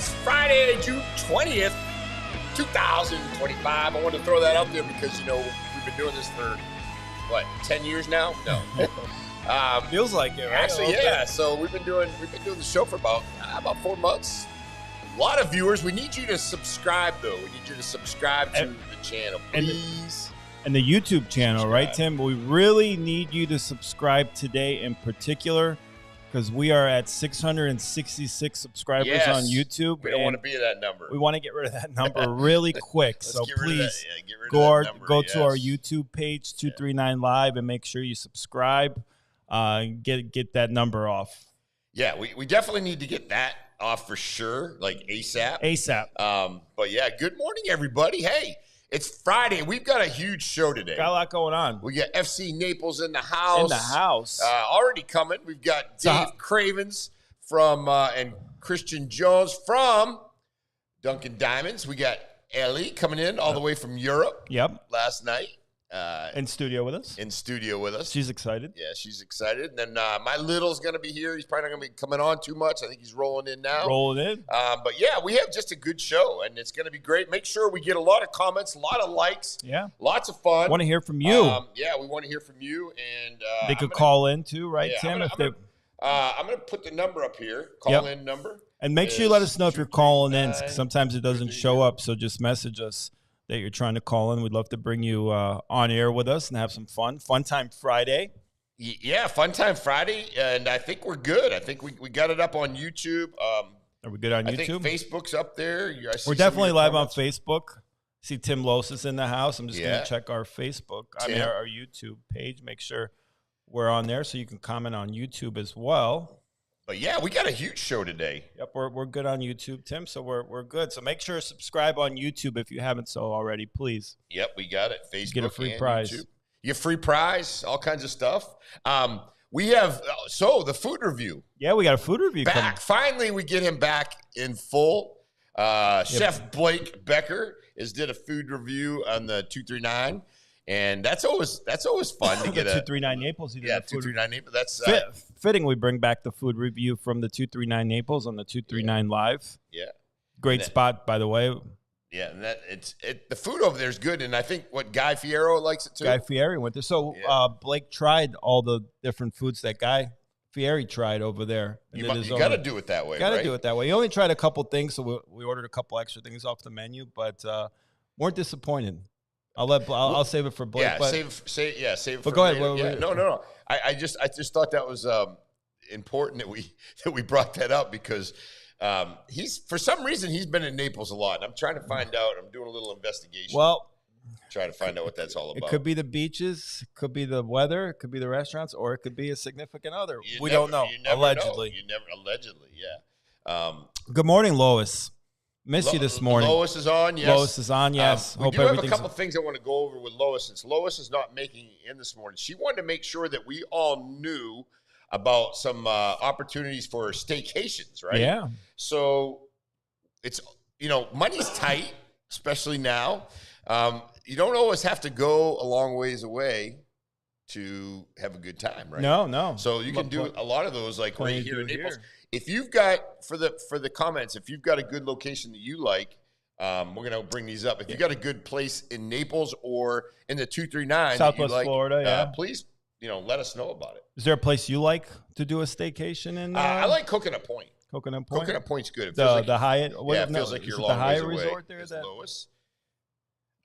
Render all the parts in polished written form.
It's Friday, June 20th, 2025. I want to throw that out there because, you know, we've been doing this for, 10 years now? No. Feels like it, right? Actually, yeah. So we've been doing the show for about 4 months. A lot of viewers. We need you to subscribe, though. We need you to subscribe to the channel, please. And the YouTube channel, right, Tim? We really need you to subscribe today in particular because we are at 666 subscribers on YouTube. We don't want to be at that number. We want to get rid of that number really quick. So please go to our YouTube page, 239 Live, and make sure you subscribe. Get that number off. Yeah, we definitely need to get that off for sure, like ASAP. But yeah, good morning, everybody. Hey, it's Friday. We've got a huge show today. Got a lot going on. We got FC Naples in the house. Already coming. We've got Dave Cravens from and Christian Jones from Dunkin Diamonds. We got Ellie coming in all the way from Europe. Yep. Last night. In studio with us. She's excited. Yeah, she's excited. And then my little's going to be here. He's probably not going to be coming on too much. I think he's rolling in now. But yeah, we have just a good show, and it's going to be great. Make sure we get a lot of comments, a lot of likes. Yeah. Lots of fun. Want to hear from you. Yeah, we want to hear from you. And they could call in too, right, Tim? I'm going to put the number up here, call-in number. And make sure you let us know if you're calling in. Sometimes it doesn't show up, so just message us that you're trying to call in. We'd love to bring you on air with us and have some fun. Funtime Friday. Yeah, Funtime Friday, and I think we're good. I think we got it up on YouTube. Are we good on YouTube? I think Facebook's up there. We're definitely live on Facebook. See Tim Lois is in the house. I'm just going to check our Facebook. Our YouTube page. Make sure we're on there so you can comment on YouTube as well. But yeah, we got a huge show today. Yep, we're good on YouTube, Tim. So we're good. So make sure to subscribe on YouTube if you haven't so already, please. Yep, we got it. Facebook, get a free prize. YouTube. You get free prize, all kinds of stuff. We have the food review. Yeah, we got a food review back. coming. Finally, we get him back in full. Chef Blake Becker did a food review on the 239. And that's always fun to get 239 Naples. 239 Naples. That's fitting. We bring back the food review from the 239 Naples on the 239 Live. Yeah, great spot, by the way. Yeah, and the food over there is good, and I think Guy Fieri likes it too. Guy Fieri went there. So Blake tried all the different foods that Guy Fieri tried over there. You got to do it that way. Got to do it that way. He only tried a couple things, so we ordered a couple extra things off the menu, but weren't disappointed. I'll save it for Blake. Yeah, save it. But go ahead. No. I just thought that was important that we brought that up because he's for some reason he's been in Naples a lot. I'm trying to find out. I'm doing a little investigation. Well, trying to find out what that's all about. It could be the beaches, it could be the weather, it could be the restaurants, or it could be a significant other. We don't know. Allegedly. Allegedly, yeah. Good morning, Lois. Miss you this morning. Lois is on, yes. Lois is on, yes. We do have a couple things I want to go over with Lois. Since Lois is not making it in this morning, she wanted to make sure that we all knew about some opportunities for staycations, right? Yeah. So it's, money's tight, especially now. You don't always have to go a long ways away to have a good time, right? No. So you can do a lot of those like right here in Naples. If you've got, for the comments, if you've got a good location that you like, we're going to bring these up. If you've got a good place in Naples or in the 239 Southwest Florida, please, let us know about it. Is there a place you like to do a staycation in? I like Coconut Point. Coconut Point? Coconut Point's good. It the Hyatt? It feels like you're a long the Hyatt ways resort away. there? Lois.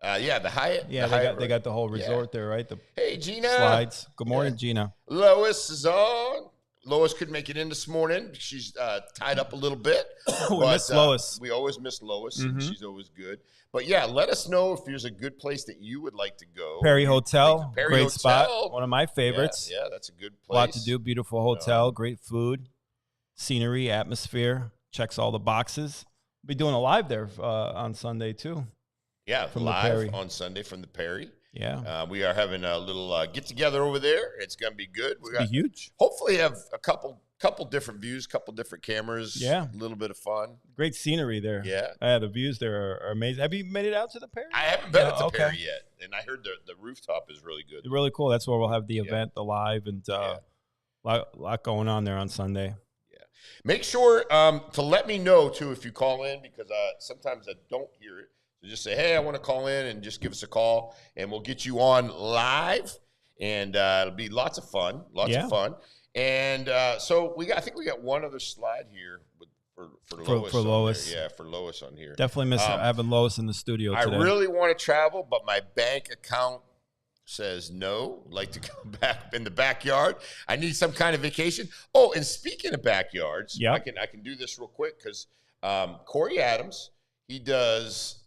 The Hyatt. Yeah, they got the whole resort there, right? Hey, Gina. Slides. Good morning, Gina. Lois is on. Lois couldn't make it in this morning. She's tied up a little bit. We miss Lois. We always miss Lois. Mm-hmm. She's always good. But yeah, let us know if there's a good place that you would like to go. Perry Hotel, great spot. One of my favorites. Yeah, that's a good place. A lot to do. Beautiful hotel, great food, scenery, atmosphere. Checks all the boxes. We'll be doing a live there on Sunday too. Yeah, from live the Perry. On Sunday from the Perry. Yeah. We are having a little get-together over there. It's going to be good. We're going to be huge. Hopefully have a couple different views, couple different cameras. Yeah. A little bit of fun. Great scenery there. Yeah. The views there are amazing. Have you made it out to the Perry? I haven't been at the Perry yet. And I heard the rooftop is really good. Really cool. That's where we'll have the event, the live, and a lot going on there on Sunday. Make sure to let me know, too, if you call in, because sometimes I don't hear it. So just say, hey, I want to call in, and just give us a call, and we'll get you on live, and it'll be lots of fun, And so I think we got one other slide here for Lois. For Lois. Yeah, for Lois on here. Definitely miss having Lois in the studio today. I really want to travel, but my bank account says no. Like to come back in the backyard. I need some kind of vacation. Oh, and speaking of backyards, I can do this real quick because Corey Adams, he does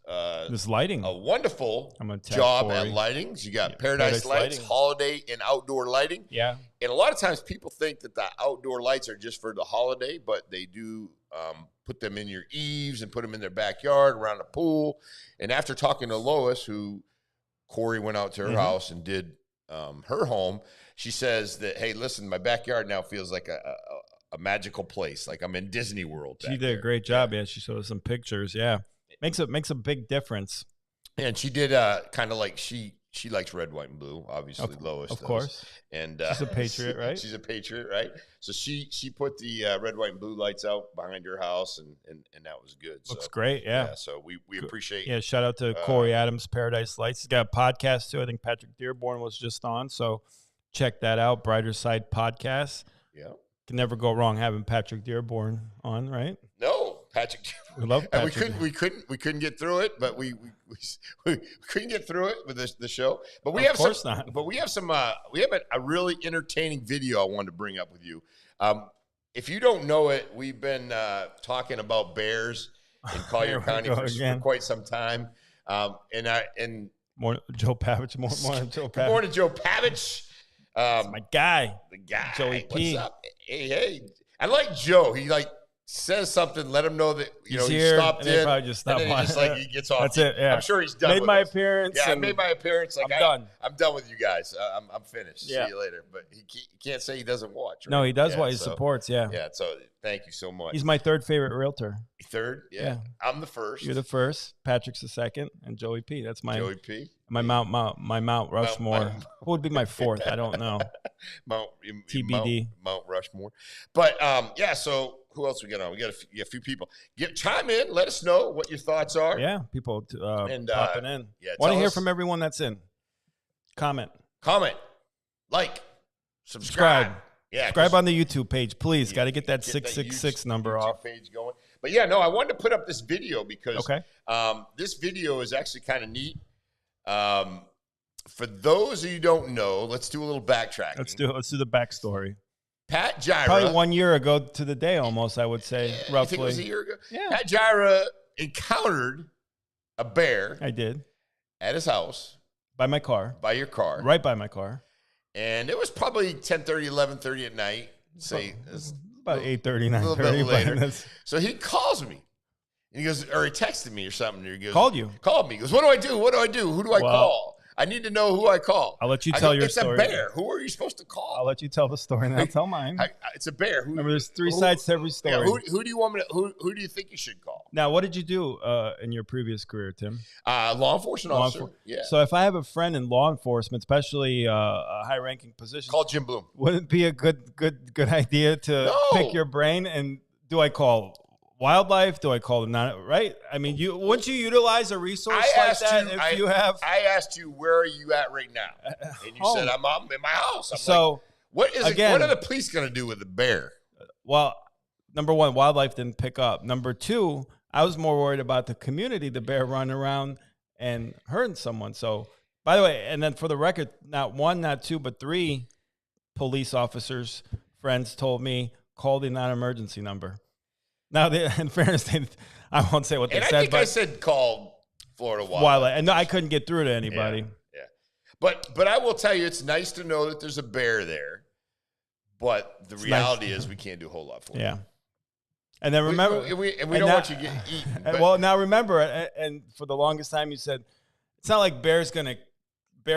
this lighting, a wonderful job at lighting. You got Paradise Lights, holiday and outdoor lighting. Yeah, and a lot of times people think that the outdoor lights are just for the holiday, but they do put them in your eaves and put them in their backyard around the pool. And after talking to Lois, who Corey went out to her house and did her home, she says that, hey, listen, my backyard now feels like a magical place. Like I'm in Disney World. She did a great job. Yeah, she showed us some pictures. Yeah, makes a big difference. And she did kind of like she likes red, white, and blue. Obviously, Lois of course. And she's a patriot, right? She's a patriot, right? So she put the red, white, and blue lights out behind her house, and that was good. Looks great, yeah. So we appreciate. Yeah, shout out to Corey Adams, Paradise Lights. He's got a podcast too. I think Patrick Dearborn was just on, so check that out. Brighter Side Podcast. Yeah, can never go wrong having Patrick Dearborn on, right? No. Patrick, we love Patrick. And we couldn't get through it, but we couldn't get through it with the show. But we have some we have a really entertaining video I wanted to bring up with you. If you don't know it, we've been talking about bears in Collier County for quite some time. And more Joe Pavich, more Joe Pavich. Good morning, Joe Pavich. My guy, the guy. Joey P. What's up? Hey, I like Joe. He says something, let him know that he stopped in. Probably just stopped and then he gets off. That's it. Yeah. I'm sure he's done. Made my appearance. Yeah, I made my appearance. I'm done. I'm done with you guys. I'm finished. Yeah. See you later. But he can't say he doesn't watch. Right? No, he does watch. He supports. Yeah. Yeah. So thank you so much. He's my third favorite realtor. Third? Yeah. I'm the first. You're the first. Patrick's the second, and Joey P. That's my Joey P. My Mount Rushmore. Who would be my fourth? I don't know. TBD. Mount Rushmore. But so who else we got on? We got a few people. Chime in. Let us know what your thoughts are. Yeah, people popping in. Yeah, want to hear from everyone that's in. Comment. Like. Subscribe. Yeah. Subscribe on the YouTube page, please. Got to get that 666 number YouTube off. Page going. But yeah, no, I wanted to put up this video because this video is actually kind of neat. For those of you who don't know, let's do a little backtracking. Let's do the backstory. Pat Jira. Probably 1 year ago to the day almost, I would say, roughly. I think it was a year ago. Yeah. Pat Jira encountered a bear. I did. At his house. By my car. By your car. Right by my car. And it was probably 10:30, 11:30 at night. About 8:30, 9:30. A little bit later. So he calls me. And he goes, or he texted me or something. He goes, called you. Called me. He goes, what do I do? Who do I call? I need to know who I call. I'll let you tell your story. It's a bear. Who are you supposed to call? I'll let you tell the story, and I'll tell mine. It's a bear. Remember, there's three sides to every story. Yeah, who do you want me to? Who do you think you should call? Now, what did you do in your previous career, Tim? Law enforcement officer. Yeah. So if I have a friend in law enforcement, especially a high-ranking position, call Jim Bloom. Wouldn't it be a good idea to pick your brain? And do I call wildlife? Do I call them not right? I mean, once you utilize a resource like that, I asked you, where are you at right now? And you said, I'm in my house. What are the police going to do with the bear? Well, number one, wildlife didn't pick up. Number two, I was more worried about the community, the bear running around and hurting someone. So, by the way, and then for the record, not one, not two, but three police officers, friends told me, call the non-emergency number. Now, in fairness, I won't say what they said. I said call Florida Wildlife. And no, I couldn't get through to anybody. Yeah. But I will tell you, it's nice to know that there's a bear there. But the reality is we can't do a whole lot for it. Yeah. And then remember. We don't want you to get eaten. Well, now remember, and for the longest time you said, it's not like bear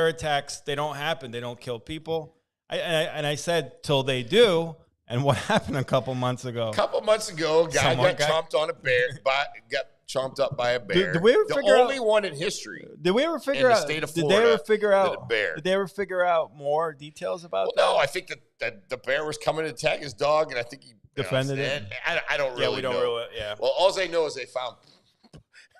attacks, they don't happen. They don't kill people. And I said, till they do. And what happened a couple months ago? A guy got chomped on a bear, got chomped up by a bear. Did we ever the only one in history. Did we ever figure out? The state of Did Florida, they ever figure out? a bear. Did they ever figure out more details about that? No, I think that the bear was coming to attack his dog, and I think he defended it. I don't really. Yeah, we don't know. really. Yeah. Well, all they know is they found.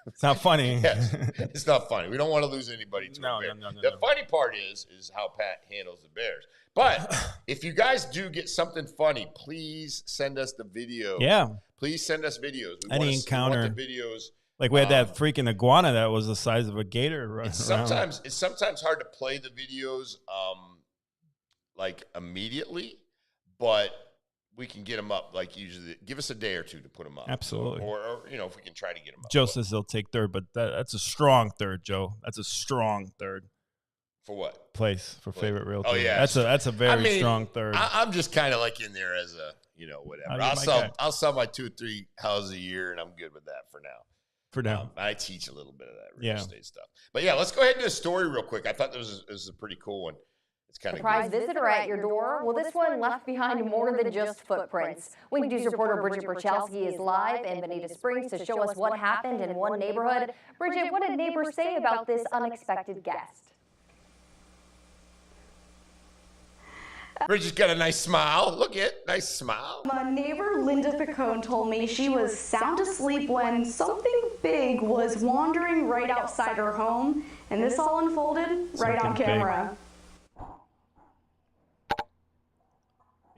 It's not funny. Yes, it's not funny. We don't want to lose anybody to a bear. No. The funny part is how Pat handles the bears. But if you guys do get something funny, please send us the video. Yeah. Please send us videos. Any encounter. We want the videos. Like we had that freaking iguana that was the size of a gator. It's sometimes hard to play the videos like immediately, but we can get them up. Like usually, give us a day or two to put them up. Absolutely. Or if we can try to get them up. Joe says they'll take third, but that's a strong third, Joe. That's a strong third. For what? Place for favorite realtor. Oh yeah, that's a very strong third. I'm just kind of like in there as a whatever. I'll sell my 2 or 3 houses a year, and I'm good with that for now. I teach a little bit of that real estate stuff. But yeah, let's go ahead and do a story real quick. I thought this was a pretty cool one. It's kind of surprise visitor at your door. Well, this one left behind more than just footprints. Wing News reporter Bridget Berchalski is live in Bonita Springs to show us what happened in one neighborhood. Bridget, what did neighbors say about this unexpected guest? Bridget's got a nice smile. Look at nice smile. My neighbor Linda Picone told me she was sound asleep when something big was wandering right outside her home, and this all unfolded right on camera.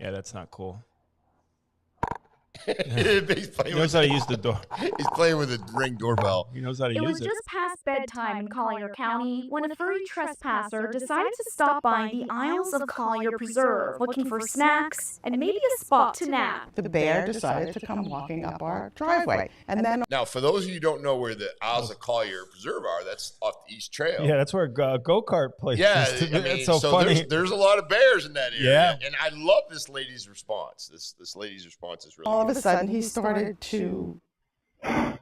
Yeah, that's not cool. He knows how to use the door. He's playing with a Ring doorbell. He knows how to use it. It was just past bedtime in Collier County when a furry trespasser decided to stop by the aisles of Collier Preserve looking for snacks and maybe a spot to nap. The bear decided to come walking up our driveway. And then now, for those of you who don't know where the aisles of Collier Preserve are, that's off the East Trail. Yeah, that's where go-kart place is. That's so funny. There's a lot of bears in that area. Yeah. And I love this lady's response. This lady's response is really all good. of a sudden he started to What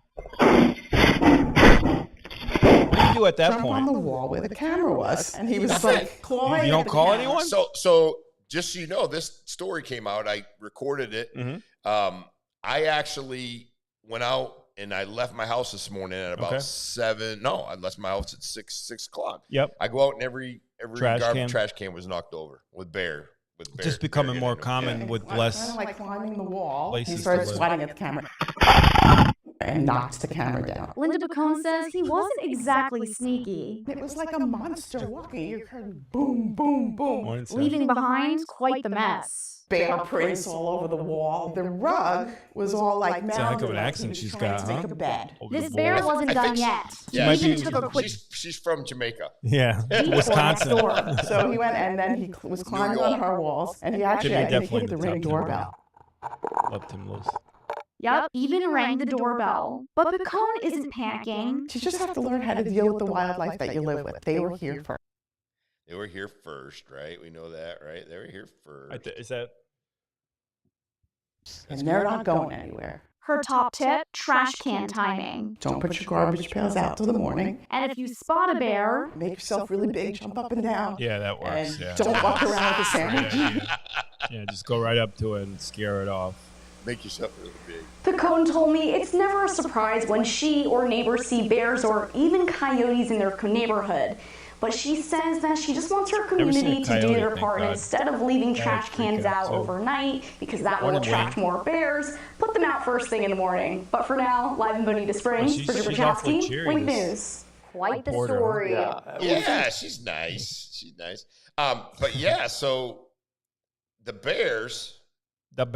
do you do at that jump point? on the wall where the camera was, and he was like clawing. You don't call anyone? So just so you know, this story came out. I recorded it. Mm-hmm. I actually went out and I left my house this morning at about 7. No, I left my house at 6 o'clock. Yep. I go out and every trash can was knocked over with bear. Just becoming more common with less. Kind of like climbing the wall. He places started to live. swatting at the camera and knocked the camera down. Linda Picone says he wasn't exactly sneaky, It was like a monster walking. You heard boom, boom, boom. leaving behind quite the mess. Bear prints all over the wall. The rug was all like It's a heck of mounded an like accent he was she's trying got, to make huh? a bed. This bear wasn't done yet. He even took a quick She's from Jamaica. Yeah, Wisconsin. So he went and then he was climbing on her walls, and he actually I think, hit the Ring doorbell. Left him loose. Yep, even rang the doorbell. But Picone isn't panicking. You just have to learn how to deal with the wildlife that you live with. They were here first. They were here first, right? We know that, right? They were here first. Is that? And they're not going anywhere. Her top tip, trash can timing. Don't put your garbage pails out till the morning. And if you spot a bear, Make yourself really big, jump up and down. Yeah, that works. And Yeah. don't walk around with a sandwich. Yeah, just go right up to it and scare it off. Make yourself really big. Picone told me it's never a surprise when she or neighbors see bears or even coyotes in their neighborhood. But she says that she just wants her community to do coyote, their thank part, and God. instead of leaving trash freak cans out, out too. overnight, because that will Morning, attract Wayne. more bears, put them out first thing in the morning. But for now, live in Bonita Springs, she's Bridget awfully Berchalski, cheery, Wing this- News. Quite the Reporter. story. Yeah, she's nice. She's nice. But yeah, so the Bears are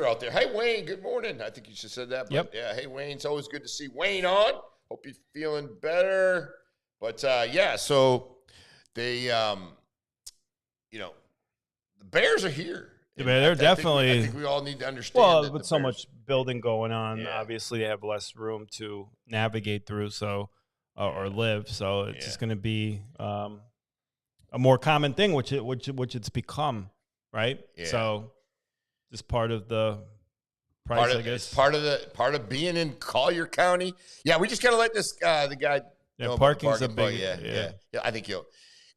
out there. Hey, Wayne, good morning. I think you should have said that. But Yep. Yeah, hey, Wayne, it's always good to see Wayne on. Hope you're feeling better. But yeah, so they, the Bears are here. Yeah, they're I definitely. think we all need to understand. Well, that with the so Bears- much building going on, Yeah. obviously they have less room to navigate through, so or live. So it's just going to be a more common thing, which it's become, right? Yeah. So just part of the price, I guess. It's part of being in Collier County. Yeah, we just gotta let this the guy. Yeah, know about the parking's a parking, but big. yeah. I think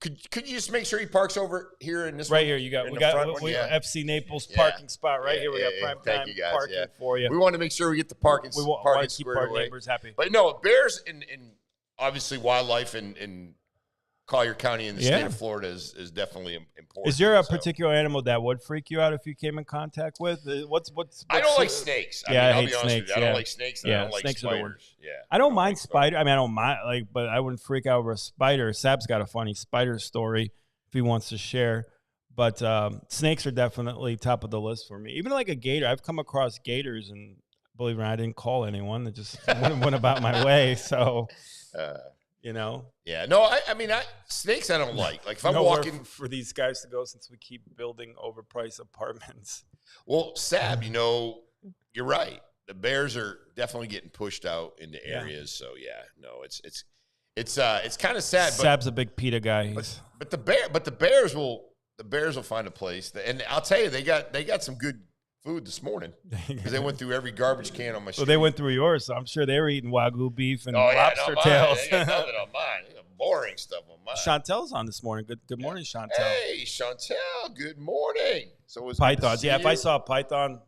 Could you just make sure he parks over here in this right one? here? We got FC Naples parking spot right here. We got prime time parking for you. We want to make sure we get the parking. We want to keep our neighbors happy. But no, bears and obviously wildlife in Collier County in the state of Florida is definitely important. Is there a particular animal that would freak you out if you came in contact with? What's I don't like snakes. I hate snakes. With you. I don't like snakes. And I don't like snakes spiders. I don't mind spider. I mean, I don't mind but I wouldn't freak out over a spider. Sab's got a funny spider story if he wants to share. But snakes are definitely top of the list for me. Even like a gator. I've come across gators, and believe it or not, I didn't call anyone. It just went about my way. So. Yeah, no, I mean, snakes I don't like. Like if I'm walking for these guys to go, since we keep building overpriced apartments. Well, Sab, you're right. The bears are definitely getting pushed out into areas. So it's kind of sad. Sab's a big PETA guy. But the bears will find a place. And I'll tell you, they got some good food this morning because they went through every garbage can on my street. Well, they went through yours, so I'm sure they were eating Wagyu beef and lobster tails. They got nothing on mine. They got boring stuff on mine. Chantel's on this morning. Good morning, Chantel. Hey, Chantel. Good morning. So it was pythons. Yeah, if I saw a python,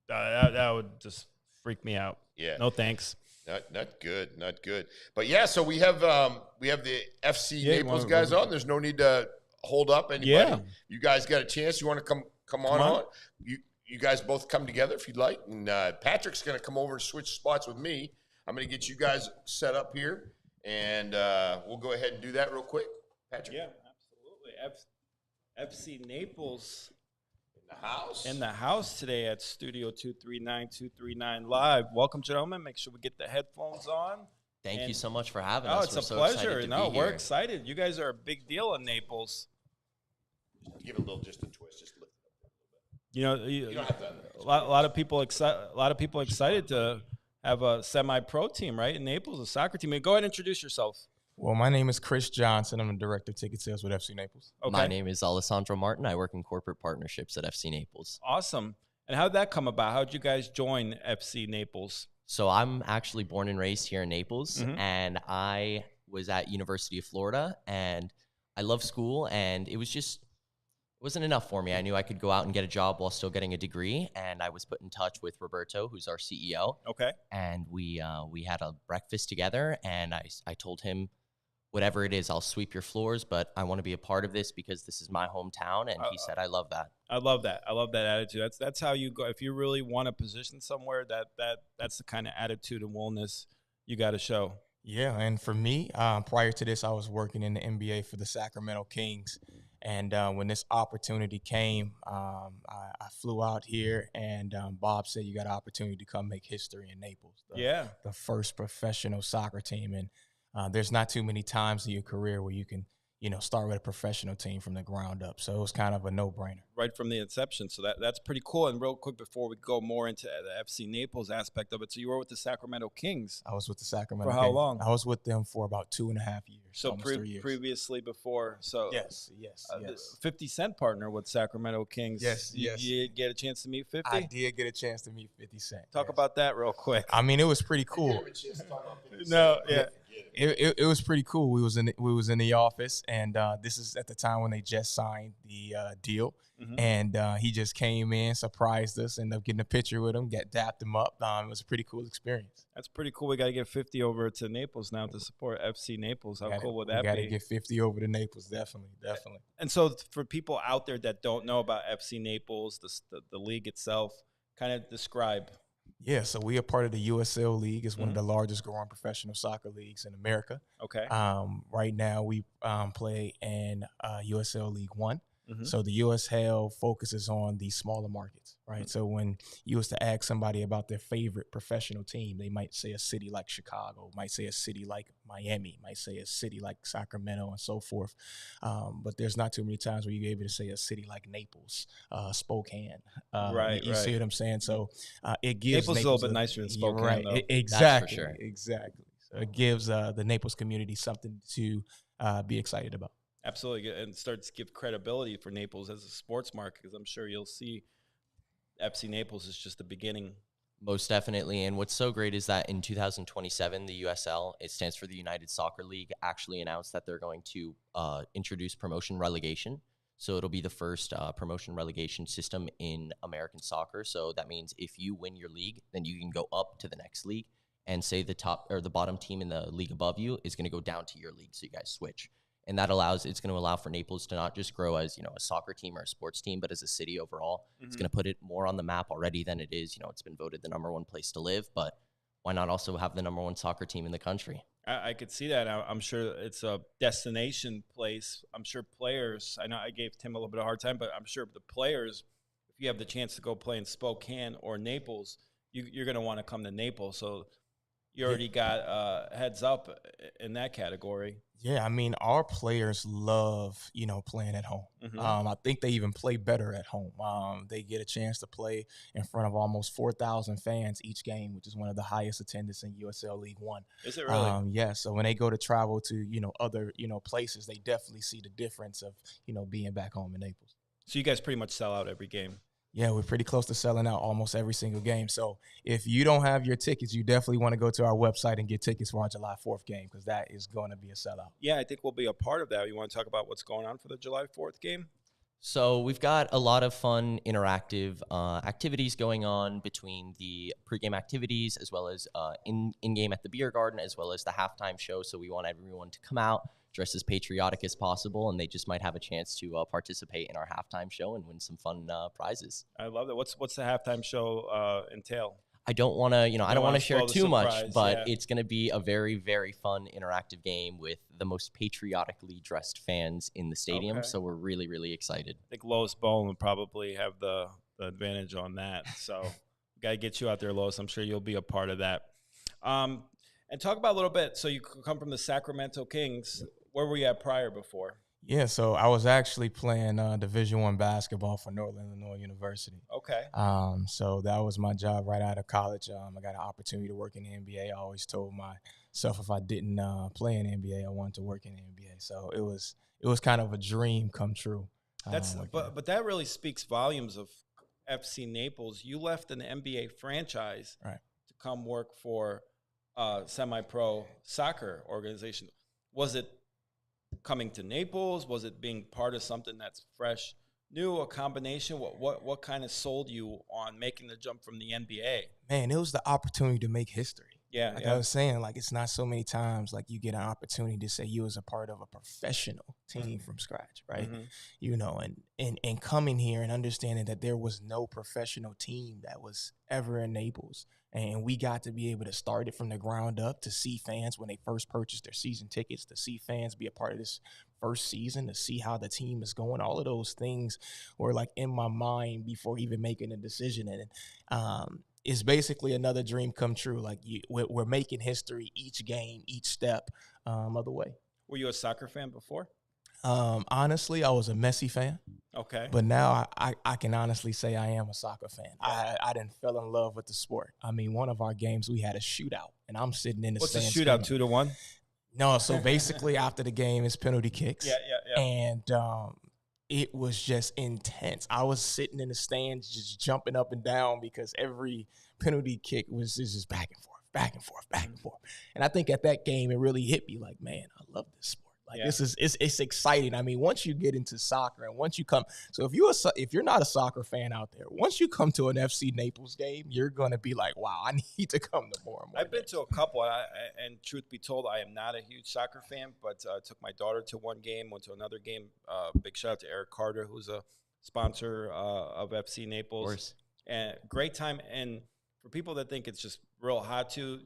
that would just freak me out. Yeah. No thanks. Not good. Not good. But yeah, so we have the FC Naples guys on. There's no need to hold up anybody. Yeah. You guys got a chance. You want to come on? You guys both come together if you'd like. And Patrick's going to come over and switch spots with me. I'm going to get you guys set up here, and we'll go ahead and do that real quick. Patrick? Yeah, absolutely. FC Naples in the house today at Studio 239 Live. Welcome, gentlemen. Make sure we get the headphones on. Thank you so much for having us. It's a pleasure. We're excited. You guys are a big deal in Naples. Give it a little, just a twist. Just lift it up. You don't have to. A lot of people excited to have a semi-pro team, right? In Naples, a soccer team. Go ahead and introduce yourself. Well, my name is Chris Johnson. I'm the director of ticket sales with FC Naples. Okay. My name is Alessandro Martin. I work in corporate partnerships at FC Naples. Awesome. And how'd that come about? How'd you guys join FC Naples? So I'm actually born and raised here in Naples, and I was at University of Florida, and I love school, and it wasn't enough for me. I knew I could go out and get a job while still getting a degree, and I was put in touch with Roberto, who's our CEO. Okay. And we had a breakfast together, and I told him, whatever it is, I'll sweep your floors, but I want to be a part of this because this is my hometown. And he said, I love that. I love that. I love that attitude. That's how you go. If you really want a position somewhere, that's the kind of attitude and willingness you got to show. Yeah, and for me, prior to this, I was working in the NBA for the Sacramento Kings. And when this opportunity came, I flew out here, and Bob said, you got an opportunity to come make history in Naples. The first professional soccer team. And there's not too many times in your career where you can, start with a professional team from the ground up. So it was kind of a no-brainer. Right from the inception. So that's pretty cool. And real quick, before we go more into the FC Naples aspect of it, so you were with the Sacramento Kings. I was with the Sacramento Kings. For how long? I was with them for about 2.5 years. So almost 3 years. Previously before. So Yes. 50 Cent partner with Sacramento Kings. Yes. You get a chance to meet 50? I did get a chance to meet 50 Cent. Talk about that real quick. I mean, it was pretty cool. It was pretty cool. We was in the office, and this is at the time when they just signed the deal, and he just came in, surprised us, ended up getting a picture with him, dapped him up. It was a pretty cool experience. That's pretty cool. We got to get 50 over to Naples now to support FC Naples. How cool would that be? We got to get 50 over to Naples, definitely. And so for people out there that don't know about FC Naples, the league itself, kind of describe. Yeah, so we are part of the USL League. It's one of the largest growing professional soccer leagues in America. Okay. Right now we play in USL League One. So the USL focuses on the smaller markets, right? So when you was to ask somebody about their favorite professional team, they might say a city like Chicago, might say a city like Miami, might say a city like Sacramento, and so forth. But there's not too many times where you're able to say a city like Naples, Spokane. Right. You see what I'm saying? So it gives Naples a little bit nicer than Spokane, right? Though. Exactly. That's for sure. Exactly. So it gives the Naples community something to be excited about. Absolutely, and starts to give credibility for Naples as a sports market, because I'm sure you'll see FC Naples is just the beginning Most definitely. And what's so great is that in 2027, the USL, it stands for the United Soccer League, actually announced that they're going to introduce promotion relegation. So it'll be the first promotion relegation system in American soccer. So that means if you win your league, then you can go up to the next league, and say the top or the bottom team in the league above you is going to go down to your league. So you guys switch. And that it's going to allow for Naples to not just grow as, a soccer team or a sports team, but as a city overall. Mm-hmm. It's going to put it more on the map already than it is. It's been voted the #1 place to live, but why not also have the #1 soccer team in the country? I could see that. I'm sure it's a destination place. I'm sure players, I know I gave Tim a little bit of a hard time, but I'm sure the players, if you have the chance to go play in Spokane or Naples, you're going to want to come to Naples. So you already got heads up in that category. Yeah, I mean, our players love, playing at home. Mm-hmm. I think they even play better at home. They get a chance to play in front of almost 4,000 fans each game, which is one of the highest attendance in USL League One. Is it really? Yeah, so when they go to travel to, other, places, they definitely see the difference of, being back home in Naples. So you guys pretty much sell out every game. Yeah, we're pretty close to selling out almost every single game. So if you don't have your tickets, you definitely want to go to our website and get tickets for our July 4th game, because that is going to be a sellout. Yeah, I think we'll be a part of that. You want to talk about what's going on for the July 4th game? So we've got a lot of fun interactive activities going on between the pregame activities as well as in-game at the beer garden, as well as the halftime show. So we want everyone to come out, dress as patriotic as possible, and they just might have a chance to participate in our halftime show and win some fun prizes. I love that. What's the halftime show entail? I don't want to, I don't want to share too much, but it's going to be a very, very fun interactive game with the most patriotically dressed fans in the stadium. Okay. So we're really, really excited. I think Lois Bolin will probably have the advantage on that. So we got to get you out there, Lois. I'm sure you'll be a part of that. And talk about a little bit. So you come from the Sacramento Kings. Where were you at prior before? Yeah, so I was actually playing Division I basketball for Northern Illinois University. Okay. So that was my job right out of college. I got an opportunity to work in the NBA. I always told myself if I didn't play in the NBA, I wanted to work in the NBA. So it was kind of a dream come true. But that really speaks volumes of FC Naples. You left an NBA franchise to come work for a semi-pro soccer organization. Was it coming to Naples? Was it being part of something that's fresh, new, a combination? What kind of sold you on making the jump from the NBA? Man, it was the opportunity to make history. Yeah, I was saying, it's not so many times you get an opportunity to say you was a part of a professional team from scratch, right? Mm-hmm. And coming here and understanding that there was no professional team that was ever in Naples. And we got to be able to start it from the ground up, to see fans when they first purchased their season tickets, to see fans be a part of this first season, to see how the team is going. All of those things were in my mind before even making a decision. And it's basically another dream come true. We're making history each game, each step of the way. Were you a soccer fan before? Honestly, I was a Messi fan. Okay. But now I can honestly say I am a soccer fan. I didn't fell in love with the sport. I mean, one of our games, we had a shootout, and I'm sitting in the stands. What's a shootout, 2-1? No, so basically after the game, it's penalty kicks. Yeah. And it was just intense. I was sitting in the stands just jumping up and down because every penalty kick was just back and forth, back and forth, back and forth. And I think at that game, it really hit me man, I love this sport. It's exciting. I mean, once you get into soccer and once you come, so if you're not a soccer fan out there, once you come to an FC Naples game, you're going to be like, wow, I need to come to more and more. I've been to a couple, and truth be told, I am not a huge soccer fan, but took my daughter to one game, went to another game. Big shout out to Eric Carter, who's a sponsor of FC Naples. Of course. And great time. And for people that think it's just real hot too,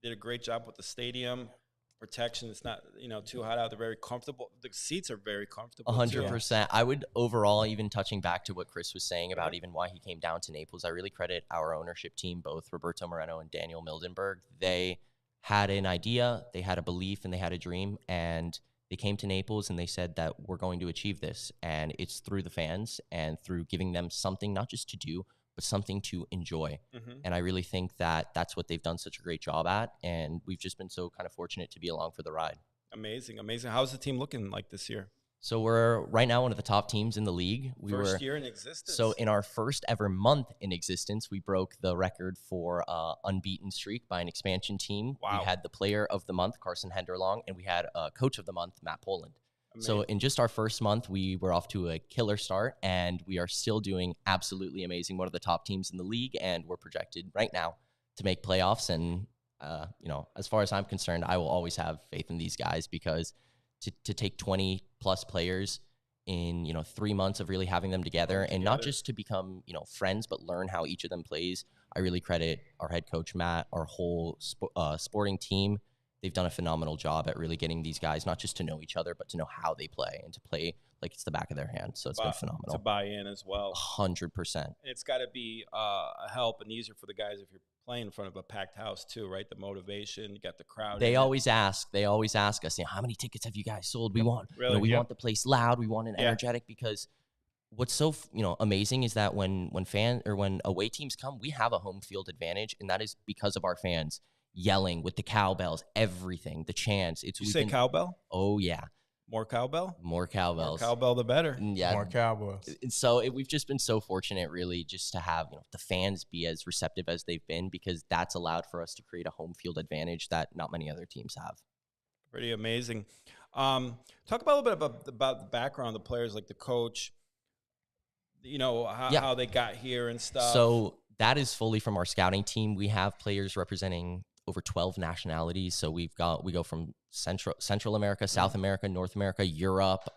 did a great job with the stadium. Protection, it's not too hot out. They're very comfortable. The seats are very comfortable. 100%. I would overall, even touching back to what Chris was saying about even why he came down to Naples, I really credit our ownership team, both Roberto Moreno and Daniel Mildenberg. They had an idea, they had a belief, and they had a dream, and they came to Naples and they said that we're going to achieve this, and it's through the fans and through giving them something not just to do, but something to enjoy. Mm-hmm. And I really think that that's what they've done such a great job at. And we've just been so kind of fortunate to be along for the ride. Amazing. How's the team looking like this year? So we're right now one of the top teams in the league. First year in existence. So in our first ever month in existence, we broke the record for unbeaten streak by an expansion team. Wow. We had the player of the month, Carson Henderlong, and we had coach of the month, Matt Poland. Amazing. So in just our first month, we were off to a killer start, and we are still doing absolutely amazing. One of the top teams in the league, and we're projected right now to make playoffs. And, as far as I'm concerned, I will always have faith in these guys, because to take 20-plus players in, 3 months of really having them together, and not just to become, friends, but learn how each of them plays. I really credit our head coach, Matt, our whole sporting team. They've done a phenomenal job at really getting these guys not just to know each other, but to know how they play and to play like it's the back of their hand. So it's been phenomenal. To buy in as well. 100%. And it's got to be a help and easier for the guys if you're playing in front of a packed house too, right? The motivation, you got the crowd. They always ask us, how many tickets have you guys sold? We want, we want the place loud. We want it energetic, because what's so, amazing is that when away teams come, we have a home field advantage, and that is because of our fans yelling with the cowbells, everything, the chants. You say cowbell? Oh yeah. More cowbell? More cowbells. More cowbell, the better. Yeah. More cowbells. And so we've just been so fortunate, really, just to have the fans be as receptive as they've been, because that's allowed for us to create a home field advantage that not many other teams have. Pretty amazing. Talk about a little bit about the background of the players, like the coach, how they got here and stuff. So that is fully from our scouting team. We have players representing over 12 nationalities. So we go from Central America, South America, North America, Europe,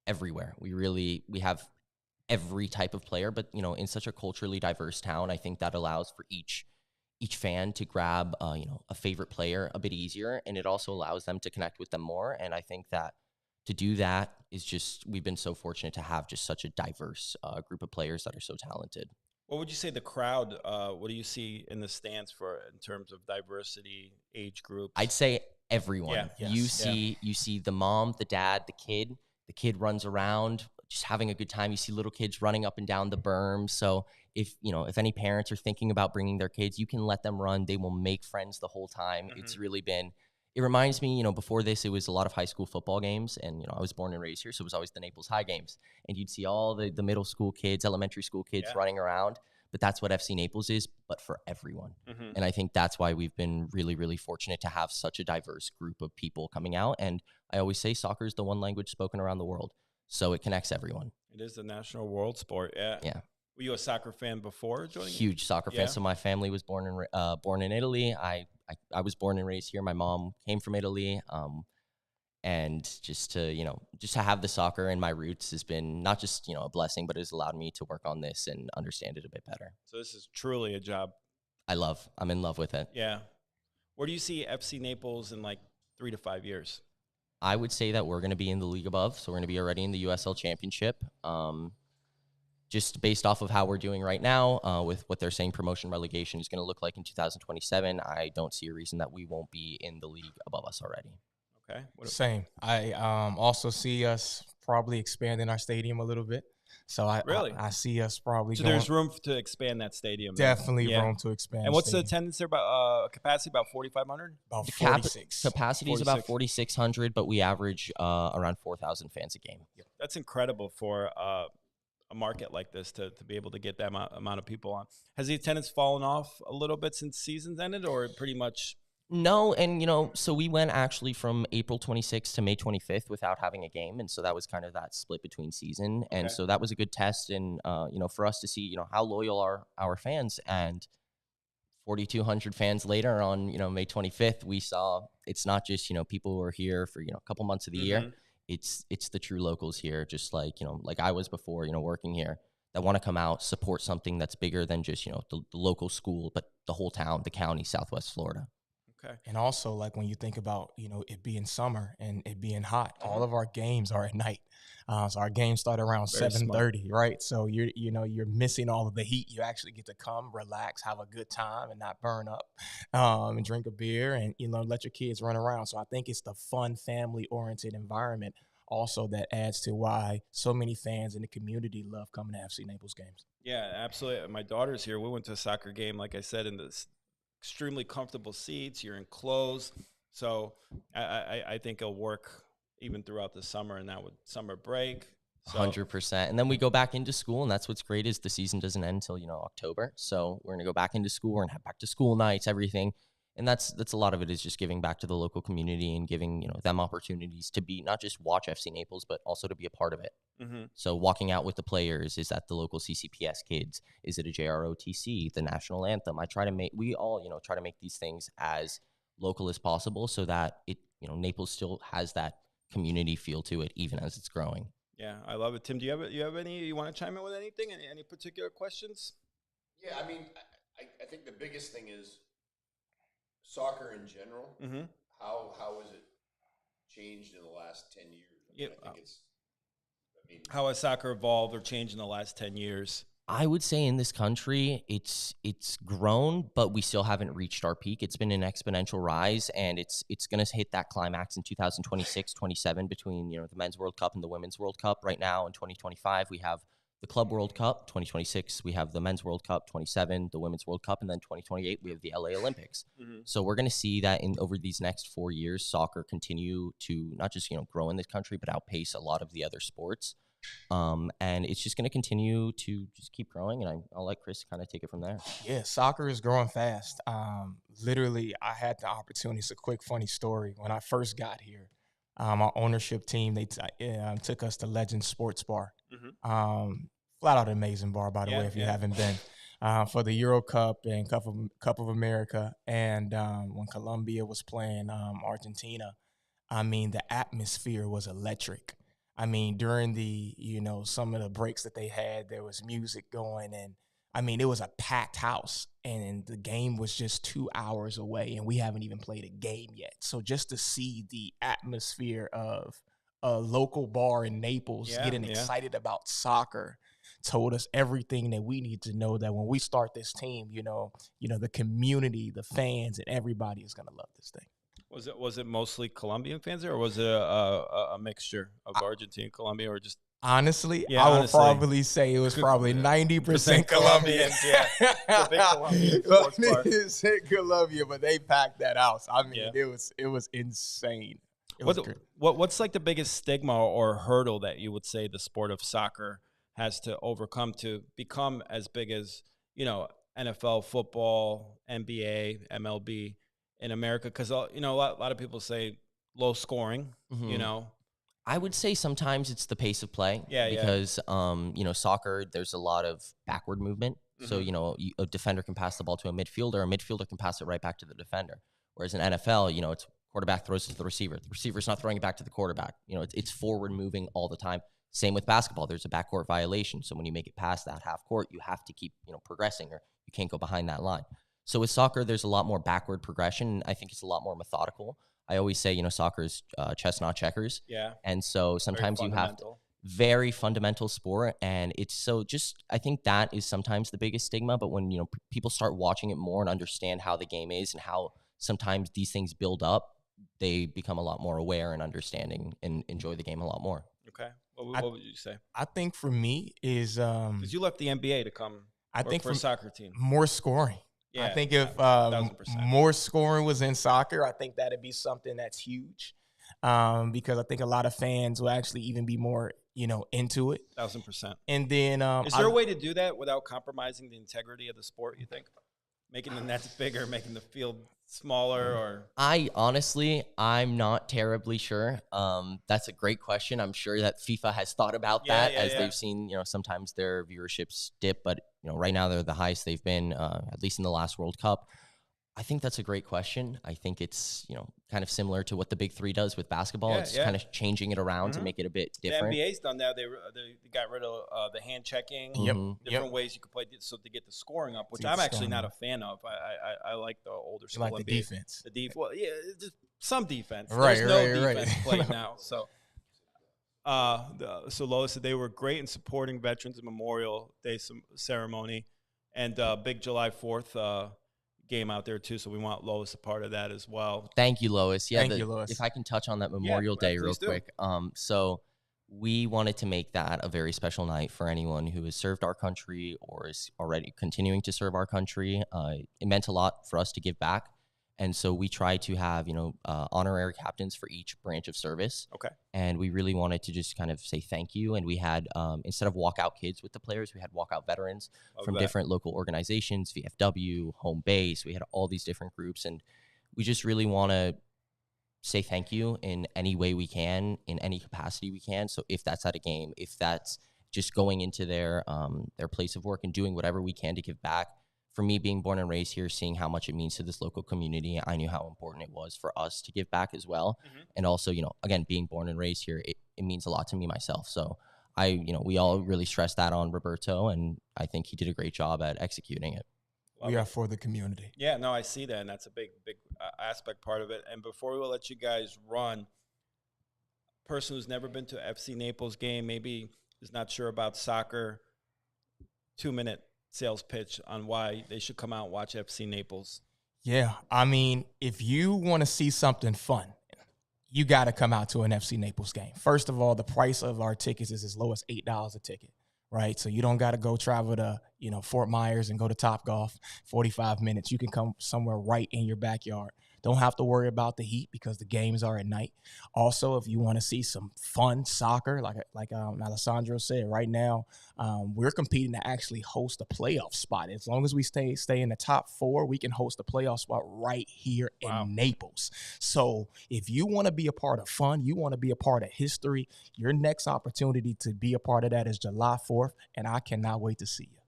everywhere. We have every type of player, but in such a culturally diverse town, I think that allows for each fan to grab a favorite player a bit easier, and it also allows them to connect with them more. And I think that to do that is just, we've been so fortunate to have just such a diverse group of players that are so talented. What would you say the crowd, what do you see in the stands in terms of diversity, age groups? I'd say everyone. Yeah. You see the mom, the dad, the kid runs around just having a good time. You see little kids running up and down the berm. So if any parents are thinking about bringing their kids, you can let them run. They will make friends the whole time. Mm-hmm. It's really been, it reminds me, before this, it was a lot of high school football games, and, I was born and raised here, so it was always the Naples High games, and you'd see all the middle school kids, elementary school kids running around, but that's what FC Naples is, but for everyone. Mm-hmm. And I think that's why we've been really, really fortunate to have such a diverse group of people coming out, and I always say soccer is the one language spoken around the world, so it connects everyone. It is the national world sport, yeah. Yeah. Were you a soccer fan before joining? Huge soccer fan. So my family was born in Italy. I was born and raised here. My mom came from Italy, and just to have the soccer in my roots has been not just a blessing, but it has allowed me to work on this and understand it a bit better. So this is truly a job I'm in love with it. Yeah. Where do you see FC Naples in like 3 to 5 years? I would say that we're going to be in the league above, so we're going to be already in the USL Championship. Just based off of how we're doing right now, with what they're saying promotion relegation is going to look like in 2027, I don't see a reason that we won't be in the league above us already. Okay. Same. I also see us probably expanding our stadium a little bit. So I see us probably there's room to expand that stadium. Definitely room to expand. And what's the attendance there? About capacity? About 4,500? About 46. Capacity is about 4,600, but we average around 4,000 fans a game. Yep. That's incredible for a market like this to be able to get that amount of people on. Has the attendance fallen off a little bit since season's ended, or pretty much? No, and so we went actually from April 26th to May 25th without having a game, and so that was kind of that split between season, and so that was a good test, and for us to see how loyal are our fans, and 4,200 fans later on May 25th, we saw it's not just people who are here for a couple months of the year. It's the true locals here, just like like I was before working here, that want to come out, support something that's bigger than just the local school, but the whole town, the county, Southwest Florida. Okay. And also, like, when you think about it being summer and it being hot, all of our games are at night. So our games start around 7:30, right? So you're missing all of the heat. You actually get to come, relax, have a good time, and not burn up, and drink a beer, and let your kids run around. So I think it's the fun, family-oriented environment also that adds to why so many fans in the community love coming to FC Naples games. Yeah, absolutely. My daughter's here. We went to a soccer game, like I said, in this extremely comfortable seats. You're enclosed, so I think it'll work even throughout the summer, and now with summer break. 100%. And then we go back into school, and that's what's great is the season doesn't end until, October. So we're going to go back into school. We're going to have back to school nights, everything. And that's a lot of it is just giving back to the local community and giving, them opportunities to be not just watch FC Naples, but also to be a part of it. Mm-hmm. So walking out with the players, is that the local CCPS kids? Is it a JROTC, the national anthem? We all, try to make these things as local as possible so that it, Naples still has that community feel to it, even as it's growing. Yeah, I love it. Tim, do you have any, you want to chime in with anything? Any particular questions? Yeah, I mean, I think the biggest thing is soccer in general. Mm-hmm. How has it changed in the last 10 years? How has soccer evolved or changed in the last 10 years? I would say in this country, it's grown, but we still haven't reached our peak. It's been an exponential rise, and it's going to hit that climax in 2026, 27 between, the Men's World Cup and the Women's World Cup. Right now in 2025, we have the Club World Cup. 2026, we have the Men's World Cup. 27, the Women's World Cup. And then 2028, we have the LA Olympics. Mm-hmm. So we're going to see that over these next 4 years, soccer continue to not just, grow in this country, but outpace a lot of the other sports. And it's just going to continue to just keep growing, and I'll let Chris kind of take it from there. Yeah, soccer is growing fast. Literally, I had the opportunity. It's a quick, funny story. When I first got here, our ownership team, they took us to Legend Sports Bar. Mm-hmm. Flat out amazing bar, by the way, if you haven't been. For the Euro Cup and Cup of America. And when Colombia was playing Argentina, the atmosphere was electric. During the, some of the breaks that they had, there was music going, and it was a packed house, and the game was just 2 hours away, and we haven't even played a game yet. So just to see the atmosphere of a local bar in Naples getting excited about soccer told us everything that we need to know, that when we start this team, the community, the fans, and everybody is going to love this thing. Was it mostly Colombian fans there, or was it a mixture of Argentina and Colombia, or just? Honestly, I would probably say it was probably 90% Colombian. Yeah, the big Colombian sports bar. It's Colombia, but they packed that house. It was insane. What's like the biggest stigma or hurdle that you would say the sport of soccer has to overcome to become as big as NFL, football, NBA, MLB? In America, because a lot of people say low scoring. Mm-hmm. I would say sometimes it's the pace of play. Because soccer, there's a lot of backward movement. Mm-hmm. So a defender can pass the ball to a midfielder can pass it right back to the defender. Whereas in NFL, it's quarterback throws it to the receiver. The receiver's not throwing it back to the quarterback. It's forward moving all the time. Same with basketball. There's a backcourt violation. So when you make it past that half court, you have to keep progressing, or you can't go behind that line. So with soccer, there's a lot more backward progression. I think it's a lot more methodical. I always say, soccer is chess, not checkers. Yeah. And so sometimes you have very fundamental sport. And it's I think that is sometimes the biggest stigma. But when, people start watching it more and understand how the game is and how sometimes these things build up, they become a lot more aware and understanding and enjoy the game a lot more. Okay. What would you say? I think for me is because you left the NBA to come for a soccer team. More scoring. Yeah, I think if more scoring was in soccer, I think that'd be something that's huge, because I think a lot of fans will actually even be more, into it. 1,000%. And then, is there a way to do that without compromising the integrity of the sport? You think making the nets bigger, making the field smaller, or? I'm not terribly sure. That's a great question. I'm sure that FIFA has thought about that they've seen, sometimes their viewerships dip, but right now they're the highest they've been, at least in the last World Cup. I think that's a great question. I think it's, kind of similar to what the Big Three does with basketball. It's kind of changing it around to make it a bit different. The NBA's done that. They got rid of the hand checking. Different ways you could play so to get the scoring up, which I'm actually not a fan of. I like the older school. You like the defense. Well, yeah, just some defense. Right, There's no defense played now. So, so Lois said they were great in supporting Veterans Memorial Day ceremony, and big July 4th game out there too. So we want Lois a part of that as well. Thank you, Lois. Yeah, Thank you, Lois. If I can touch on that Memorial Day real quick. So we wanted to make that a very special night for anyone who has served our country or is already continuing to serve our country. It meant a lot for us to give back. And so we try to have, honorary captains for each branch of service. Okay. And we really wanted to just kind of say thank you. And we had, instead of walkout kids with the players, we had walkout veterans from different local organizations, VFW, Home Base. We had all these different groups. And we just really want to say thank you in any way we can, in any capacity we can. So if that's at a game, if that's just going into their place of work and doing whatever we can to give back. For me, being born and raised here, seeing how much it means to this local community, I knew how important it was for us to give back as well. Mm-hmm. And also, again, being born and raised here, it means a lot to me myself. So we all really stressed that on Roberto, and I think he did a great job at executing it. We are for the community. Yeah, no, I see that, and that's a big aspect part of it. And before we will let you guys run, person who's never been to FC Naples game, maybe is not sure about soccer, 2-minute sales pitch on why they should come out and watch FC Naples. Yeah, I mean, if you want to see something fun, you got to come out to an FC Naples game. First of all, the price of our tickets is as low as $8 a ticket, right? So you don't got to go travel to, Fort Myers and go to Topgolf, 45 minutes. You can come somewhere right in your backyard. Don't have to worry about the heat because the games are at night. Also, if you want to see some fun soccer, like Alessandro said, right now we're competing to actually host a playoff spot. As long as we stay in the top 4, we can host a playoff spot right here in Naples. So if you want to be a part of fun, you want to be a part of history, your next opportunity to be a part of that is July 4th, and I cannot wait to see you.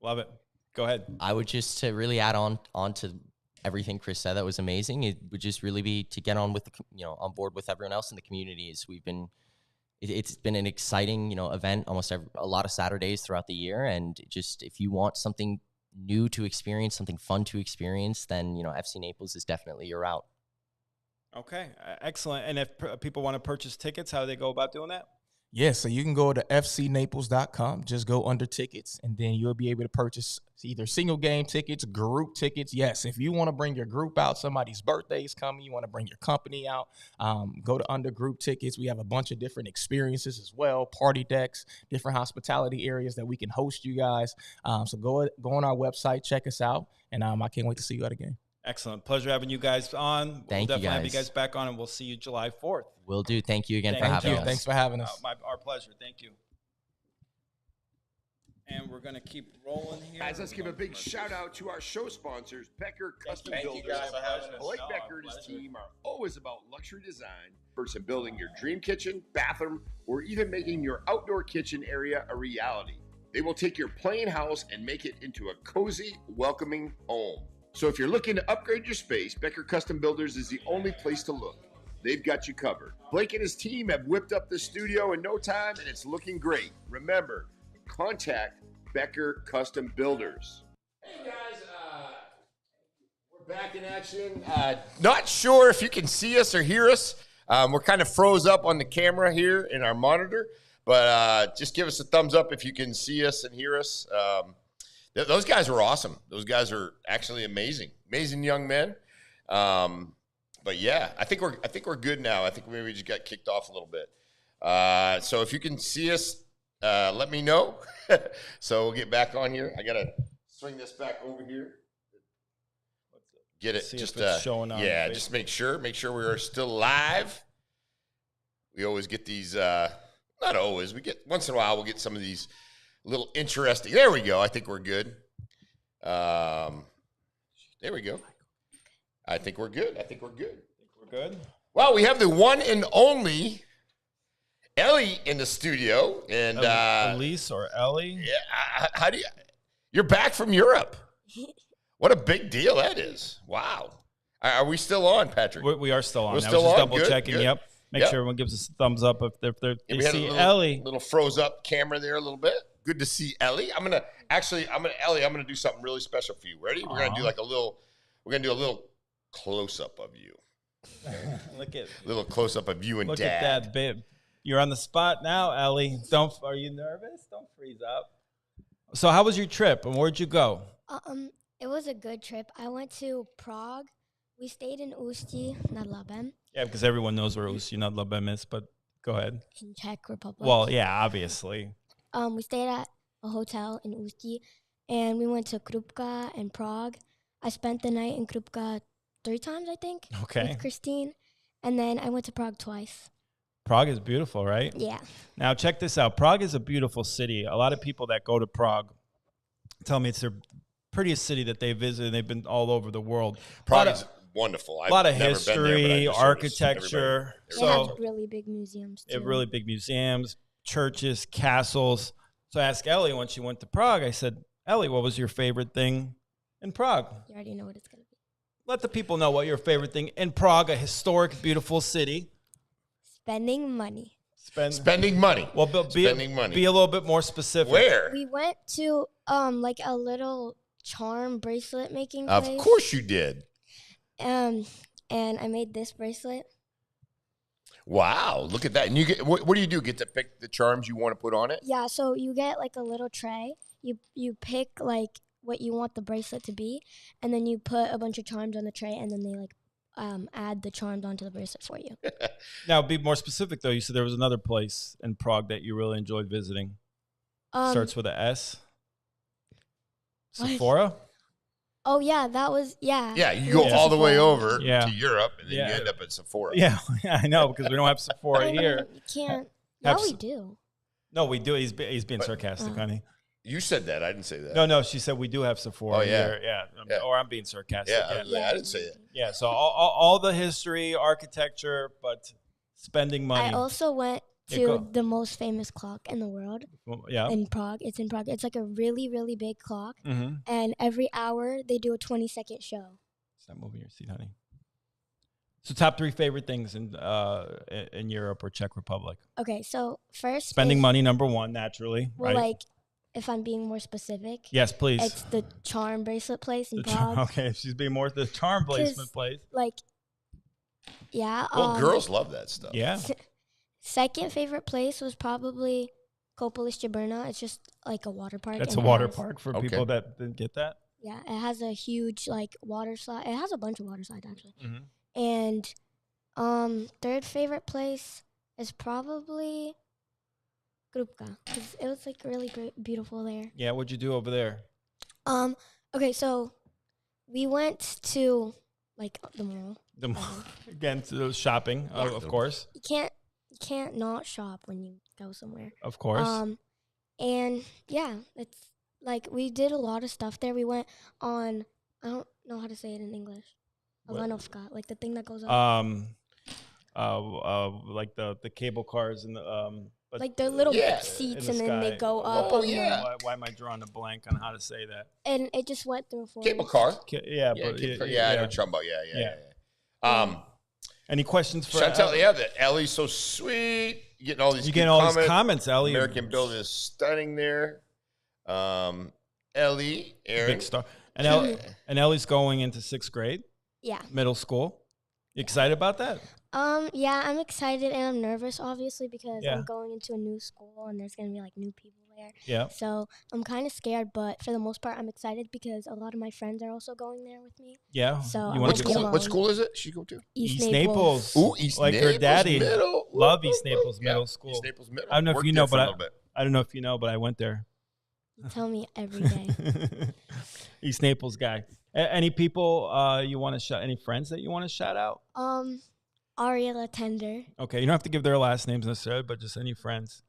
Love it. Go ahead. I would just to really add on to everything Chris said, that was amazing. It would just really be to get on with on board with everyone else in the community. It's been an exciting event almost a lot of Saturdays throughout the year, and just if you want something new to experience, something fun to experience, then FC Naples is definitely your route. Okay, excellent. And if people want to purchase tickets, how do they go about doing that? Yeah, so you can go to fcnaples.com, just go under tickets, and then you'll be able to purchase either single game tickets, group tickets. Yes, if you want to bring your group out, somebody's birthday is coming, you want to bring your company out, go to under group tickets. We have a bunch of different experiences as well, party decks, different hospitality areas that we can host you guys. So go on our website, check us out, and I can't wait to see you at a game. Excellent. Pleasure having you guys on. Thank you, We'll definitely guys. have you guys back on, and we'll see you July 4th. Will do. Thank you again for having us. Thanks for having us. Our pleasure. Thank you. And we're going to keep rolling here. Guys, let's give a big shout out to our show sponsors, Becker Custom Builders. Blake Becker and his team are always about luxury design, person building your dream kitchen, bathroom, or even making your outdoor kitchen area a reality. They will take your plain house and make it into a cozy, welcoming home. So if you're looking to upgrade your space, Becker Custom Builders is the only place to look. They've got you covered. Blake and his team have whipped up the studio in no time, and it's looking great. Remember, contact Becker Custom Builders. Hey guys, we're back in action. Not sure if you can see us or hear us. We're kind of froze up on the camera here in our monitor, but just give us a thumbs up if you can see us and hear us. Those guys were awesome. Those guys are actually amazing young men. But yeah, I think we're good now. I think maybe we just got kicked off a little bit. So if you can see us, let me know. So we'll get back on here. I gotta swing this back over here. Get it. See just if it's showing on yeah. Facebook. Just make sure we are still live. We always get these. Not always. We get once in a while. We'll get some of these little interesting. There we go. I think we're good. There we go. I think we're good. We're good. Well, we have the one and only Ellie in the studio, and Elise or Ellie. Yeah, how do you? You're back from Europe. What a big deal that is! Wow. Are we still on, Patrick? We are still on. We're I still was just on? double good, checking. Good. Yep. Make sure everyone gives us a thumbs up if they we had see a Ellie. little froze up camera there a little bit. Good to see Ellie. I'm gonna do something really special for you. Ready? We're gonna do a little close up of you. Look at A little close up of you and look Dad. at that, babe. You're on the spot now, Ellie. Are you nervous? Don't freeze up. So, how was your trip, and where'd you go? It was a good trip. I went to Prague. We stayed in Ústí nad Labem Yeah, because everyone knows where Ústí nad Labem is, but go ahead. in Czech Republic. Well, yeah, obviously. We stayed at a hotel in Ústí, and we went to Krupka and Prague. I spent the night in Krupka 3 times, I think. Okay. With Christine. And then I went to Prague twice. Prague is beautiful, right? Yeah. Now, check this out. Prague is a beautiful city. A lot of people that go to Prague tell me it's their prettiest city that they visited. They've been all over the world. Prague is wonderful. A lot of history, architecture. They have really big museums, too. They have really big museums, churches, castles. So I asked Ellie when she went to Prague, I said, Ellie, what was your favorite thing in Prague? You already know what it's going to be. Let the people know what your favorite thing in Prague, a historic, beautiful city. Spending money. Spending money. Well, be a little bit more specific. Where? We went to like a little charm bracelet making place. Of course you did. And I made this bracelet. Wow, look at that. And you get what do you do? Get to pick the charms you want to put on it? Yeah, so you get like a little tray. You pick like what you want the bracelet to be, and then you put a bunch of charms on the tray, and then they like add the charms onto the bracelet for you. Now, be more specific, though. You said there was another place in Prague that you really enjoyed visiting. Starts with an S. Sephora? Oh, yeah, that was, yeah. Yeah, you go all the way over to Europe, and then you end up at Sephora. Yeah, I know, because we don't have Sephora here. You can't. Yeah, we do. No, we do. He's being sarcastic, honey. You said that. I didn't say that. No, she said we do have Sephora here. Yeah. Or I'm being sarcastic. Yeah, I didn't say that. Yeah, so all the history, architecture, but spending money. I also went to the most famous clock in the world in Prague. It's in Prague. It's like a really, really big clock. Mm-hmm. And every hour, they do a 20-second show. Stop moving your seat, honey. So top 3 favorite things in Europe or Czech Republic. Okay, so first. Spending money, number 1, naturally. Well, right? like. If I'm being more specific. Yes, please. It's the charm bracelet place in Prague. Okay, if she's being more the charm placement place. Like, yeah. Well, girls love that stuff. Yeah. Second favorite place was probably Kopolis Jabrna. It's just like a water park. That's a water park for people that didn't get that? Yeah, it has a huge like water slide. It has a bunch of water slides actually. Mm-hmm. And third favorite place is probably Krupka, because it was like really great, beautiful there. Yeah, what'd you do over there? Okay, so we went to like the mall. The mall again, to shopping, of course. You can't not shop when you go somewhere. Of course. And yeah, it's like we did a lot of stuff there. We went on, I don't know how to say it in English. Alanovka, like the thing that goes up. Like the cable cars and the like they're little seats and then they go up. Oh, yeah. Why am I drawing a blank on how to say that? And it just went through a cable car. I know what you're talking about. Yeah. Any questions for Chantel? Yeah, that Ellie's so sweet. You're getting all these comments, Ellie. American building is stunning there. Ellie, Aaron. Big star. And Ellie's going into 6th grade. Yeah. Middle school. You excited about that? Yeah, I'm excited and I'm nervous, obviously, because I'm going into a new school and there's going to be, like, new people there. Yeah. So I'm kind of scared, but for the most part, I'm excited because a lot of my friends are also going there with me. Yeah. So what school is it she go to? East Naples. Ooh, East Naples. Like her daddy. Middle. Love East Naples Middle School. East Naples Middle. I don't know if you know, but I went there. You tell me every day. East Naples guy. Any people you want to shout? Any friends that you want to shout out? Ariela Tender. Okay, you don't have to give their last names necessarily, but just any friends.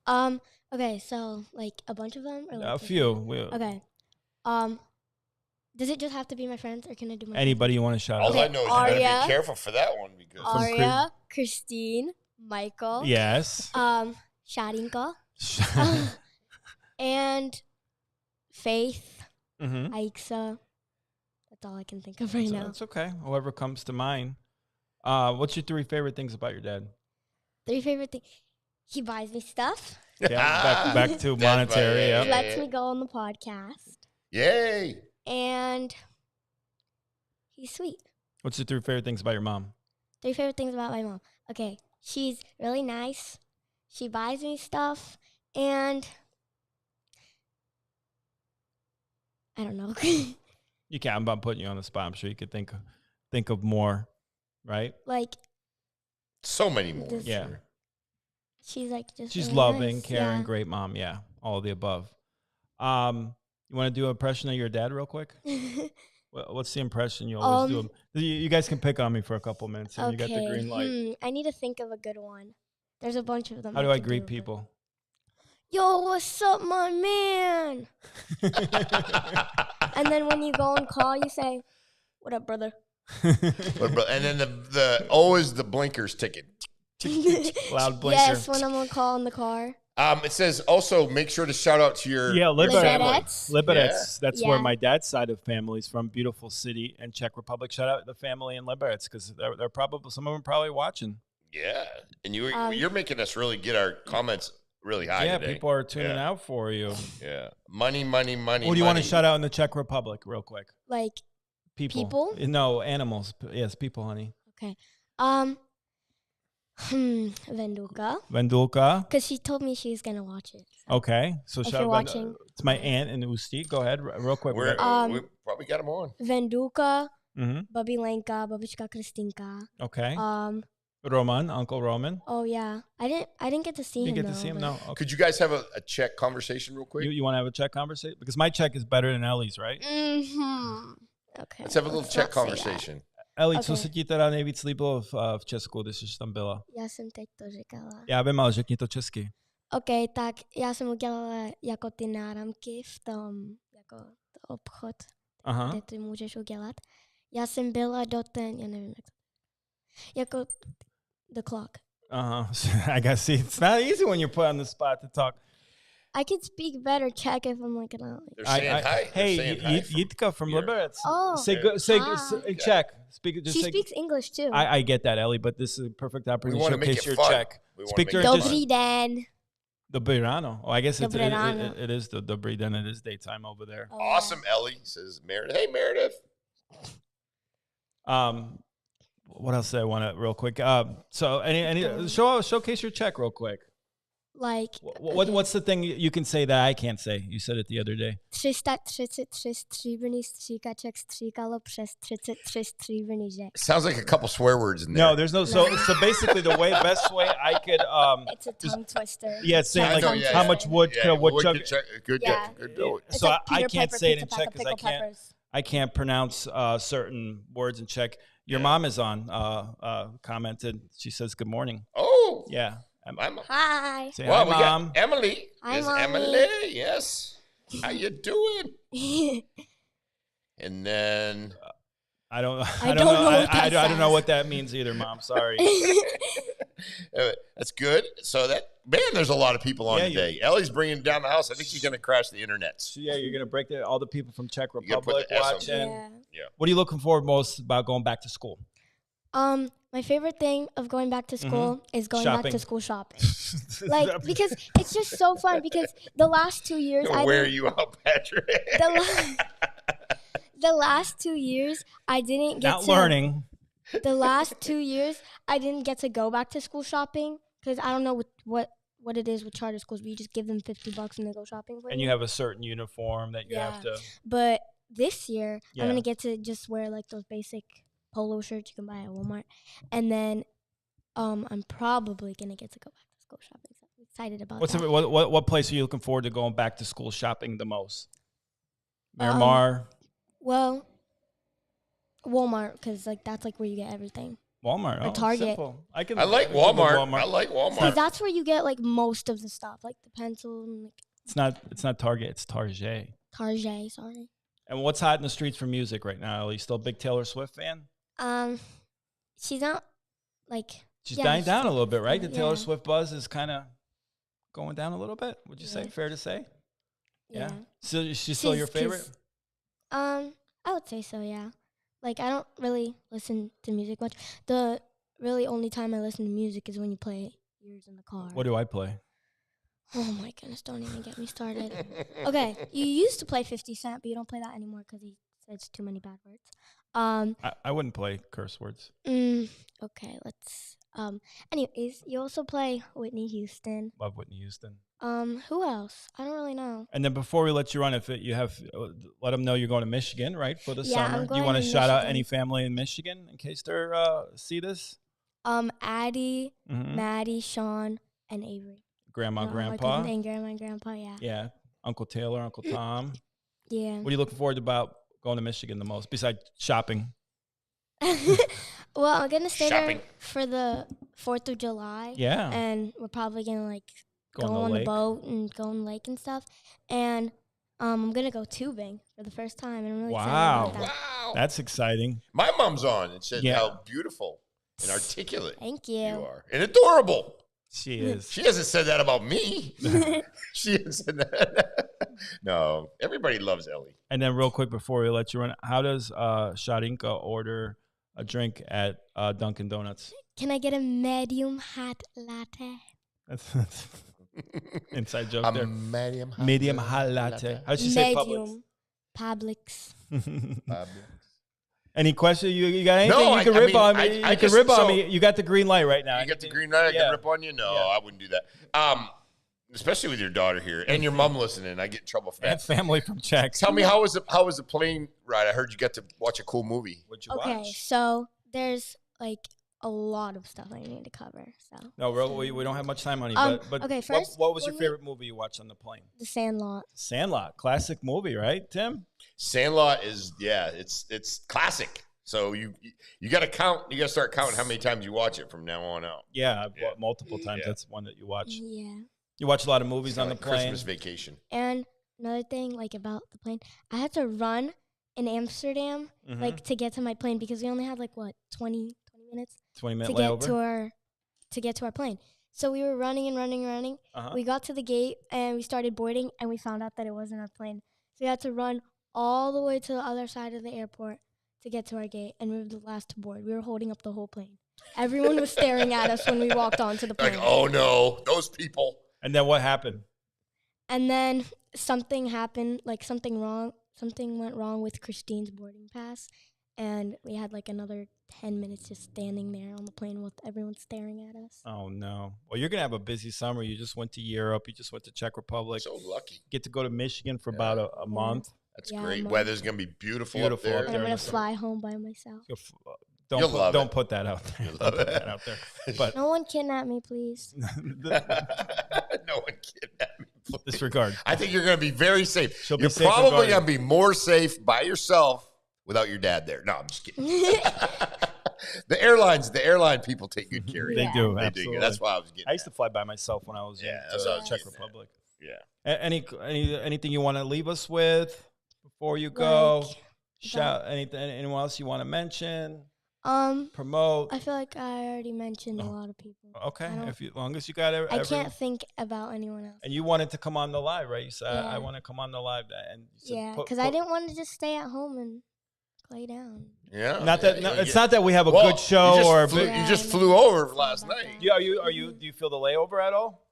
Okay, so like a bunch of them, or like a few. Okay. Does it just have to be my friends, or can I do my anybody you want to shout out? All I know is you gotta be careful for that one because Aria, Christine, Michael. Yes. Sharinka. And Faith. Mm-hmm. Aixa. That's all I can think of right now. That's okay. Whoever comes to mind. What's your 3 favorite things about your dad? 3 favorite things. He buys me stuff. Yeah, back to monetary. He lets me go on the podcast. Yay! And he's sweet. What's your 3 favorite things about your mom? 3 favorite things about my mom. Okay, she's really nice. She buys me stuff, and I don't know. You can't. I'm about putting you on the spot. I'm sure you could think of more, right? Like so many more. Yeah. She's like just. She's really loving, nice. caring, great mom. Yeah, all of the above. You want to do an impression of your dad real quick? What's the impression you always do? You guys can pick on me for a couple minutes, and you got the green light. I need to think of a good one. There's a bunch of them. How do I greet people? Yo, what's up, my man? And then when you go and call, you say, "What up, brother?" And then the O is the blinkers ticket. Loud blinker. Yes, when I'm gonna call in the car. It says also make sure to shout out to your Liberec. That's where my dad's side of family is from. Beautiful city in Czech Republic. Shout out to the family in Liberec because they're probably some of them probably watching. Yeah, and you're making us really get our comments really high. Yeah, today. people are tuning out for you. Yeah, money. What do you want to shout out in the Czech Republic, real quick? Like people? No, animals. Yes, people, honey. Okay. Vendulka. Because she told me she's going to watch it. So. Okay. So if you're watching. It's my aunt in Ústí. Go ahead, real quick. We probably got them on. Vendulka, Babi Lenka, Babička Kristinka. Okay. Roman, Uncle Roman. Oh, yeah. I didn't get to see him, You didn't get to see him? No. Okay. Could you guys have a Czech conversation real quick? You want to have a Czech conversation? Because my Czech is better than Ellie's, right? Mm-hmm. Okay. Let's have a little Czech conversation. Ellie, co se ti teda nejvíc líbilo v Česku, když jsi tam byla? Já jsem teď to říkala. Já vím, ale řekni to česky. OK, tak já jsem udělala jako ty náramky v tom jako obchod, kde ty můžeš udělat. Já jsem byla já nevím, jako the clock. I guess, see, it's not easy when you're put on the spot to talk. I could speak better Czech if I'm like, They're saying hi. Hey, Jitka from Liberec. Oh, say Czech. She speaks English too. I get that, Ellie, but this is a perfect opportunity to showcase your Czech. Speak to Dobrý den. Dobrý ráno. Oh, I guess it is the Dobrý den. It is daytime over there. Oh, awesome, Ellie, says Meredith. Hey, Meredith. What else did I want to real quick? So showcase your Czech real quick. Like what's the thing you can say that I can't say? You said it the other day. 333 stříbrný stříkaček stříkalo přes 33 stříbrný řek. Sounds like a couple swear words in there. No, there's no so basically the best way I could it's a tongue twister. Yeah, it's saying like how much wood could a woodchuck. Good. So like I can't say it in Czech because I can't pronounce certain words in Czech. Your mom is on commented. She says good morning. Oh. Yeah. Hi. Say hi, we Mom. got Emily. Hi, Emily. Yes. How you doing? And then I don't know what that means either, Mom. Sorry. That's good. So there's a lot of people on today. Ellie's bringing down the house. I think she's going to crash the internet. So you're going to break all the people from Czech Republic watching. Yeah. What are you looking forward most about going back to school? My favorite thing of going back to school is going back to school shopping. Because it's just so fun because the last 2 years I'll wear you out, Patrick. The last 2 years I didn't get learning. The last 2 years I didn't get to go back to school shopping because I don't know what it is with charter schools, but you just give them $50 and they go shopping for you. And you have a certain uniform that you have to. But this year I'm gonna get to just wear like those basic polo shirts you can buy at Walmart, and then I'm probably gonna get to go back to school shopping. So I'm excited about that. What place are you looking forward to going back to school shopping the most? Miramar. Well, Walmart, because like that's like where you get everything. Walmart. Or Target. Simple. I like Walmart. I like Walmart. See, that's where you get like most of the stuff, like the pencil. And, like, it's not Target. It's Target. Target. Sorry. And what's hot in the streets for music right now? Are you still a big Taylor Swift fan? She's not like she's dying down a little bit, right? The Taylor Swift buzz is kind of going down a little bit. Would you say? Fair to say? Yeah. So she's still your favorite? I would say so. Yeah. Like I don't really listen to music much. The really only time I listen to music is when you play yours in the car. What do I play? Oh my goodness! Don't even get me started. Okay, you used to play 50 Cent, but you don't play that anymore because he says too many bad words. I wouldn't play curse words. Okay, let's. Anyways, you also play Whitney Houston. Love Whitney Houston. Who else? I don't really know. And then before we let you run, if you have, let them know you're going to Michigan, right, for the summer. I'm Do you want to shout out any family in Michigan in case they're see this? Addie, Maddie, Sean, and Avery. Grandma, Grandpa. And Grandma and Grandpa, yeah. Yeah. Uncle Taylor, Uncle Tom. Yeah. What are you looking forward to about going to Michigan the most besides shopping? Well, I'm gonna stay there for the 4th of July. Yeah. And we're probably gonna like go on the boat and go on the lake and stuff. And I'm gonna go tubing for the first time, and I'm really excited about that. Wow, that's exciting. My mom's on and said how beautiful and articulate Thank you. You are, and adorable. She is. She hasn't said that about me. She hasn't said that. No, everybody loves Ellie. And then real quick before we let you run, how does Sharinka order a drink at Dunkin' Donuts? Can I get a medium hot latte? That's inside joke there. Medium hot latte. How does she say Publix? Publix. Any question? You got anything no, you can rip on me? I you can rip on me. You got the green light right now. You got the green light? I can rip on you? No, I wouldn't do that. Especially with your daughter here and your mom listening. I get in trouble for that. And family from Czech. Tell me, how was the plane ride? I heard you got to watch a cool movie. What'd you watch? Okay, so there's like a lot of stuff I need to cover. So no, we don't have much time on you. But okay, first, what was your favorite movie you watched on the plane? The Sandlot. Sandlot, classic movie, right, Tim? Sandlot is it's classic. So you got to count. You got to start counting how many times you watch it from now on out. Yeah, I've multiple times. That's one that you watch. Yeah. You watch a lot of movies on the plane. Christmas vacation. And another thing, like about the plane, I had to run in Amsterdam, like to get to my plane because we only had like 20 minutes. 20-minute layover to get to our plane. So we were running and running and running. We got to the gate and we started boarding and we found out that it wasn't our plane. So we had to run all the way to the other side of the airport to get to our gate, and we were the last to board. We were holding up the whole plane. Everyone was staring at us when we walked onto the plane. Like, oh no, those people. And then what happened? And then something happened, like something went wrong with Christine's boarding pass, and we had like another 10 minutes just standing there on the plane with everyone staring at us. Oh no. Well, you're going to have a busy summer. You just went to Europe. You just went to Czech Republic. So lucky. Get to go to Michigan for about a month. That's great. Weather's going to be beautiful up there. And I'm going to fly home by myself. Don't put that out there. You'll love it. But no one kidnap me, please. No one kidnap me, please. Disregard. I think you're going to be very safe. You're safe probably going to be more safe by yourself without your dad there. No, I'm just kidding. The airline people take good care of you. They do. They absolutely. do. That's why I was getting. I used to fly by myself when I was in Czech Republic. Yeah. Anything you want to leave us with before you go? Shout anyone else you want to mention? Promote. I feel like I already mentioned a lot of people. Okay, as long as you got it. I can't think about anyone else. And you wanted to come on the live, right? You said I want to come on the live, and because I didn't want to just stay at home and lay down. Yeah, it's not that we have a good show you just flew over last night. Do you feel the layover at all?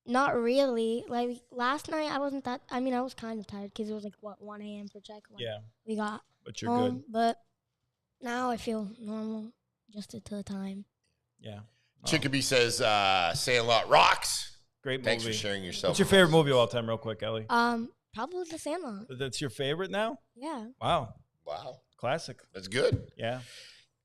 Not really. Like last night, I wasn't that. I mean, I was kind of tired because it was like 1 a.m. for Czech. We got. But you're good. But now I feel normal, adjusted to the time. Yeah. Chickaby says, Sandlot rocks. Great movie. Thanks for sharing yourself. What's your favorite movie of all time, real quick, Ellie? Probably The Sandlot. That's your favorite now? Yeah. Wow. Classic. That's good. Yeah.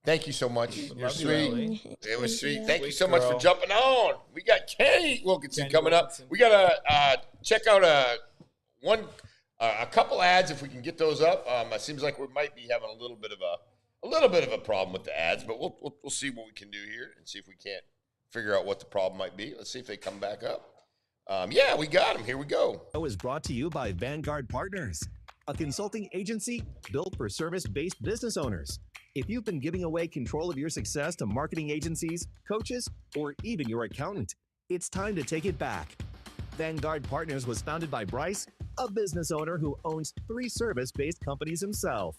Thank you so much. You're sweet. It was sweet. Thank you so much for jumping on. We got Kenny Wilkinson coming up. We got to check out a couple ads if we can get those up. It seems like we might be having a little bit of a problem with the ads, but we'll see what we can do here and see if we can't figure out what the problem might be. Let's see if they come back up. Yeah, we got them. Here we go. It was brought to you by Vanguard Partners, a consulting agency built for service-based business owners. If you've been giving away control of your success to marketing agencies, coaches, or even your accountant, it's time to take it back. Vanguard Partners was founded by Bryce, a business owner who owns 3 service-based companies himself.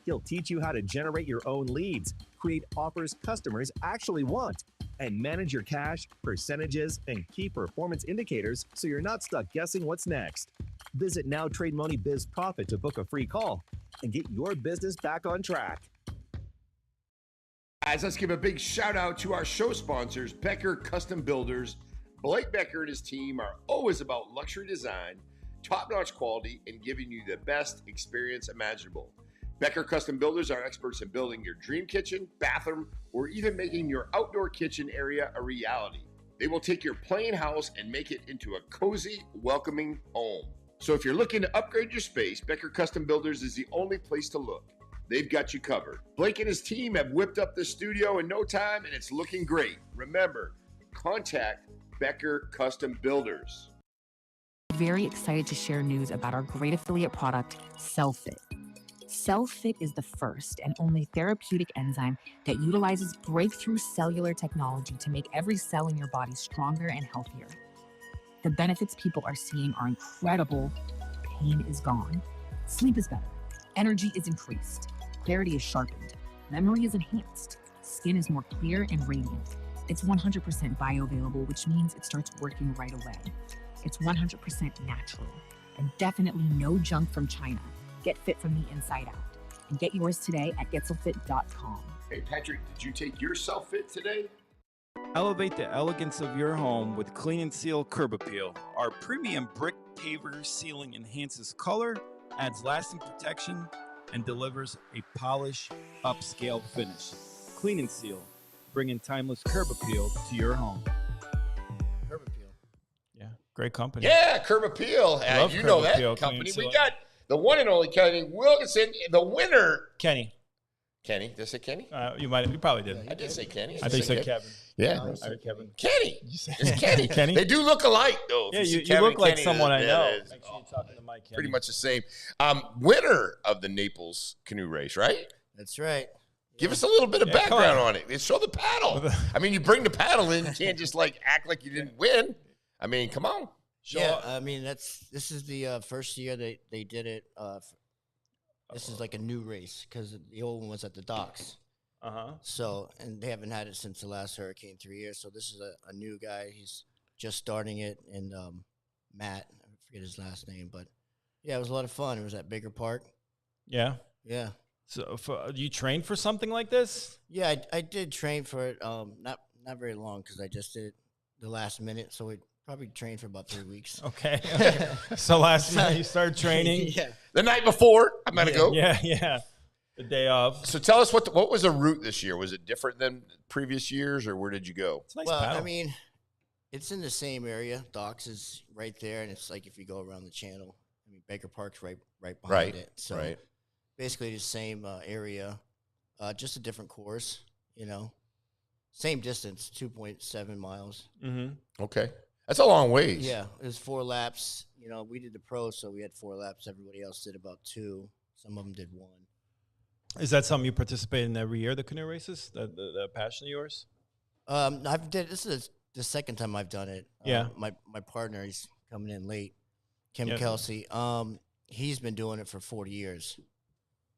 He'll teach you how to generate your own leads, create offers customers actually want, and manage your cash, percentages, and key performance indicators so you're not stuck guessing what's next. Visit Now Trade Money Biz Profit to book a free call and get your business back on track. Guys, let's give a big shout out to our show sponsors, Becker Custom Builders. Blake Becker and his team are always about luxury design, top-notch quality, and giving you the best experience imaginable. Becker Custom Builders are experts in building your dream kitchen, bathroom, or even making your outdoor kitchen area a reality. They will take your plain house and make it into a cozy, welcoming home. So if you're looking to upgrade your space, Becker Custom Builders is the only place to look. They've got you covered. Blake and his team have whipped up the studio in no time, and it's looking great. Remember, contact Becker Custom Builders. Very excited to share news about our great affiliate product, CellFit. CellFit is the first and only therapeutic enzyme that utilizes breakthrough cellular technology to make every cell in your body stronger and healthier. The benefits people are seeing are incredible. Pain is gone. Sleep is better. Energy is increased. Clarity is sharpened. Memory is enhanced. Skin is more clear and radiant. It's 100% bioavailable, which means it starts working right away. It's 100% natural and definitely no junk from China. Get fit from the inside out and get yours today at getselfit.com. Hey, Patrick, did you take your CellFit today? Elevate the elegance of your home with Clean and Seal Curb Appeal. Our premium brick paver sealing enhances color, adds lasting protection, and delivers a polished, upscale finish. Clean and Seal, bringing timeless curb appeal to your home. Curb Appeal. Yeah, great company. Yeah, Curb Appeal. Love You Curb know that Appeal, company. Clean and We got the one and only Kenny Wilkinson, the winner. Kenny. Did I say Kenny? You probably did. I did say Kenny. I think you said Kevin. Yeah. I heard Kevin. Kenny. It's Kenny. Kenny. They do look alike, though. Yeah, you look like someone I know. Make sure you're talking to Mike. Pretty much the same. Winner of the Naples Canoe Race, right? That's right. Give us a little bit of background on it. Show the paddle. I mean, you bring the paddle in. You can't just act like you didn't win. I mean, come on. I mean, this is the first year they did it. This is like a new race because the old one was at the docks. So, and they haven't had it since the last hurricane 3 years. So this is a new guy. He's just starting it, and Matt, I forget his last name, but yeah, it was a lot of fun. It was at Baker Park. Yeah. Yeah. So, you trained for something like this? Yeah, I did train for it. Not very long because I just did it the last minute. So we probably trained for about 3 weeks. Okay. So last night you started training. Yeah. The night before, I'm gonna go. Yeah. The day of. So tell us what was the route this year? Was it different than previous years, or where did you go? It's nice well, paddle. I mean, it's in the same area. Docks is right there, and it's like if you go around the channel. I mean, Baker Park's right behind it. So basically the same area, just a different course. Same distance, 2.7 miles. Mm-hmm. Okay, that's a long ways. Yeah, it was 4 laps. We did the pros, so we had 4 laps. Everybody else did about 2. Some of them did 1. Is that something you participate in every year, the canoe races? The passion of yours? This is the second time I've done it. Yeah. My partner, he's coming in late, Kim Kelsey. He's been doing it for 40 years.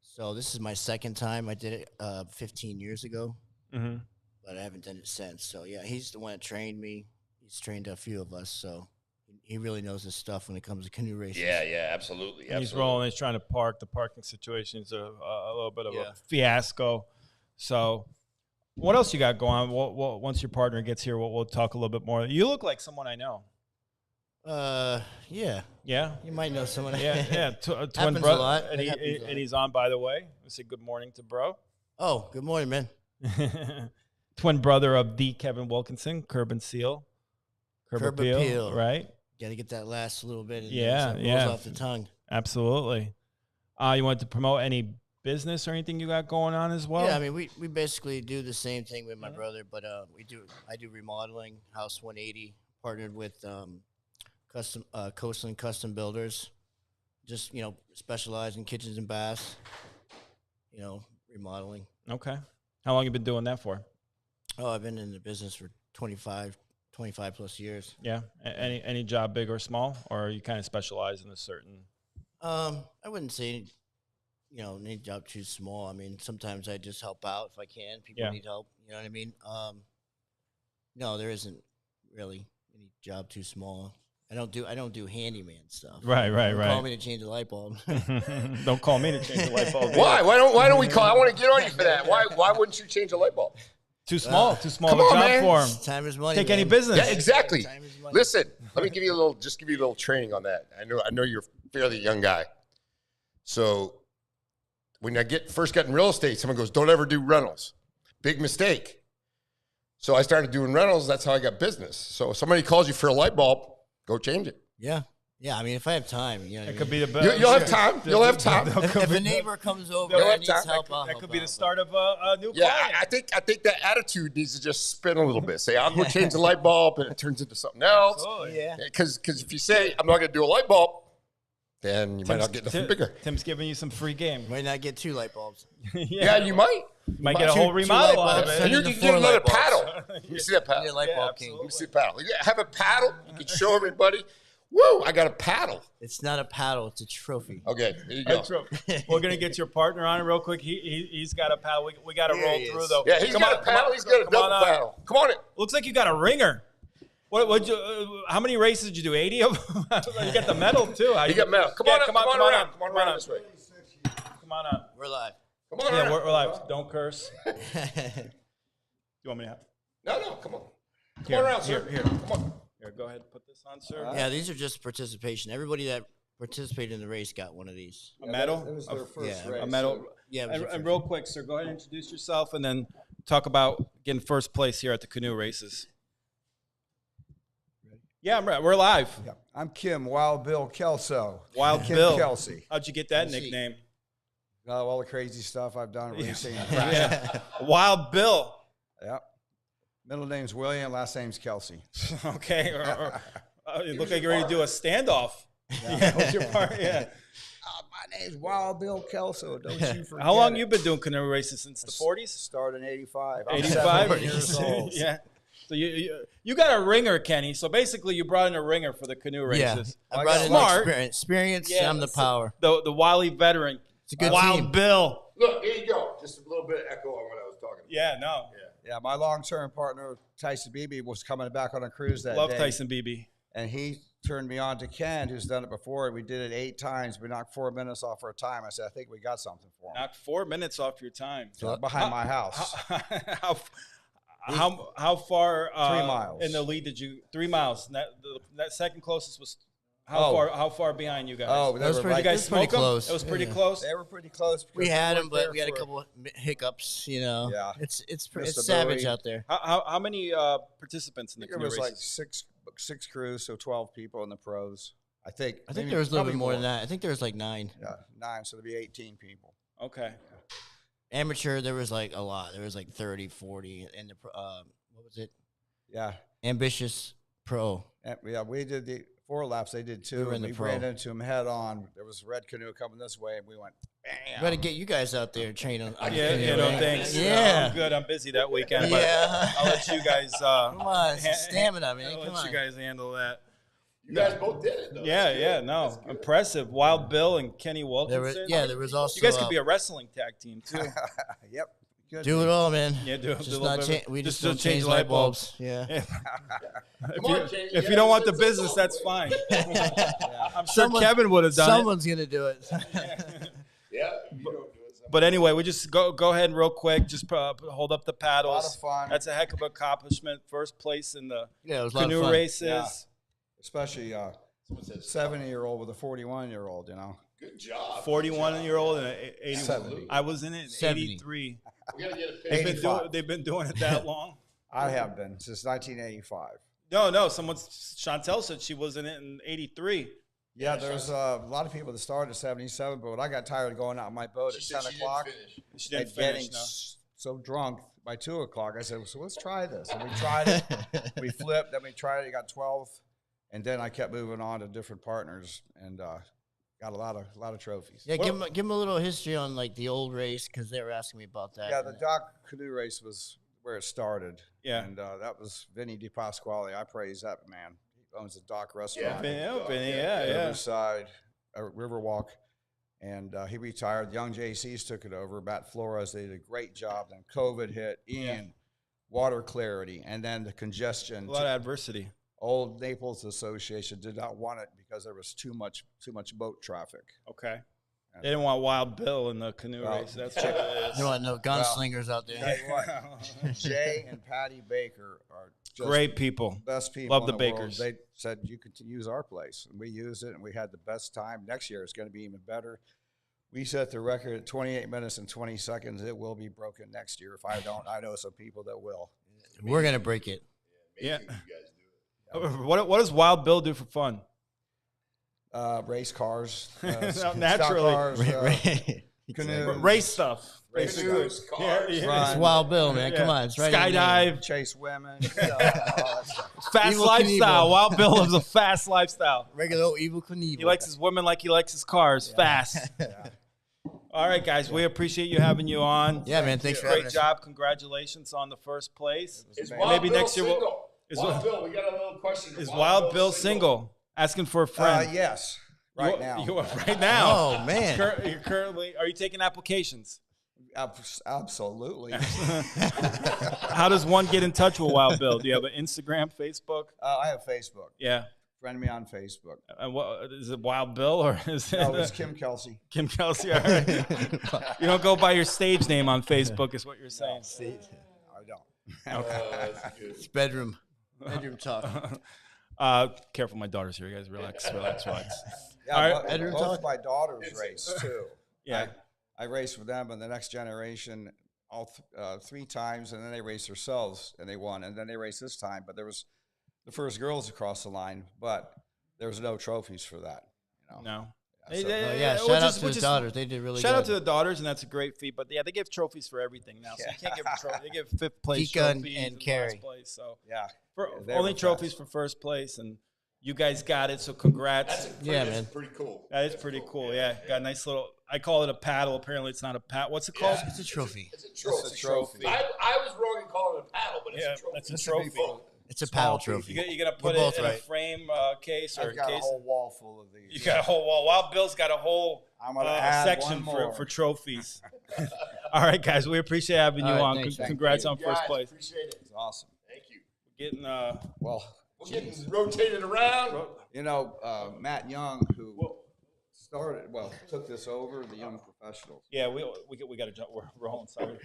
So this is my second time. I did it 15 years ago, but I haven't done it since. So yeah, he's the one that trained me. He's trained a few of us, so he really knows his stuff when it comes to canoe races. Yeah, absolutely. He's rolling. He's trying to park. The parking situation's a little bit of a fiasco. So, what else you got going on? Once your partner gets here, we'll talk a little bit more. You look like someone I know. Yeah. Yeah? You might know someone. Yeah. Twin brother. a lot. And he's on, by the way. I say good morning to bro. Oh, good morning, man. Twin brother of the Kevin Wilkinson, Curb and Seal. Curb Appeal, right? Got to get that last little bit. Yeah. Off the tongue. Absolutely. You want to promote any business or anything you got going on as well? Yeah, I mean, we basically do the same thing with my brother, but I do remodeling, House 180, partnered with Coastland Custom Builders. Just specialize in kitchens and baths. Remodeling. Okay. How long you been doing that for? Oh, I've been in the business for 25 plus years. Yeah. Any job, big or small, or you kind of specialize in a certain? I wouldn't say, any job too small. I mean, sometimes I just help out if I can. People need help. You know what I mean? No, there isn't really any job too small. I don't do handyman stuff. Right. Call me to change a light bulb. Don't call me to change a light bulb. Why? Why don't we call? I want to get on you for that. Why wouldn't you change a light bulb? Too small of a job man. for him. Time is money. Take man. any business. Yeah, exactly. Listen, let me give you a little training on that. I know you're a fairly young guy. So when I first got in real estate, someone goes, "Don't ever do rentals." Big mistake. So I started doing rentals. That's how I got business. So if somebody calls you for a light bulb, go change it. Yeah. Yeah, I mean, if I have time, it could be the best. You'll have time. You'll have time. If a neighbor comes over and needs help, that could be the start of a new client. I think that attitude needs to just spin a little bit. Say, I'm going to change the light bulb, and it turns into something else. Absolutely. Yeah. Because if you say, I'm not going to do a light bulb, then you might not get nothing bigger. Tim's giving you some free game. Might not get 2 light bulbs. Yeah, you might. You might get a whole remodel out of it. And you can get another paddle. You see that paddle? Light bulb king. You see the paddle. You have a paddle. You can show everybody. Woo! I got a paddle. It's not a paddle. It's a trophy. Okay, there you go. We're gonna get your partner on it real quick. He's got a paddle. We got to roll through though. Yeah, he's got a paddle. He's got a double paddle. Come on in. Looks like you got a ringer. How many races did you do? 80 of them. You got the medal too. You got medal. Come on around this way. Come on on. We're live. Come on yeah, around. we're live. Don't curse. You want me to have? No. Come on. Come on around, sir. Here. Come on. Here, go ahead. Put this on, sir. Yeah, these are just participation. Everybody that participated in the race got one of these. A medal? It was their first race. A medal. Yeah. And real quick, sir, go ahead and introduce yourself and then talk about getting first place here at the canoe races. Yeah, I'm right. We're live. Yeah. I'm Kim, Wild Bill Kelso. Kim Bill Kelsey. How'd you get that nickname? All the crazy stuff I've done racing. Yeah. Wild Bill. Yep. Middle name's William, last name's Kelsey. Okay. You look like you're ready to do a standoff. Yeah. What's your part? Yeah. My name's Wild Bill Kelso. Don't you forget. How long you been doing canoe races? Since the 40s? Started in 85. 85 years old. Yeah. So you got a ringer, Kenny. So basically, you brought in a ringer for the canoe races. Yeah. I brought in experience. Yeah, I'm the power. The wily veteran. It's a good Wild team. Bill. Look, here you go. Just a little bit of echo on what I was talking about. Yeah, no. Yeah, my long-term partner, Tyson Beebe, was coming back on a cruise that Love day. Tyson Beebe. And he turned me on to Ken, who's done it before. We did it 8 times. We knocked 4 minutes off our time. I said, I think we got something for him. Knocked 4 minutes off your time. So behind my house. How far 3 miles. in the lead did you 3 miles? That second closest was how far behind you guys? Oh, that was pretty, you guys pretty close. It was pretty close. They were pretty close. We had them, but we had a couple of hiccups. You know, yeah, it's savage out there. How many participants in the canoe races? It was like six crews, so 12 people in the pros. I think there was a little bit more than that. I think there was like 9. Yeah, 9. So there'd be 18 people. Okay. Amateur, there was like a lot. There was like 30, 40, and the what was it? Yeah. Ambitious pro. Yeah, we did the 4 laps. They did 2, and we ran into them head on. There was a red canoe coming this way, and we went, bam. Got to get you guys out there training. Thanks. Yeah. I'm good. I'm busy that weekend, but I'll let you guys. Come on, stamina, man. I'll let you guys handle that. You guys both did it, though. Yeah, no. Impressive. Wild Bill and Kenny Wilkinson. There was also. You guys could be a wrestling tag team, too. Yep. Do it all, man. Yeah, We just don't change light bulbs. Yeah. If you don't want the business, that's fine. I'm sure Kevin would have done it. Someone's going to do it. Yeah. You don't do it. But anyway, we just go ahead and real quick, just hold up the paddles. A lot of fun. That's a heck of an accomplishment. First place in the it was canoe races. Yeah. Especially a 70-year-old with a 41-year-old, you know. Good job. 41-year-old and 70. I was in it in 83. We got to get a picture. They've been doing it that long? I have been since 1985. No. Chantel said she was in it in 83. Yeah, there's a lot of people that started at 77, but when I got tired of going out in my boat at 10 o'clock she didn't and finish, getting so drunk by 2 o'clock, I said, so let's try this. And we tried it. We flipped. Then we tried it. You got 12. And then I kept moving on to different partners and got a lot of trophies. Yeah, give them a little history on like the old race because they were asking me about that. Yeah, the Dock Canoe Race was where it started. Yeah, and that was Vinny DePasquale. I praise that man. He owns the Dock Restaurant. Yeah, Riverside, Riverwalk, and he retired. The young JCs took it over. Bat Flores, they did a great job. Then COVID hit. Ian, water clarity, and then the congestion. A lot of adversity. Old Naples Association did not want it because there was too much boat traffic. Okay. They didn't want Wild Bill in the canoe race. That's what it is. They want no gunslingers out there. Jay and Patty Baker are just great people. Best people. Love the Bakers. They said you could use our place, and we used it, and we had the best time. Next year it's going to be even better. We set the record at 28 minutes and 20 seconds. It will be broken next year. If I don't, I know some people that will. We're going to break it. Yeah. What does Wild Bill do for fun? Race cars. Naturally. Cars, canoes. Race stuff. Canoes, cars. It's Wild Bill, man. Come on. It's right Skydive. Chase women. Fast Evil lifestyle. Knievel. Wild Bill lives a fast lifestyle. Regular old Evil Knievel. He likes his women like he likes his cars. Fast. All right, guys. We appreciate you having you on. Yeah, man. Thanks for having Great us. job. Congratulations on the first place. Is And Wild maybe Bill next year single? we'll. Wild Bill, we got a little question. Is Wild Bill single? Asking for a friend. Yes. Right now. You are right now. Oh, man. You're currently. Are you taking applications? Absolutely. How does one get in touch with Wild Bill? Do you have an Instagram, Facebook? I have Facebook. Yeah. Friend me on Facebook. What is it, Wild Bill or is it? No, it's Kim Kelsey. Kim Kelsey. All right. You don't go by your stage name on Facebook, is what you're saying. I don't. It's bedroom talk. Careful, my daughter's here, guys. Relax. Yeah, All right. both my daughters race too. Yeah. I raced with them in the next generation all 3 times, and then they raced themselves and they won, and then they raced this time. But there was the first girls across the line, but there was no trophies for that. You know? No. Shout out to the daughters. They did really good. Shout out to the daughters, and that's a great feat. But, yeah, they give trophies for everything now. So you can't give them trophies. They give 5th place Tika trophies and Carrie. last place. So yeah. Only trophies for first place, and you guys got it, so congrats. Man. Pretty cool. That is pretty cool, yeah. Got a nice little, I call it a paddle. Apparently it's not a paddle. What's it called? It's a trophy. It's a trophy. I was wrong in calling it a paddle, but it's a trophy. That's a trophy. It's a paddle trophy. You're going to put it in a frame case or I've got case? a whole wall full of these. You got a whole wall. Wild Bill's got a whole section for trophies. All right, guys, we appreciate having you on. Thanks. Congrats on first place. Appreciate it. It's awesome. Thank you. Getting We're getting rotated around. You know, Matt Young, who took this over, the Young Professionals. Yeah, we got to jump. We're rolling. Sorry.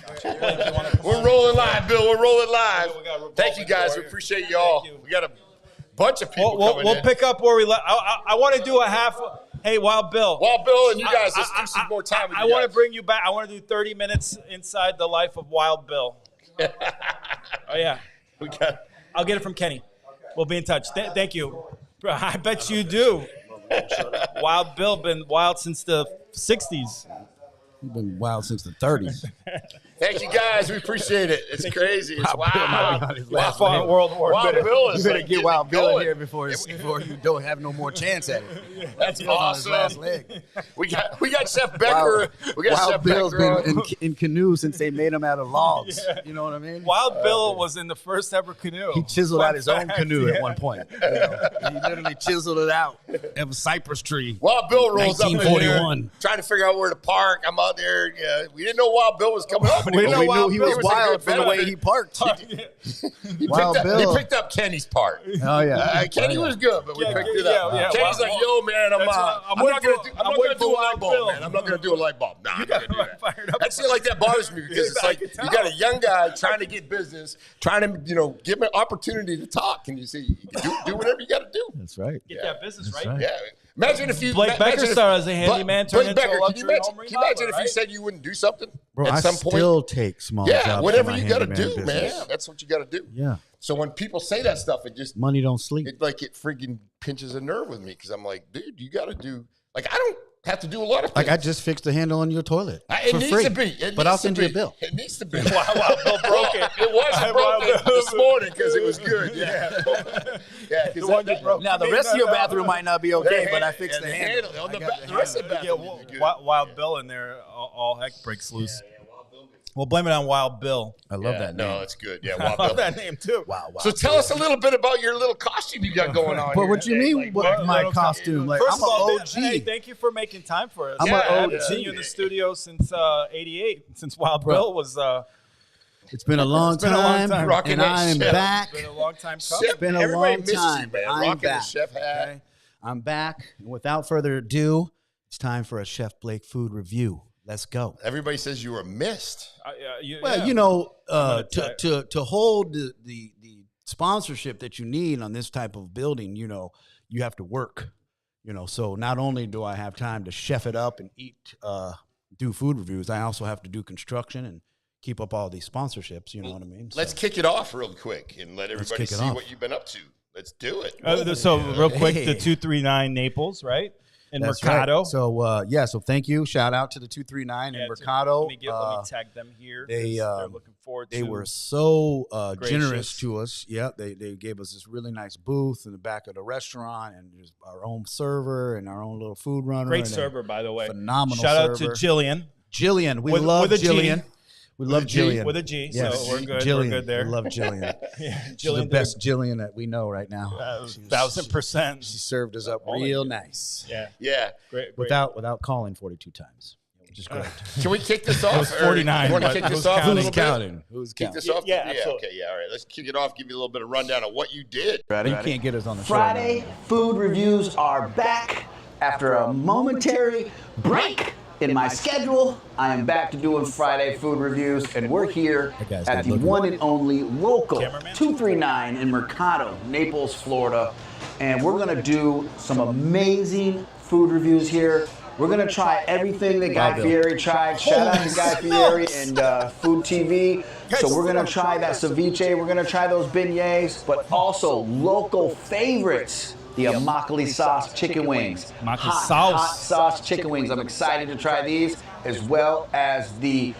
We're rolling live, Bill. We're rolling live. Thank you, guys. We appreciate you all. We got a bunch of people coming in. We'll pick up where we left. I want to do a half. Hey, Wild Bill. Wild Bill and you guys, let's do some more time with you I want to guys. bring you back. I want to do 30 minutes inside the life of Wild Bill. Oh, yeah. I'll get it from Kenny. We'll be in touch. Thank you. I bet you do. Wild Bill been wild since the 60s. You've been wild since the 30s. Thank you, guys. We appreciate it. It's crazy. It's Wild World War. Wild Bill is You better like get Wild Bill in here going. before you don't have no more chance at it. That's awesome. On his last leg. We got Chef Becker. We got Wild Chef Bill's Becker been in canoes since they made them out of logs. Yeah. You know what I mean? Wild Bill was in the first ever canoe. He chiseled out his own canoe at one point. You know? He literally chiseled it out of a cypress tree. Wild Bill rolls up in 1941. here, trying to figure out where to park. I'm out there. Yeah, we didn't know Wild Bill was coming up. We knew he was wild from the way he he parked. Wild Bill. He picked up Kenny's part. Oh yeah, Kenny was good, but we picked it up. Yeah, Kenny's like, "Yo, man, I'm not gonna do a light bulb, man. I'm not gonna do a light bulb. Nah, I'm not gonna do that." That's shit like that bothers me because it's like you got a young guy trying to get business, trying to give him an opportunity to talk, and you say, "Do whatever you got to do." That's right. Get that business right. Yeah. Imagine if you Blake Becker started as a handyman, turned into a luxury home Can you imagine if you said you wouldn't do something Bro, at some I point? still take small jobs. Whatever for my you got to handyman do, business. man. That's what you got to do. Yeah. So when people say that stuff, it just Money don't sleep. it freaking pinches a nerve with me because I'm like, dude, you got to do I don't have to do a lot of things. Like I just fixed the handle on your toilet It for needs free. to be. But I'll send you a bill. It needs to be. Wild Bill broke it. It wasn't broken this morning because it was good. Yeah. Now the rest of your bathroom might not be okay, but I fixed the handle. On the rest of the bathroom will be good. Wild Bill in there, all heck breaks loose. We'll blame it on Wild Bill. I love that name. No, it's good. Yeah, I Wild love Bill. that name too. Wow. So tell us a little bit about your little costume you got going on. But here what you today. mean with my costume? Like First I'm of all, an OG. hey, thank you for making time for us. I'm an I've OG. seen you in the studio since '88, since Wild Bill was. It's been a long time, Rocking and that I am chef. back. It's been a long time coming. It's been a Everybody long missed you, time, man. but I'm Rocking the back. chef hat. Okay? I'm back. And without further ado, it's time for a Chef Blake food review. Let's go. Everybody says you were missed. Well, you know, to hold the sponsorship that you need on this type of building, you know, you have to work. You know, so not only do I have time to chef it up and eat, do food reviews, I also have to do construction and keep up all these sponsorships. You know what I mean? Let's kick it off real quick and let everybody kick it see off. what you've been up to. Let's do it. So real quick, the 239 Naples, right? In Mercado. Right. So so thank you. Shout out to the 239 in Mercado. Let me tag them here. They're looking forward to. They were so generous to us. Yeah, they gave us this really nice booth in the back of the restaurant, and there's our own server and our own little food runner. Great server, by the way. Phenomenal. Shout server. out to Jillian. Jillian, we love Jillian. We love Jillian. With a G, yes. so we're good. Jillian. We're good there. We love Jillian. Jillian, she's the best Jillian that we know right now. 1,000%. She served us up real nice. Yeah. Great. Without calling 42 times, which is great. Can we kick this off? It was 49. You want to kick this off? Who's counting? Who's kick counting? this off? Yeah, Okay. Yeah. All right. Let's kick it off. Give you a little bit of rundown of what you did. You can't get us on the Friday food reviews are back after a momentary break in my schedule. I am back to doing Friday food reviews, and we're here at the one and only local 239 in Mercado, Naples, Florida. And we're gonna do some amazing food reviews here. We're gonna try everything that Guy Fieri tried. Shout out to Guy Fieri and Food TV. So we're gonna try that ceviche, we're gonna try those beignets, but also local favorites. The Immokalee sauce chicken wings. Hot sauce chicken wings. I'm excited to try these, as well as the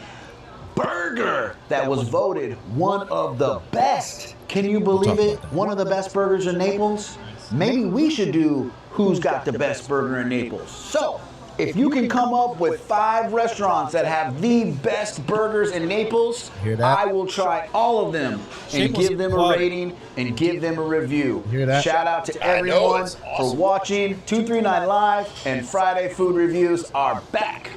burger that was voted one of the best. Can you believe it? One of the best burgers in Naples? Maybe we should do who's got the best burger in Naples. So, if you can come up with 5 restaurants that have the best burgers in Naples, I will try all of them and give them a rating and give them a review. Shout out to everyone for watching 239 Live, and Friday Food Reviews are back.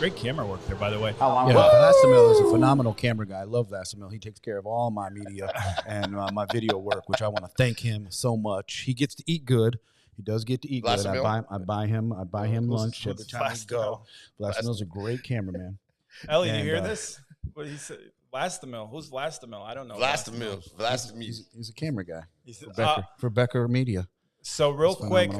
Great camera work there, by the way. Vlastimil is a phenomenal camera guy. I love Vlastimil. He takes care of all my media and my video work, which I want to thank him so much. He gets to eat good. He does get to eat good. I buy him lunch every time we go. Vlastimil's a great cameraman. Ellie, you hear this? What he said? Vlastimil. Who's Vlastimil? I don't know. Vlastimil. He's a camera guy for Becker Media. So real quick,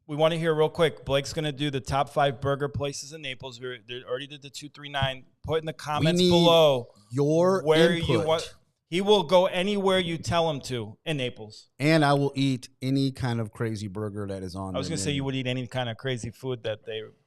we want to hear real quick. Blake's going to do the top 5 burger places in Naples. They already did the 239. Put in the comments below where input. You want. He will go anywhere you tell him to in Naples. And I will eat any kind of crazy burger that is on. I was going to say you would eat any kind of crazy food that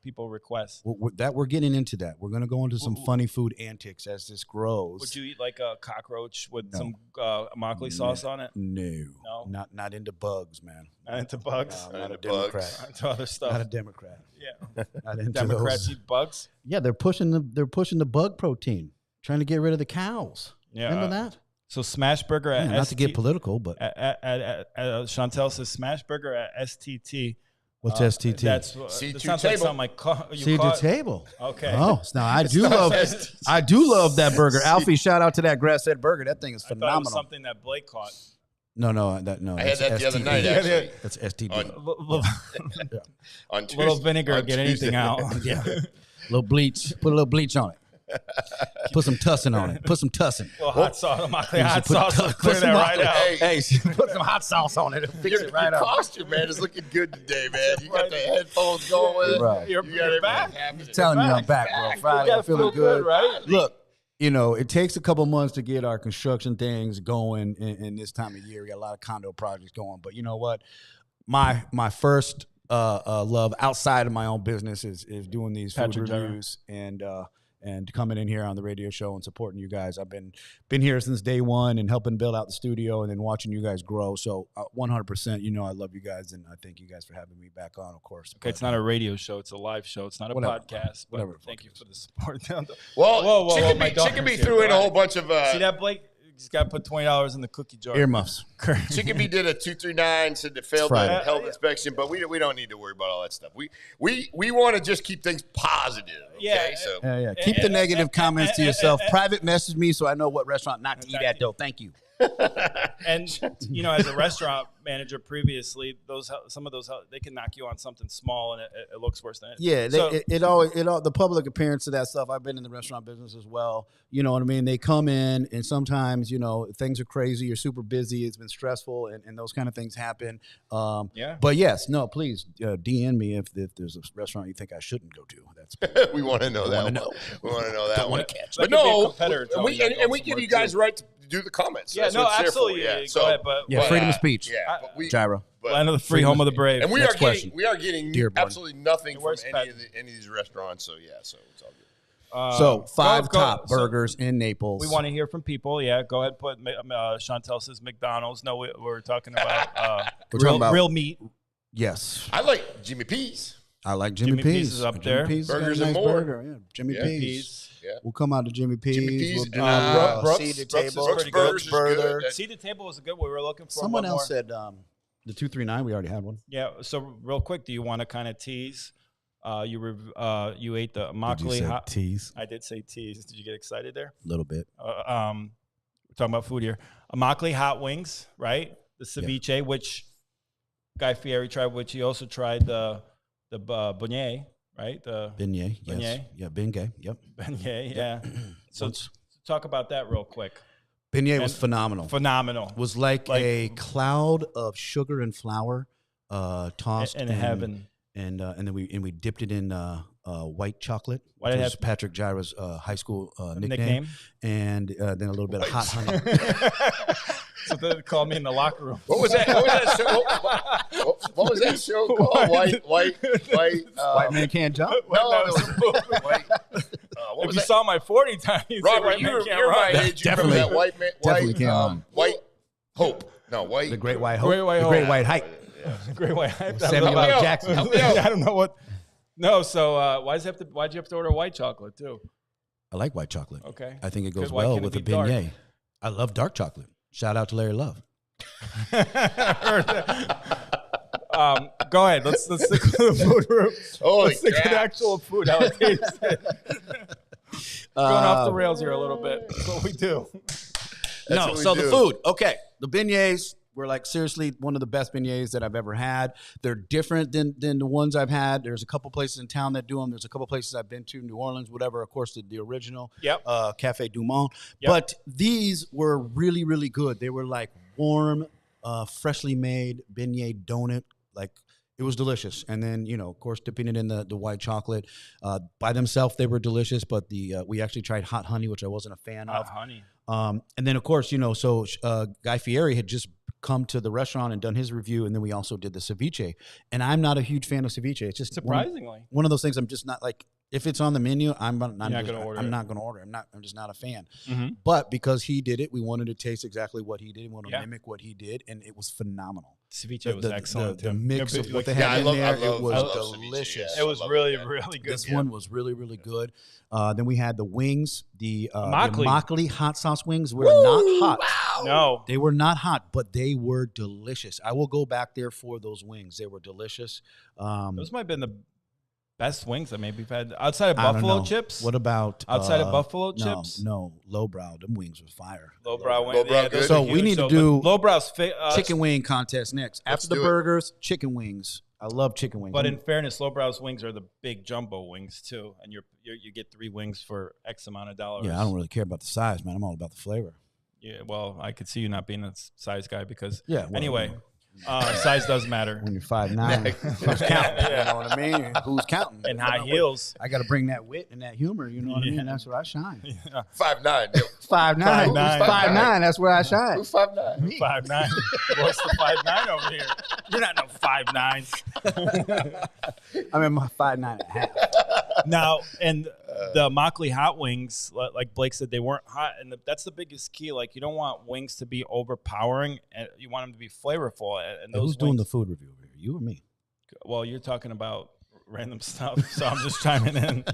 people request. We're getting into that. We're going to go into some funny food antics as this grows. Would you eat like a cockroach with some Immokalee sauce on it? No. Not into bugs, man. Not into bugs? No, not a Democrat. Not into other stuff. Not a Democrat. Yeah. Not into Democrats those. eat bugs? Yeah, they're pushing the bug protein, trying to get rid of the cows. Yeah. Remember that? So Smash Burger at not to get political, but Chantel says Smash Burger at STT. What's STT? That sounds like something like C2 Table. Okay. Oh, now I do love that burger. Alfie, shout out to that grass-fed burger. That thing is phenomenal. I thought it was something that Blake caught. No. I had that the other night, actually. That's STD. On little vinegar, get anything out. Yeah. Little bleach. Put a little bleach on it. Put some tussin on it. Put some tussin. Well, hot sauce. Hot sauce will clear that right out. Hey, put some hot sauce on it. Fix it right out. Your costume, man, is looking good today, man. You got the headphones going with it. Right. You're back. I'm telling you, I'm back, bro. Friday, I'm feeling good. Right? Look, it takes a couple months to get our construction things going in this time of year. We got a lot of condo projects going. But you know what? My first love outside of my own business is doing these food reviews and coming in here on the radio show and supporting you guys. I've been here since day one and helping build out the studio and then watching you guys grow. So 100%, I love you guys, and I thank you guys for having me back on, of course. Okay, it's not a radio show. It's a live show. It's not a podcast. But thank you for the support. Whoa, Chickabee threw in a whole bunch of... See that, Blake? Just got to put $20 in the cookie jar. Earmuffs. Chickabee did a 239, said it failed the health inspection, but we don't need to worry about all that stuff. We want to just keep things positive. Okay? Yeah. Keep the negative comments to yourself. Private message me so I know what restaurant not to eat at, though. Thank you. And as a restaurant manager previously, some of those they can knock you on something small and it looks worse than it. Yeah, the public appearance of that stuff. I've been in the restaurant business as well. You know what I mean? They come in and sometimes things are crazy. You're super busy. It's been stressful, and those kind of things happen. But yes, no, please DM me if there's a restaurant you think I shouldn't go to. That's we want to know that. We want to know that one. Catch. But no, and we give you guys right to do the comments. Yeah, That's no, what it's there absolutely. for. Yeah, go ahead, but freedom of speech. Yeah, Jira. Land of the free, home of the brave. And we Next are question. getting absolutely nothing from any of these restaurants. So so it's all good. So 5 top burgers in Naples. We want to hear from people. Yeah, go ahead. Put Chantel says McDonald's. No, we're talking about real meat. Yes, I like Jimmy P's. I like Jimmy P's. Is up there. Jimmy P's Burgers got a and nice more. burger. Yeah, Jimmy P's. Yeah. We'll come out to Jimmy P's. Jimmy P's. We'll do Brooks Seated Brooks Table. is pretty good. Burger. Seated Table was a good one. We were looking for Someone one else more. said the 239. We already had one. Yeah. So real quick, do you want to kind of tease? You ate the Immokalee hot tease? I did say tease. Did you get excited there? A little bit. We're talking about food here. Immokalee hot wings, right? The ceviche, which Guy Fieri tried, which he also tried the beignet, right? The beignet. Yes. Yeah, beignet. Yep. Beignet. Yeah. So let's talk about that real quick. Beignet was phenomenal. Phenomenal. It was like a cloud of sugar and flour tossed in heaven. And then we dipped it in white chocolate, Why which did it was have- Patrick Jira's high school nickname, Nickname? and then a little bit of hot honey. So they called me in the locker room. What was that? What was that show called? White Man Can't Jump? No, it was white. If you saw my 40 times, Robert, you're my age. You remember that white man? Definitely can't run. White Hope. No, white. The Great White Hope. Great White The Hope. Great White Hype. Great White Hype. Samuel L. Jackson. I don't know what. No, so why'd you have to order white chocolate too? I like white chocolate. Okay. I think it goes 'Cause why well can't it with a be dark? beignet. I love dark chocolate. Shout out to Larry Love. Go ahead. Let's stick to the food room. Let's stick to the actual food. How it tasted. Going off the rails here a little bit. That's what we do. The food. Okay, the beignets were like seriously one of the best beignets that I've ever had. They're different than the ones I've had. There's a couple places in town that do them. There's a couple places I've been to, New Orleans, whatever. Of course, the original. Yep. Cafe Du Monde. Yep. But these were really, really good. They were like warm, freshly made beignet donut. Like it was delicious. And then, of course, dipping it in the white chocolate. By themselves, they were delicious. But we actually tried hot honey, which I wasn't a fan of. Hot honey. And then, of course, Guy Fieri had just come to the restaurant and done his review, and then we also did the ceviche. And I'm not a huge fan of ceviche. It's just surprisingly one of those things. I'm just not like. If it's on the menu, I'm not going to order. I'm just not a fan. Mm-hmm. But because he did it, we wanted to taste exactly what he did. We wanted to mimic what he did, and it was phenomenal. Ceviche was excellent. The mix of what they had in there, it was delicious. Ceviche, it was really, really good. This one was really, really good. Then we had the wings, the Immokalee hot sauce wings were not hot. Wow. No. They were not hot, but they were delicious. I will go back there for those wings. They were delicious. Those might have been the best wings that maybe we've had outside of buffalo chips. What about outside of buffalo chips? No, lowbrow. Them wings was fire. Lowbrow wings. Yeah, so we need to do lowbrow's chicken wing contest next. After the burgers, chicken wings. I love chicken wings. But in fairness, lowbrow's wings are the big jumbo wings too, and you get 3 wings for X amount of dollars. Yeah, I don't really care about the size, man. I'm all about the flavor. Yeah, well, I could see you not being a size guy because anyway. Size does matter. When you're 5'9", who's counting? You know what I mean? Who's counting? And high heels. I got to bring that wit and that humor. You know what I mean? That's where I shine. 5'9". 5'9". 5'9". That's where I shine. Who's 5'9"? 5'9". What's the 5'9" over here? You're not no 5'9". I'm in my 5'9.5". Now, and the Immokalee hot wings, like Blake said, they weren't hot, and that's the biggest key. Like, you don't want wings to be overpowering, and you want them to be flavorful. And who's doing the food review over here? You or me? Well, you're talking about random stuff, so I'm just chiming in.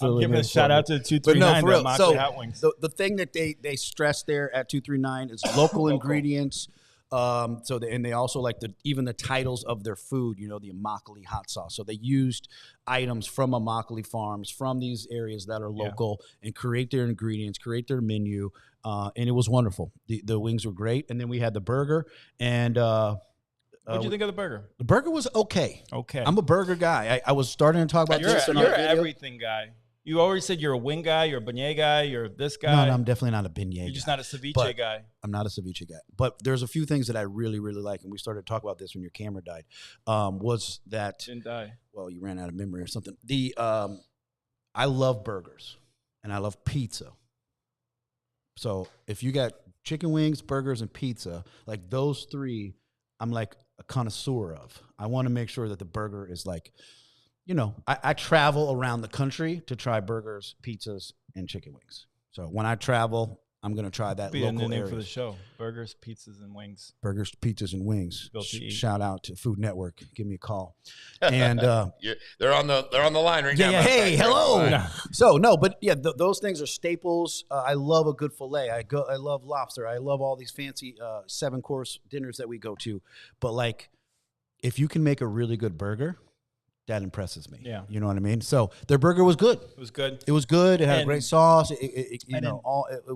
I'm giving a shout out to 239. But no, Immokalee hot wings. The thing that they stress there at 239 is local ingredients. And they also like even the titles of their food, the Immokalee hot sauce. So they used items from Immokalee farms, from these areas that are local, and create their ingredients, create their menu, and it was wonderful. The wings were great, and then we had the burger. And what did you think of the burger? The burger was okay. Okay, I'm a burger guy. I was starting to talk about this. You're an everything guy. You already said you're a wing guy, you're a beignet guy, you're this guy. No, I'm definitely not a beignet guy. You're just not a ceviche guy. I'm not a ceviche guy. But there's a few things that I really, really like, and we started to talk about this when your camera died, was that... Didn't die. Well, you ran out of memory or something. I love burgers, and I love pizza. So if you got chicken wings, burgers, and pizza, like those three, I'm like a connoisseur of. I want to make sure that the burger is like, you know, I travel around the country to try burgers, pizzas, and chicken wings. So when I travel, I'm going to try that Be local the name area. for the show. Burgers, pizzas, and wings. Burgers, pizzas, and wings. Built to eat. Shout out to Food Network. Give me a call. And they're on the line right now. Yeah, hey, hello. So no, but yeah, those things are staples. I love a good filet. I love lobster. I love all these fancy 7-course dinners that we go to. But like, if you can make a really good burger, that impresses me. Yeah. You know what I mean? So their burger was good. It was good. It was good. It had a great sauce. It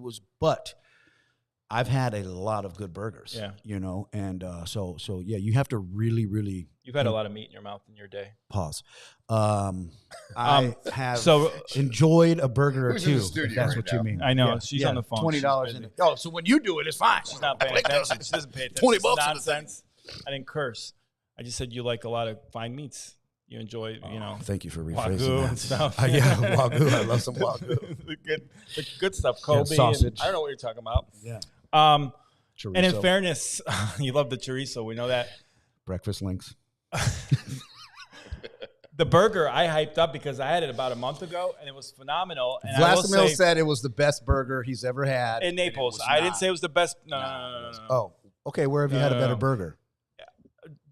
was, but I've had a lot of good burgers. Yeah. You know, and so yeah, you have to really, really. You've had a lot of meat in your mouth in your day. Pause. I have so enjoyed a burger or Who's two. in the studio If that's right what now? you mean. I know. Yeah. She's on the phone. $20 in it. Oh, so when you do it, it's fine. She's not paying attention. She doesn't pay attention. $20 It's in the nonsense. I didn't curse. I just said you like a lot of fine meats. You enjoy, you know. Thank you for rephrasing Wagyu that. and stuff. Yeah, Wagyu. I love some Wagyu. the good stuff. Kobe. sausage. I don't know what you're talking about. Yeah. And in Chorizo. fairness, you love the chorizo. We know that. Breakfast links. The burger I hyped up because I had it about a month ago and it was phenomenal. And I will Vladimir say, said it was the best burger he's ever had. in Naples. I didn't say it was the best. No. Oh, okay. Where have you had a better burger?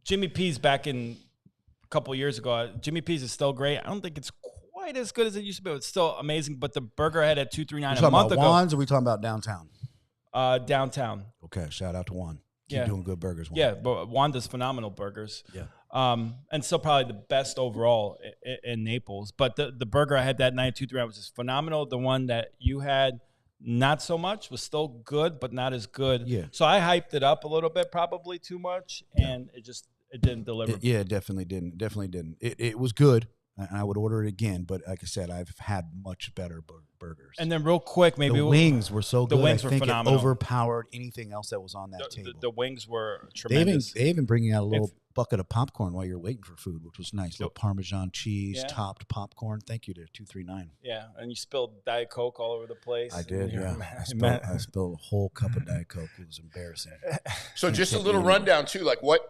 Jimmy P's back in a couple years ago. Jimmy P's is still great. I don't think it's quite as good as it used to be. It's still amazing. But the burger I had at 239 a month ago. Juan's, or are we talking about downtown? Downtown. Okay, shout out to Juan. Keep Yeah. doing good burgers, Juan. Yeah, but Juan does phenomenal burgers. Yeah. And still probably the best overall in Naples. But the burger I had that night at 239 was just phenomenal. The one that you had, not so much, was still good, but not as good. Yeah. So I hyped it up a little bit, probably too much, and it didn't deliver. It definitely didn't. Definitely didn't. It was good. And I would order it again, but like I said, I've had much better burgers. And then real quick, maybe the wings were so good. The wings were I think phenomenal. It overpowered anything else that was on that table. The wings were tremendous. They even bring you out a little bucket of popcorn while you're waiting for food, which was nice. Little Parmesan cheese, Yeah. topped popcorn. Thank you to 239. Yeah, and you spilled Diet Coke all over the place. I did, yeah. I spilled a whole cup of Diet Coke. It was embarrassing. So just a little rundown too, like what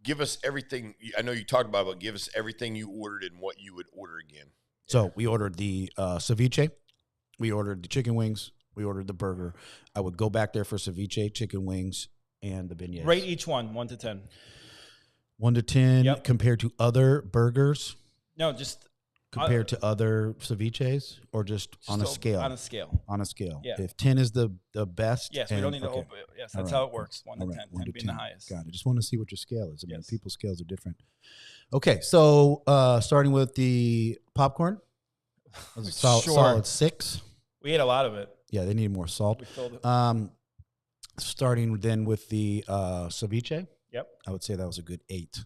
give us everything. I know you talked about it, but give us everything you ordered and what you would order again. So we ordered the ceviche. We ordered the chicken wings. We ordered the burger. I would go back there for ceviche, chicken wings, and the beignets. Rate each one, 1 to 10. 1 to 10 compared to other burgers? No, just compared to other ceviches, or just on a scale? On a scale. On a scale. Yeah. If 10 is the best. Yes, we don't need to open. Yes, that's how it works. 1 to 10, 10 being the highest. Got it. Just want to see what your scale is. I mean, people's scales are different. Okay, so starting with the popcorn, solid 6. We ate a lot of it. Yeah, they need more salt. We filled it. Starting then with the ceviche. Yep. I would say that was a good 8.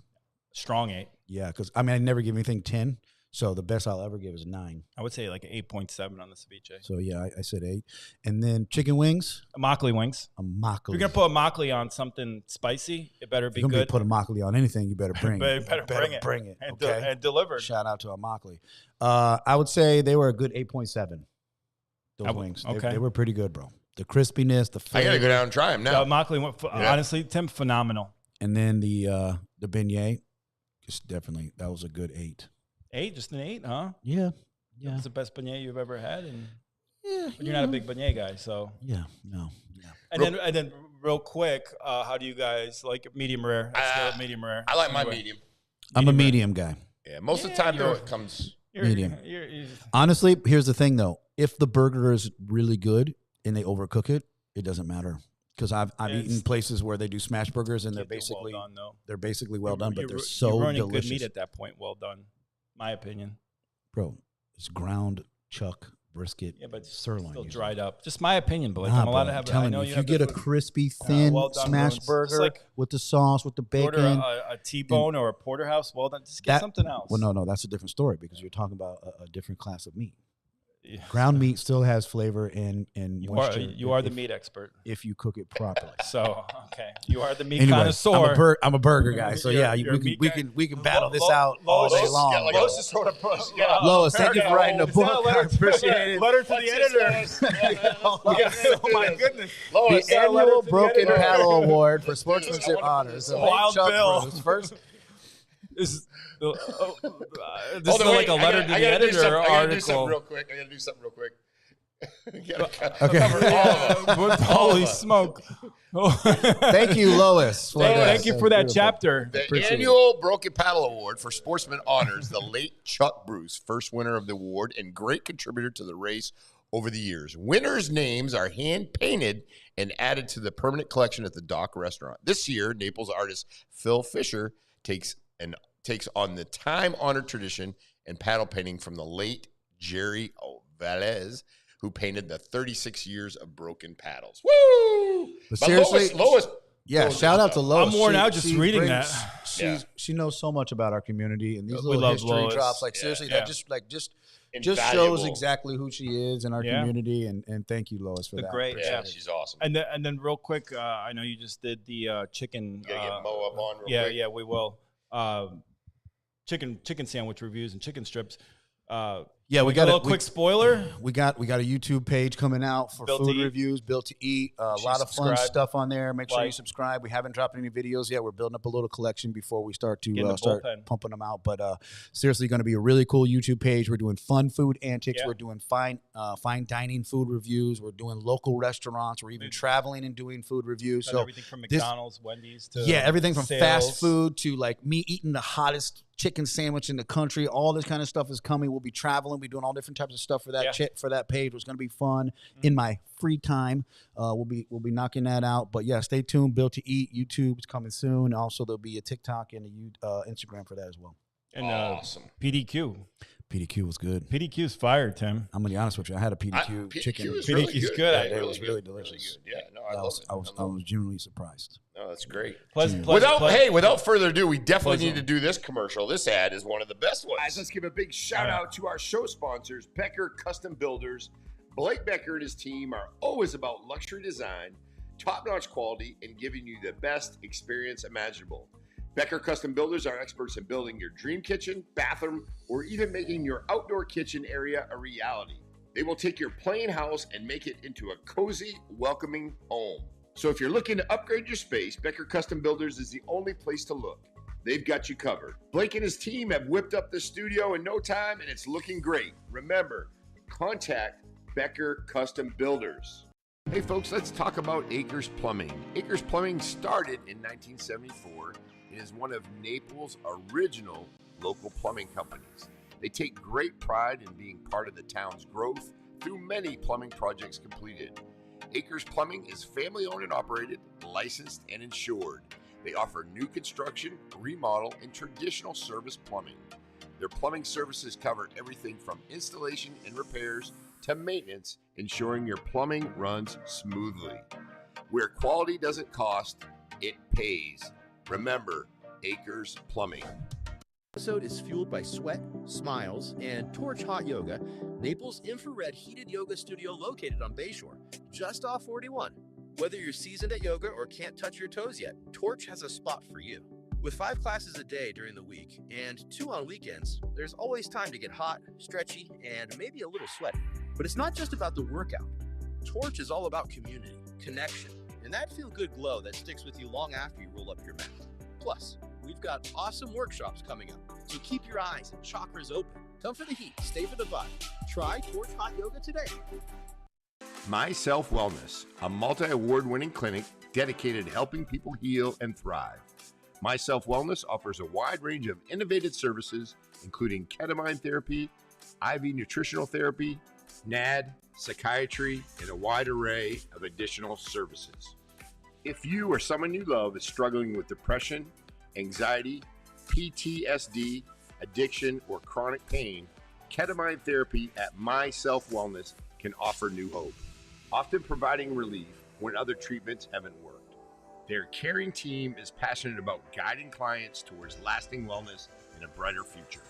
Strong 8. Yeah, because I mean, I never give anything 10, so the best I'll ever give is 9. I would say like an 8.7 on the ceviche. So yeah, I said 8. And then chicken wings. Immokalee wings. Immokalee. If you're gonna put immokalee on something spicy, it better be If you're gonna good. put immokalee on anything, you better bring it. You better bring it. And, Okay. And deliver. Shout out to immokalee. I would say they were a good 8.7. Those wings. Okay. They were pretty good, bro. The crispiness, the flavor. I gotta go down and try them now. The immokalee went, honestly, Tim, phenomenal. And then the beignet, just definitely, that was a good 8. 8, just an 8, huh? Yeah. That's the best beignet you've ever had, and yeah, you're not a big beignet guy, so yeah, no, yeah. And then real quick, how do you guys like medium rare? Medium rare. I like my medium. I'm a medium guy. Yeah, most of the time though it comes medium. Honestly, here's the thing though: if the burger is really good and they overcook it, it doesn't matter. Because I've eaten places where they do smash burgers and they're basically well done, but they're so you're running delicious. good meat at that point. Well done, my opinion. Bro, it's ground chuck brisket. Yeah, but sirloin. still usually. dried up. Just my opinion, but Nah, I'm allowed bro, to I'm have. telling I know you, you if have you get a this- crispy, thin well done, smash Bruins. burger Just like with the sauce, with the bacon, order a T-bone or a porterhouse. Well done. Just get something else. Well, no, that's a different story because you're talking about a different class of meat. Ground meat still has flavor and moisture. You are the meat expert if you cook it properly. So okay, you are the meat connoisseur. I'm a burger guy. So we can battle this out all day long. Lois is sort of Lois, thank you for writing the book. I appreciate it. Letter to the editor. Oh my goodness. Lois, the annual Broken Paddle Award for Sportsmanship Honors. Wild Bill. First. This is like a letter to the editor article. I gotta do something real quick. Okay. Holy smoke. Thank you, Lois. Thank you for that chapter. The annual Broken Paddle Award for Sportsman honors the late Chuck Bruce, first winner of the award and great contributor to the race over the years. Winners' names are hand-painted and added to the permanent collection at the Dock Restaurant. This year, Naples artist Phil Fisher takes on the time-honored tradition and paddle painting from the late Jerry Valles, who painted the 36 years of broken paddles. Woo! But seriously, Lois. Shout out to Lois. I'm worn out just reading that. She knows so much about our community, and these We little love history Lois. drops, seriously, that just Invaluable. shows exactly who she is in our community. And thank you, Lois, for that. Great, she's awesome. And then real quick, I know you just did the chicken. You gotta get Mo up on real quick. Yeah, we will. Chicken sandwich reviews and chicken strips. We got a quick spoiler. We got a YouTube page coming out for food reviews, Built to Eat. A lot of fun stuff on there. Make sure you subscribe. We haven't dropped any videos yet. We're building up a little collection before we start to start pumping them out. But seriously, going to be a really cool YouTube page. We're doing fun food antics. We're doing fine dining food reviews. We're doing local restaurants. We're even traveling and doing food reviews. So everything from McDonald's, Wendy's to everything from sales. fast food to me eating the hottest chicken sandwich in the country. All this kind of stuff is coming. We'll be traveling. We're doing all different types of stuff for that for that page. It's going to be fun in my free time. We'll be knocking that out. But stay tuned. Built to Eat YouTube is coming soon. Also, there'll be a TikTok and a Instagram for that as well. And awesome. PDQ was good. PDQ's fire, Tim. I'm gonna be honest with you. I had a PDQ chicken. PDQ's good. It was really delicious. Really good. Yeah, no, I was genuinely surprised. No, that's great. Without further ado, we definitely need to do this commercial. This ad is one of the best ones. Guys, let's give a big shout out to our show sponsors, Becker Custom Builders. Blake Becker and his team are always about luxury design, top-notch quality, and giving you the best experience imaginable. Becker Custom Builders are experts in building your dream kitchen, bathroom, or even making your outdoor kitchen area a reality. They will take your plain house and make it into a cozy, welcoming home. So if you're looking to upgrade your space, Becker Custom Builders is the only place to look. They've got you covered. Blake and his team have whipped up the studio in no time, and it's looking great. Remember, contact Becker Custom Builders. Hey folks, let's talk about Acres Plumbing. Acres Plumbing started in 1974 and is one of Naples' original local plumbing companies. They take great pride in being part of the town's growth through many plumbing projects completed. Acres Plumbing is family-owned and operated, licensed, and insured. They offer new construction, remodel, and traditional service plumbing. Their plumbing services cover everything from installation and repairs to maintenance, ensuring your plumbing runs smoothly. Where quality doesn't cost, it pays. Remember, Acres Plumbing. This episode is fueled by Sweat, Smiles, and Torch Hot Yoga, Naples' infrared heated yoga studio located on Bayshore, just off 41. Whether you're seasoned at yoga or can't touch your toes yet, Torch has a spot for you. With 5 classes a day during the week and 2 on weekends, there's always time to get hot, stretchy, and maybe a little sweaty. But it's not just about the workout. Torch is all about community, connection, and that feel-good glow that sticks with you long after you roll up your mat. Plus, we've got awesome workshops coming up, so keep your eyes and chakras open. Come for the heat, stay for the vibe. Try Torch Hot Yoga today. My Self Wellness, a multi-award-winning clinic dedicated to helping people heal and thrive. My Self Wellness offers a wide range of innovative services, including ketamine therapy, IV nutritional therapy, NAD, psychiatry, and a wide array of additional services. If you or someone you love is struggling with depression, anxiety, PTSD, addiction, or chronic pain, ketamine therapy at My Self Wellness can offer new hope, often providing relief when other treatments haven't worked. Their caring team is passionate about guiding clients towards lasting wellness and a brighter future.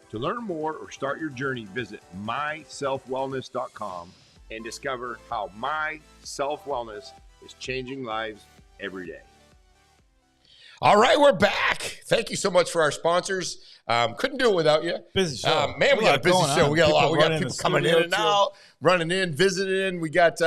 To learn more or start your journey, visit myselfwellness.com and discover how My Self Wellness is changing lives every day. All right, we're back. Thank you so much for our sponsors. Couldn't do it without you. Busy show. Man, we got a busy show. We got a lot. We got people coming in and too. out, running in, visiting. We got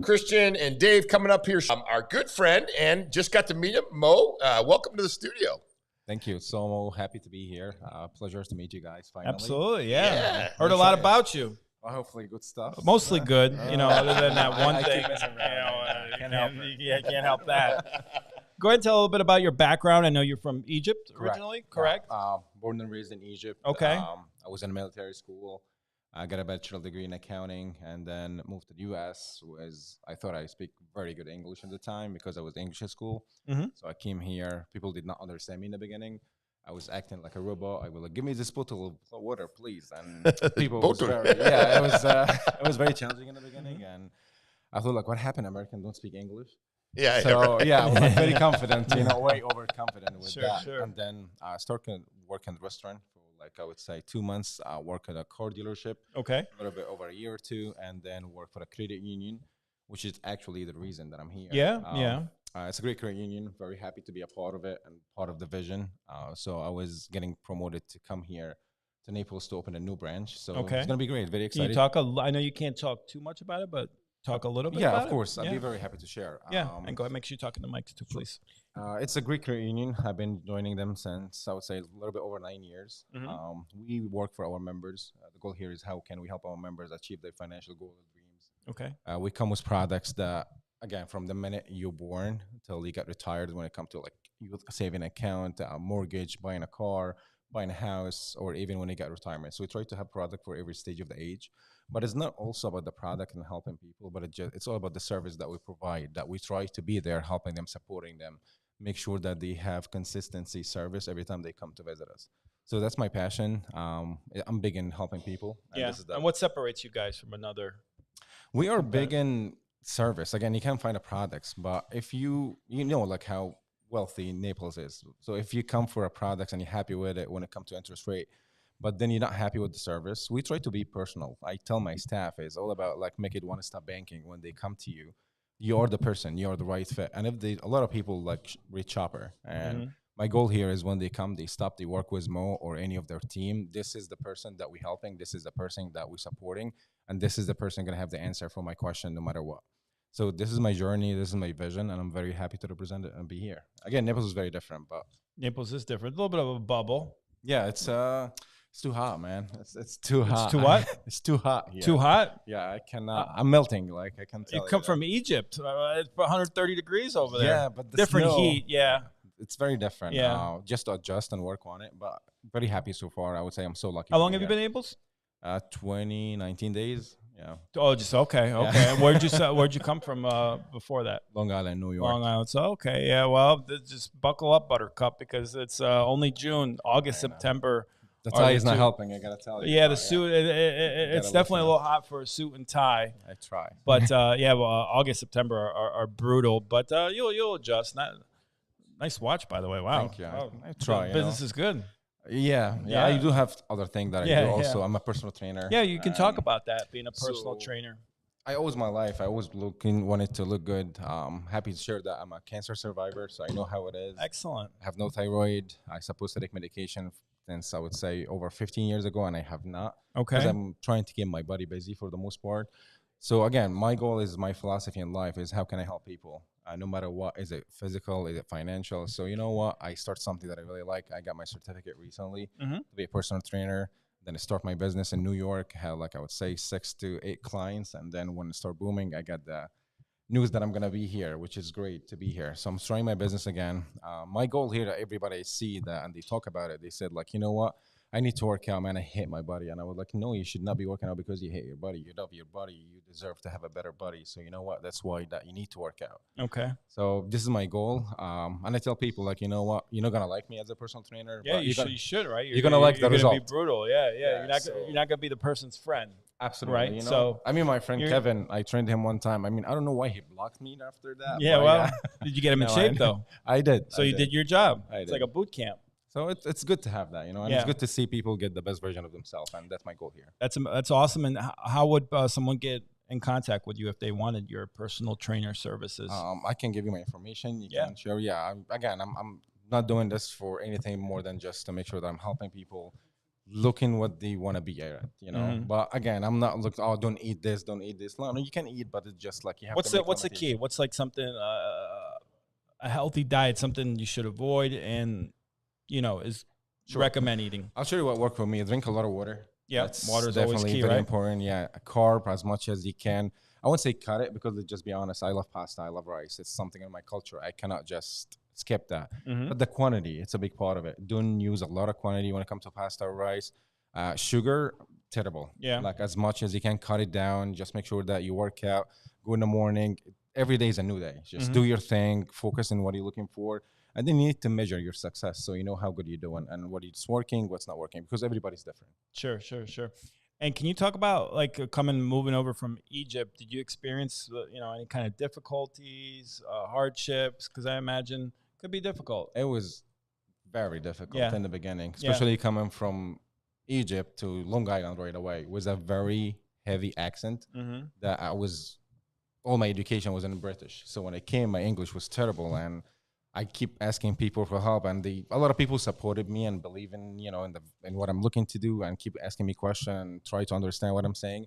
Christian and Dave coming up here. Our good friend, and just got to meet him, Mo. Welcome to the studio. Thank you. So happy to be here. Pleasure to meet you guys finally. Absolutely, yeah. Heard a lot about you. Well, hopefully good stuff. Mostly good, other than that one I thing. keep messing around. Can't help it. Yeah, can't help that. Go ahead and tell a little bit about your background. I know you're from Egypt originally, correct? Born and raised in Egypt. Okay. I was in military school. I got a bachelor's degree in accounting and then moved to the U.S. I thought I speak very good English at the time because I was English at school. Mm-hmm. So I came here. People did not understand me in the beginning. I was acting like a robot. I was like, give me this bottle of water, please. And people was very, it was very challenging in the beginning. And I thought, like, what happened? Americans don't speak English. Yeah. So I was like very confident, way overconfident with that. Sure. And then I started working in a restaurant for I would say 2 months. Work at a car dealership. Okay. A little bit over a year or two, and then work for a credit union, which is actually the reason that I'm here. Yeah. It's a great credit union. Very happy to be a part of it and part of the vision. So I was getting promoted to come here to Naples to open a new branch. So it's gonna be great. Very excited. Can you talk I know you can't talk too much about it, but talk a little bit about it. Yeah, of course. I'd be very happy to share. Yeah, and go ahead, make sure you talk in the mic too, please. It's a great credit union. I've been joining them since, I would say, a little bit over 9 years. Mm-hmm. We work for our members. The goal here is how can we help our members achieve their financial goals and dreams. Okay. We come with products that, again, from the minute you're born until you get retired, when it comes to you saving account, mortgage, buying a car, buying a house, or even when you get retirement. So we try to have product for every stage of the age. But it's not also about the product and helping people, but it's all about the service that we provide, that we try to be there, helping them, supporting them, make sure that they have consistency service every time they come to visit us. So that's my passion. I'm big in helping people. And what separates you guys from another? We are big in service. Again, you can't find the products, but if you know how wealthy Naples is. So if you come for a product and you're happy with it when it comes to interest rate, but then you're not happy with the service, we try to be personal. I tell my staff it's all about make it one-stop banking. When they come to you, you're the person, you're the right fit. And if a lot of people reach shopper, and my goal here is when they come, they stop, they work with Mo or any of their team. This is the person that we're helping. This is the person that we're supporting. And this is the person going to have the answer for my question no matter what. So this is my journey. This is my vision. And I'm very happy to represent it and be here. Again, Naples is very different, but Naples is different. A little bit of a bubble. Yeah, it's too hot, man. It's too hot. It's too what? It's too hot here. Too hot? Yeah, I cannot. I'm melting. I can tell. You come from Egypt. It's 130 degrees over there. Yeah, but different snow, heat. Yeah, it's very different. Yeah, just to adjust and work on it. But very happy so far. I would say I'm so lucky. How long have you been in Naples? 19 days. Yeah. Oh, just okay. Yeah. And where'd you come from before that? Long Island, New York. Long Island. So okay, yeah. Well, just buckle up, Buttercup, because it's only June, August, September. The tie is not helping, I gotta tell you. Yeah, the suit. It's definitely a little hot for a suit and tie. I try. But August, September are brutal. But you'll adjust. Nice watch, by the way. Wow. Thank you. Wow. I try. Business is good. Yeah. I do have other things that I do also. I'm a personal trainer. Yeah, you can talk about that, being a personal trainer. I always wanted to look good. Happy to share that I'm a cancer survivor, so I know how it is. Excellent. I have no thyroid. I supposed to take medication since I would say over 15 years ago, and I have not. Okay. Because I'm trying to keep my body busy for the most part. So again, my goal is, my philosophy in life is how can I help people? No matter what, is it physical, is it financial? So you know what? I start something that I really like. I got my certificate recently to be a personal trainer. Then I start my business in New York. I had I would say 6 to 8 clients. And then when it started booming, I got the news that I'm going to be here, which is great to be here. So I'm starting my business again. My goal here, that everybody see that and they talk about it. They said you know what? I need to work out, man. I hate my body. And I was like, no, you should not be working out because you hate your body. You love your body. You deserve to have a better body. So you know what? That's why that you need to work out. Okay. So this is my goal. And I tell people, you know what? You're not going to like me as a personal trainer. Yeah, you should, right? You're going to like the result. You're going to be brutal. Yeah. You're not going to be the person's friend. Absolutely. Right? You know? So I mean, my friend Kevin, I trained him one time. I mean, I don't know why he blocked me after that. Yeah, well, did you get him in shape, though? I did. So you did your job. I did. It's like a boot camp. So it's good to have that, you know, and it's good to see people get the best version of themselves, and that's my goal here. That's awesome. And how would someone get in contact with you if they wanted your personal trainer services? I can give you my information. You can share. Yeah. I'm not doing this for anything more than just to make sure that I'm helping people looking what they want to be at, you know. Mm-hmm. But again, I'm not looking, oh, don't eat this. No, you can eat, but it's just like you have to. What's the key? What's like something, a healthy diet, something you should avoid and, you know, is recommend eating? I'll show you what worked for me. Drink a lot of water. Yeah, water is definitely always key, very right? important. Yeah, carb as much as you can. I won't say cut it because, let's just be honest, I love pasta, I love rice. It's something in my culture. I cannot just skip that. Mm-hmm. But the quantity, it's a big part of it. Don't use a lot of quantity when it comes to pasta or rice. Sugar, terrible. Yeah. Like as much as you can, cut it down. Just make sure that you work out, go in the morning. Every day is a new day. Just do your thing, focus on what you're looking for. And then you need to measure your success so you know how good you're doing and what is working, what's not working, because everybody's different. Sure. And can you talk about like moving over from Egypt? Did you experience, you know, any kind of difficulties, hardships? Because I imagine it could be difficult. It was very difficult in the beginning, especially coming from Egypt to Long Island right away. It was a very heavy accent that all my education was in British. So when I came, my English was terrible, and I keep asking people for help, and a lot of people supported me and believe in, you know, in what I'm looking to do, and keep asking me questions and try to understand what I'm saying.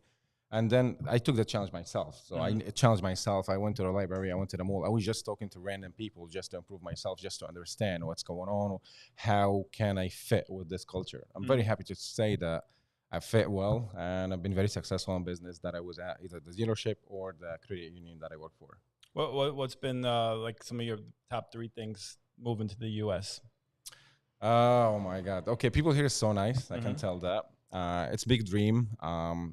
And then I took the challenge myself. So I challenged myself. I went to the library. I went to the mall. I was just talking to random people just to improve myself, just to understand what's going on. How can I fit with this culture? I'm very happy to say that I fit well, and I've been very successful in business that I was at, either the dealership or the credit union that I work for. What's been like some of your top 3 things moving to the U.S.? Oh, my God. Okay, people here are so nice. I can tell that. It's a big dream.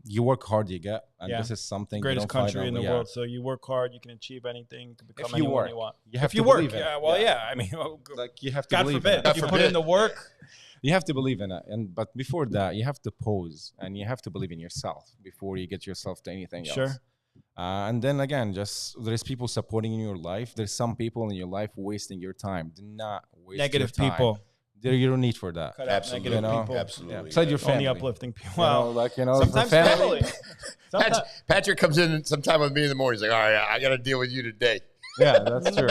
You work hard, you get. And this is something greatest country in the world. So you work hard, you can achieve anything, to become if you anyone work, you want. You have if you to work, believe in it. I mean, like you have to God believe forbid, in it. if you put in the work. You have to believe in it. But before that, you have to pause, and you have to believe in yourself before you get yourself to anything else. And then again, there's people supporting in your life. There's some people in your life wasting your time. Do not waste negative your time. people. You don't need for that. Cut out negative people. Absolutely. Yeah. Besides your family. Only uplifting people. Wow. Sometimes family. Patrick comes in sometime with me in the morning. He's like, all right, I got to deal with you today. Yeah, that's true.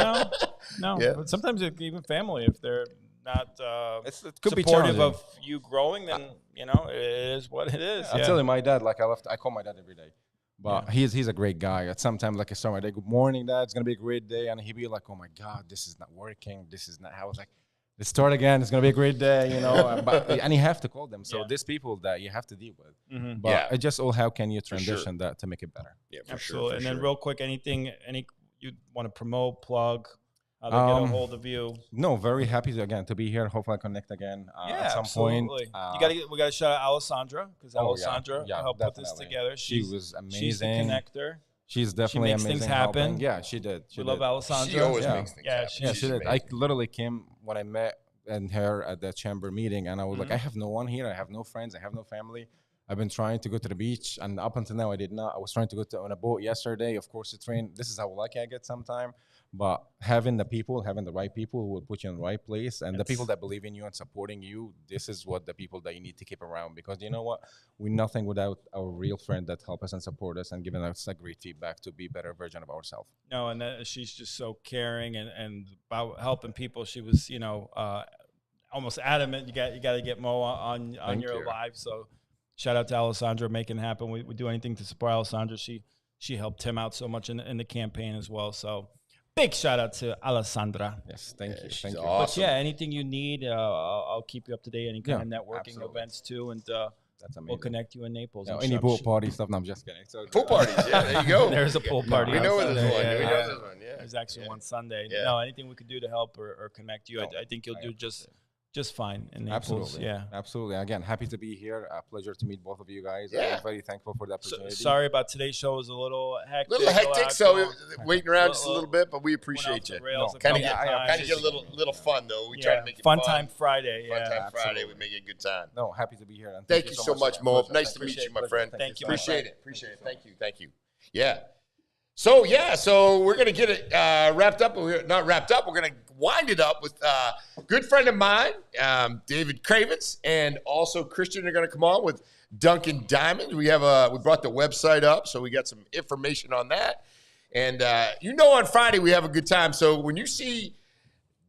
No. Yeah. But sometimes even family, if they're not it could be supportive of you growing, then, you know, it is what it is. I'll tell you, my dad, I call my dad every day. But he's a great guy. At some time, like I start my day, good morning, Dad. It's gonna be a great day, and he'd be like, "Oh my God, this is not working. This is not how." I was like, "Let's start again. It's gonna be a great day," you know. And you have to call them. So there's people that you have to deal with. But it just how can you transition that to make it better? Yeah, absolutely. And then real quick, any you want to promote, plug? How they get a hold of you? No, very happy to be here. Hopefully, I connect again at some point. We got to shout out Alessandro, because Alessandro helped put this together. She was amazing. She's the connector. She's definitely amazing. She makes things happen. Helping. Yeah, she did. We love Alessandro. She always makes things happen. Yeah, she did. I literally came when I met her at the chamber meeting, and I was like, I have no one here. I have no friends. I have no family. I've been trying to go to the beach, and up until now, I did not. I was trying to go on a boat yesterday. Of course, the train. This is how lucky I get sometimes. But having the right people who will put you in the right place, and the people that believe in you and supporting you, this is what the people that you need to keep around. Because you know what? We're nothing without our real friend that help us and support us and giving us a great feedback to be a better version of ourselves. No, and she's just so caring and about helping people. She was, you know, almost adamant. You got to get Mo on your live. So shout out to Alessandra making it happen. We do anything to support Alessandra. She helped him out so much in the campaign as well. So big shout out to Alessandra. Yes, thank you. She's you. awesome. But anything you need, I'll keep you up to date. Any kind of networking events too, and we'll connect you in Naples. Any pool party stuff? No, I'm just kidding. So, pool parties, there you go. There's a pool party. We know there's one. Yeah. We know there's one. Yeah. There's actually one Sunday. Yeah. No, anything we could do to help or connect you, I think you'll do just fine in Naples. Absolutely. Again, happy to be here. A pleasure to meet both of you guys. I'm very thankful for the opportunity. Sorry about today's show. It was a little hectic. So waiting around just a little bit, but we appreciate you. Kind of get a little fun though. We try to make it fun. Funtime Friday. Funtime Friday. We make it a good time. No, happy to be here. And thank you so much, Mo. Nice to meet you, my friend. Thank you. Appreciate it. Thank you. Yeah. So we're gonna get it wrapped up. We're not wrapped up. We're gonna wind it up with a good friend of mine, David Cravens, and also Christian are going to come on with Dunkin Diamonds. We brought the website up, so we got some information on that. And on Friday we have a good time. So when you see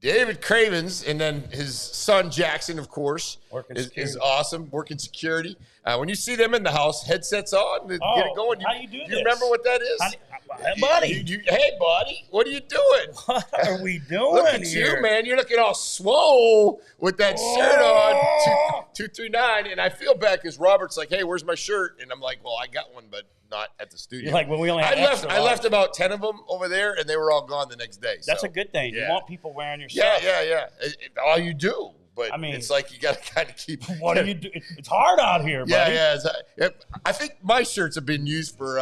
David Cravens and then his son Jackson, of course, is awesome, working security. When you see them in the house, headsets on, get it going. How you do this? You remember what that is? Buddy. Hey, buddy, what are you doing? What are we doing Look at here? you, man. You're looking all swole with that shirt on, 239. And I feel bad because Robert's like, hey, where's my shirt? And I'm like, well, I got one, but not at the studio. You're like, well, we only have I left about 10 of them over there, and they were all gone the next day. That's a good thing. You want people wearing your stuff. Yeah. All you do. But I mean, it's like you got to kind of keep. What do you do? It's hard out here, buddy. Yeah. I think my shirts have been used for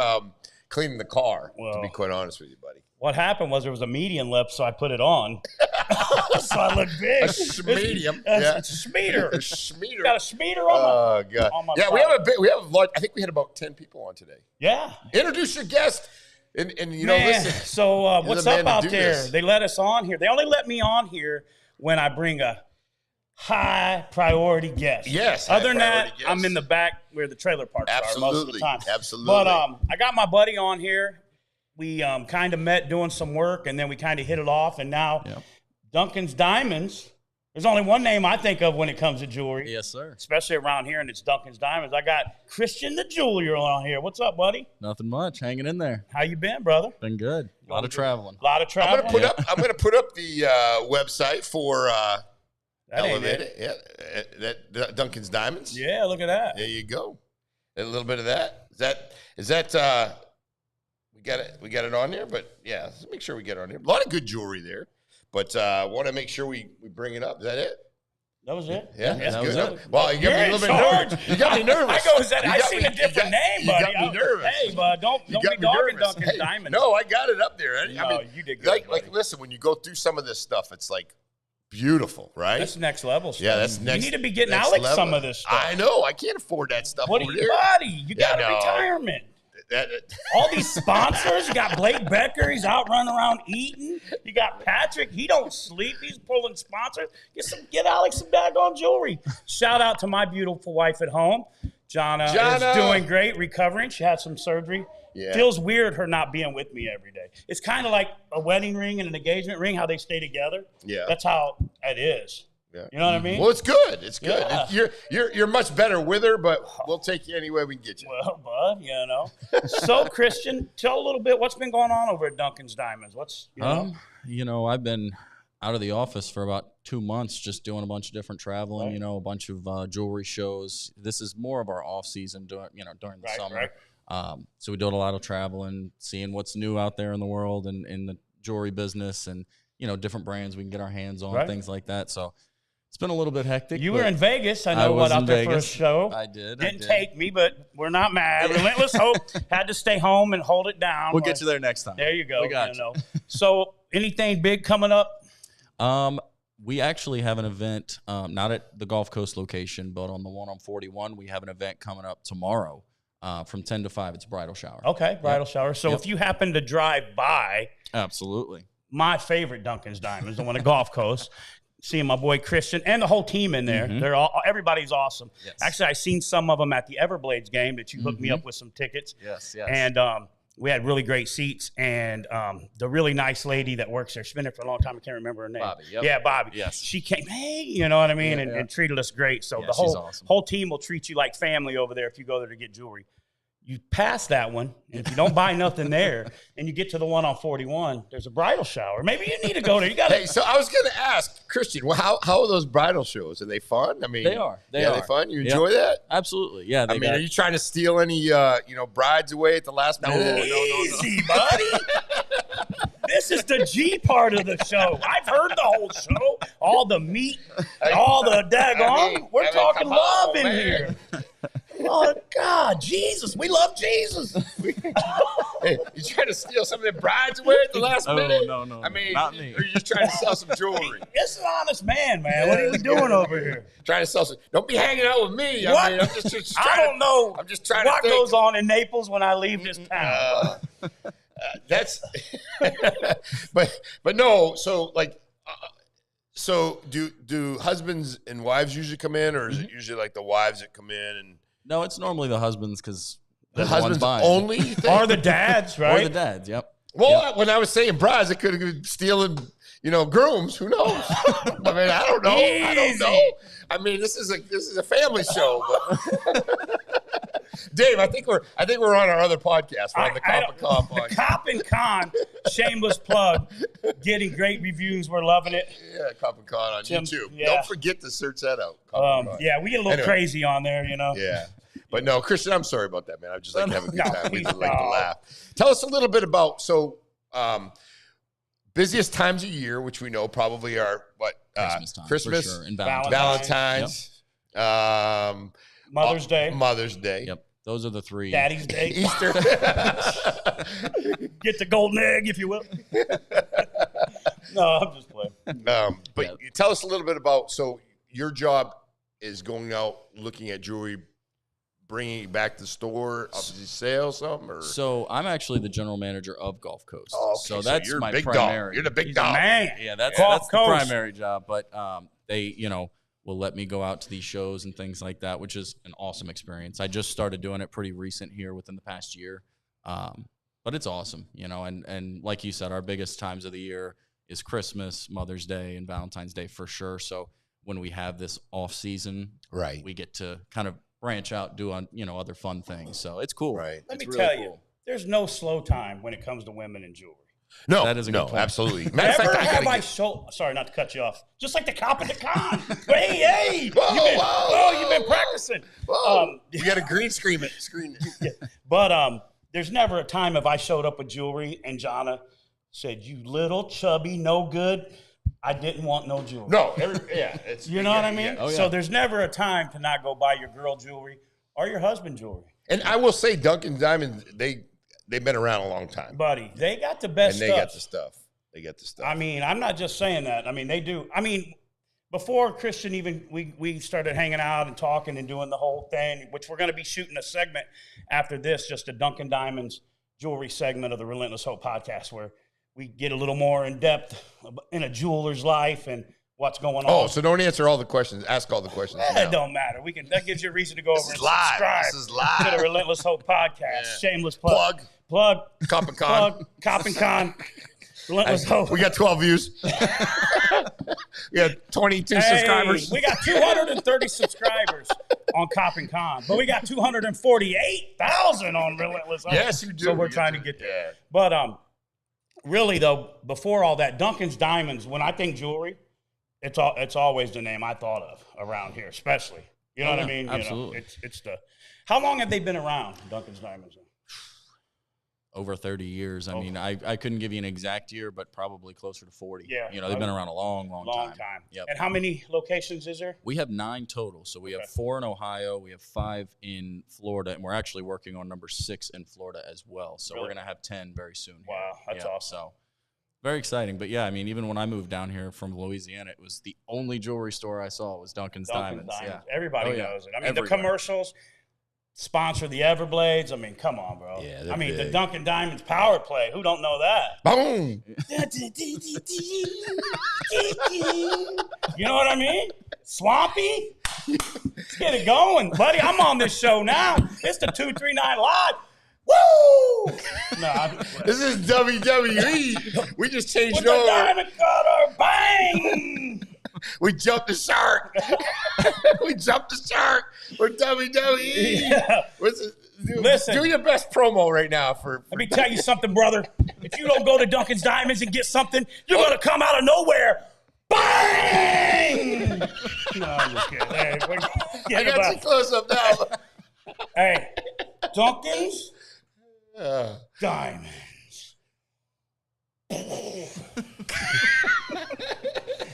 cleaning the car, to be quite honest with you, buddy. What happened was there was a medium lip, so I put it on. So I look big. A medium. It's a schmeater. A schmeater. Got a schmeater on my, God. on my we have a large, I think we had about 10 people on today. Yeah. Introduce your guest. And listen. So what's up out there? This. They let us on here. They only let me on here when I bring a high priority guest. Yes. Other than that, I'm in the back where the trailer parks are most of the time. Absolutely. But I got my buddy on here. We kind of met doing some work, and then we kind of hit it off. And now Dunkin's Diamonds. There's only one name I think of when it comes to jewelry. Yes, sir. Especially around here, and it's Dunkin's Diamonds. I got Christian the jeweler on here. What's up, buddy? Nothing much. Hanging in there. How you been, brother? Been good. A lot of traveling. A lot of traveling. I'm gonna put up the website for Elevated. Yeah, that Dunkin's Diamonds. Yeah, look at that. There you go. A little bit of that. Is that we got it on there? But yeah, let's make sure we get it on here. A lot of good jewelry there, but want to make sure we bring it up. Is that it? That was it. Yeah, that's that good. was it. Well, you got me a little bit nervous. You got me nervous. I seen a different name, buddy. You got me nervous. Hey, bud, don't be dogging Dunkin' Diamonds. No, I got it up there. No, you did good. Like, listen, when you go through some of this stuff, it's like beautiful, right? That's next level stuff. Yeah, that's next. You need to be getting Alex level. Some of this stuff. I know. I can't afford that stuff. What over are you, there. buddy? You got a retirement. All these sponsors. You got Blake Becker. He's out running around eating. You got Patrick. He don't sleep. He's pulling sponsors. Get Alex some daggone jewelry. Shout out to my beautiful wife at home. Jana is doing great, recovering. She had some surgery. Yeah. Feels weird her not being with me every day. It's kind of like a wedding ring and an engagement ring, how they stay together. Yeah. That's how it is. Yeah. You know what I mean? Well, it's good. It's good. Yeah. You're much better with her, but we'll take you any way we can get you. Well, bud, you know. So, Christian, tell a little bit what's been going on over at Dunkin's Diamonds. I've been out of the office for about 2 months, just doing a bunch of different traveling. Right. A bunch of jewelry shows. This is more of our off season during the summer. Right. So we do a lot of traveling, seeing what's new out there in the world and in the jewelry business, and different brands we can get our hands on, things like that. So it's been a little bit hectic. You were in Vegas. I know out there for a show. I did. Didn't take me, but we're not mad. Relentless Hope had to stay home and hold it down. We'll get you there next time. There you go. We got you. So anything big coming up? We actually have an event, not at the Gulf Coast location, but on the one on 41. We have an event coming up tomorrow from 10 to 5. It's a bridal shower. Okay, bridal shower. So if you happen to drive by. Absolutely. My favorite Dunkin's Diamonds, the one at Gulf Coast. Seeing my boy Christian and the whole team in there. Mm-hmm. Everybody's awesome. Yes. Actually, I seen some of them at the Everblades game that you hooked me up with some tickets. Yes. And we had really great seats. And the really nice lady that works there, she's been there for a long time. I can't remember her name. Bobby. Yep. Yeah, Bobby. Yes. She came, hey, you know what I mean, and treated us great. So the whole team will treat you like family over there if you go there to get jewelry. You pass that one, and if you don't buy nothing there, and you get to the one on 41, there's a bridal shower. Maybe you need to go there. You got. Hey, so I was going to ask Christian, well, how are those bridal shows? Are they fun? I mean, they are. They fun. You enjoy that? Absolutely. Yeah. I mean, are you trying to steal any brides away at the last minute? No. Easy, buddy. This is the G part of the show. I've heard the whole show, all the meat, all the daggone. We're talking love in here. Oh, God, Jesus. We love Jesus. Hey, you trying to steal some of the brides away at the last minute? No. I mean, not me. Or you just trying to sell some jewelry? This is an honest man, man. What are you doing over here? Trying to sell some. Don't be hanging out with me. What? I mean, I'm just trying I don't know I'm just trying what to think. goes on in Naples when I leave this town. That's, but no. So like, So do husbands and wives usually come in, or is it usually like the wives that come in? And No, it's normally the husbands because the husbands only, you think? Or the dads, right? Or the dads. Yep. Well, when I was saying brides, it could have been stealing, grooms. Who knows? I mean, I don't know. Easy. I don't know. I mean, this is a family show. But Dave, I think we're on our other podcast. We're on the Cop and Con podcast. The Cop and Con, shameless plug, getting great reviews. We're loving it. Yeah, Cop and Con on YouTube. Yeah. Don't forget to search that out. Cop and Con. Yeah, we get a little crazy on there, Yeah. But no, Christian, I'm sorry about that, man. I just like to have a good time. We just like to laugh. Tell us a little bit about, busiest times of year, which we know probably are what? Christmas time, Christmas, for sure, and Valentine's. Mother's Day. Mother's Day. Yep. Those are the three. Daddy's Day. Easter. Get the golden egg, if you will. No, I'm just playing. But tell us a little bit about, so your job is going out, looking at jewelry, bringing it back to the store, obviously sale something? Or? So I'm actually the general manager of Gulf Coast. Oh, okay. So that's you're my big primary. Dog. You're the big He's dog. a man. Yeah, that's Gulf the Coast. primary job. But they, will let me go out to these shows and things like that, which is an awesome experience. I just started doing it pretty recent here within the past year. But it's awesome, and like you said, our biggest times of the year is Christmas, Mother's Day, and Valentine's Day for sure. So when we have this off season, right, we get to kind of branch out, do other fun things. So it's cool. Right. Let me tell you, there's no slow time when it comes to women and jewelry. No, that is a good point. Absolutely. Never have I sold. Sorry, not to cut you off. Just like the Cop and the Con. Hey, you've been practicing. You got a green screen. But there's never a time if I showed up with jewelry and said, "You little chubby, no good." I didn't want no jewelry. No, it's you know what I mean. Yeah. Oh, yeah. So there's never a time to not go buy your girl jewelry or your husband jewelry. And I will say, Dunkin Diamonds, they've been around a long time, buddy. They got the best. And they got the stuff. They got the stuff. I mean, I'm not just saying that. I mean, they do. I mean, before Christian even we started hanging out and talking and doing the whole thing, which we're going to be shooting a segment after this, just a Dunkin Diamonds jewelry segment of the Relentless Hope podcast, where we get a little more in depth in a jeweler's life and what's going on. Oh, so don't answer all the questions. Ask all the questions. It don't matter. That gives you a reason to go over and subscribe to the Relentless Hope podcast. Yeah. Shameless plug. Cop and Con. Cop and Con. Relentless Hope. We got 12 views. We got 22 subscribers. We got 230 subscribers on Cop and Con, but we got 248,000 on Relentless Hope. Yes, you do. So we're trying to get there. Yeah. But really though, before all that, Dunkin's Diamonds. When I think jewelry, it's always the name I thought of around here, especially. You know what I mean? Absolutely. It's the. How long have they been around, Dunkin's Diamonds? Over 30 years. I mean, I couldn't give you an exact year, but probably closer to 40. Yeah. They've been around a long time. Yep. And how many locations is there? We have 9 total. So we have 4 in Ohio, we have 5 in Florida, and we're actually working on number 6 in Florida as well. So we're going to have 10 very soon. Wow, that's awesome. So very exciting. But yeah, I mean, even when I moved down here from Louisiana, it was the only jewelry store I saw was Dunkin's Diamonds. Yeah. Everybody knows it. I mean, the commercials sponsor the Everblades. I mean, come on, bro. Yeah, I mean, the Dunkin Diamonds power play. Who don't know that? Boom. You know what I mean? Swampy. Let's get it going, buddy. I'm on this show now. It's the 239 Live. Woo! No, this is WWE. We just changed with it over. The diamond cutter, bang! We jumped the shark. We jumped the shark. We're WWE. Yeah. Listen, do your best promo right now. Let me tell you something, brother. If you don't go to Dunkin's Diamonds and get something, you're going to come out of nowhere. Bang! No, I'm just kidding. Hey, I got you close up now. Hey, Dunkin's Diamonds.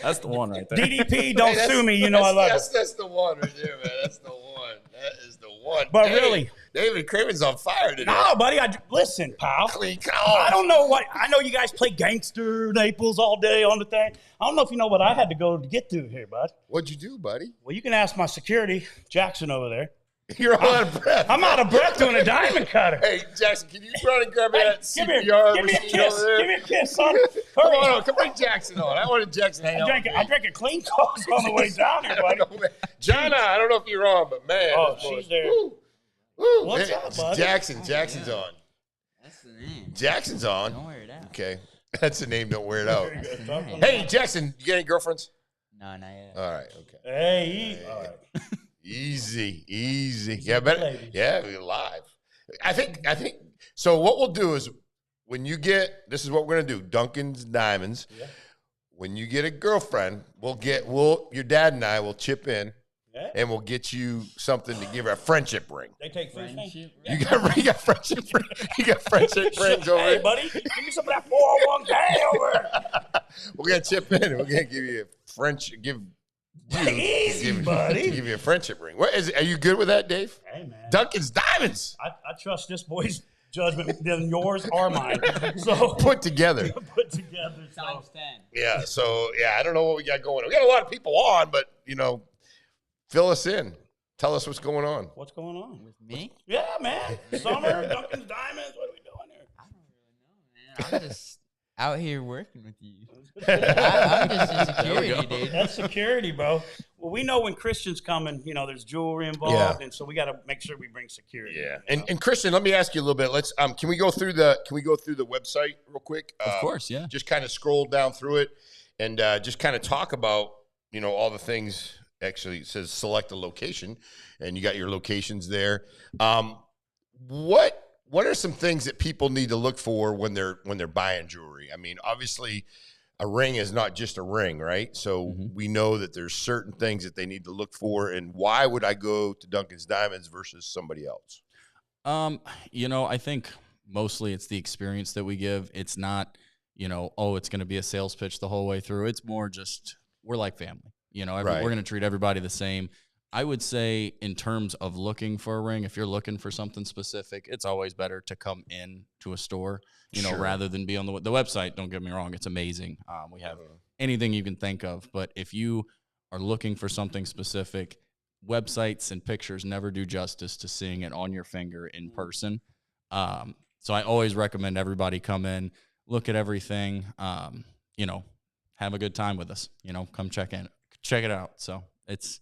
That's the one right there. DDP, don't sue me. You know I love it. That's the one right there, man. That's the one. That is the one. But really, David Craven's on fire today. No, buddy. listen, pal. Clean I don't know what. I know you guys play gangster Naples all day on the thing. I don't know if you know what I had to go to get through here, bud. What'd you do, buddy? Well, you can ask my security, Jackson over there. You're out of breath. I'm out of breath doing a diamond cutter. Hey, Jackson, can you run and grab me that Give CPR me a machine kiss. over there? Give me a kiss, son. Come on, come bring Jackson on. I wanted Jackson to hang out. I drank a clean coke on the way down here, buddy. Jana, I don't know if you're on, but man. Oh, she's there. Woo. What's Hey, up, buddy? Jackson's on. That's the name. Jackson's on. Don't wear it out. Okay. That's the name, don't wear it out. Hey, Jackson, you got any girlfriends? No, not yet. All right, okay. Hey, all right. Easy. Yeah, better. Yeah, we're live. I think. So what we'll do is when you get, this is what we're gonna do. Dunkin Diamonds. Yeah. When you get a girlfriend, your dad and I will chip in, and we'll get you something to give her a friendship ring. They take friendship. You got friendship ring. You got friendship rings over Hey, there. buddy, give me some of that 401k over. We're gonna chip in. And we're gonna give you a give you a friendship ring. What is it? Are you good with that, Dave? Hey, man. Dunkin's Diamonds. I trust this boy's judgment than yours or mine. So Put together. Times 10. Yeah. So I don't know what we got going on. We got a lot of people on, but fill us in. Tell us what's going on. What's going on with me? Yeah, man. Summer, Dunkin Diamonds. What are we doing here? I don't really know, man. I'm just out here working with you. I'm just in security, dude. That's security, bro. Well, we know when Christian's coming, there's jewelry involved, and so we got to make sure we bring security. Yeah. And Christian, let me ask you a little bit. Let's can we go through the website real quick? Of course, yeah. Just kind of scroll down through it and just kind of talk about all the things. Actually, it says select a location, and you got your locations there. What are some things that people need to look for when they're buying jewelry? I mean, obviously, a ring is not just a ring, right? So we know that there's certain things that they need to look for. And why would I go to Dunkin's Diamonds versus somebody else? I think mostly it's the experience that we give. It's not, it's going to be a sales pitch the whole way through. It's more just we're like family. We're going to treat everybody the same. I would say in terms of looking for a ring, if you're looking for something specific, it's always better to come in to a store, rather than be on the website. Don't get me wrong. It's amazing. We have anything you can think of. But if you are looking for something specific, websites and pictures never do justice to seeing it on your finger in person. So I always recommend everybody come in, look at everything, have a good time with us, come check it out. So it's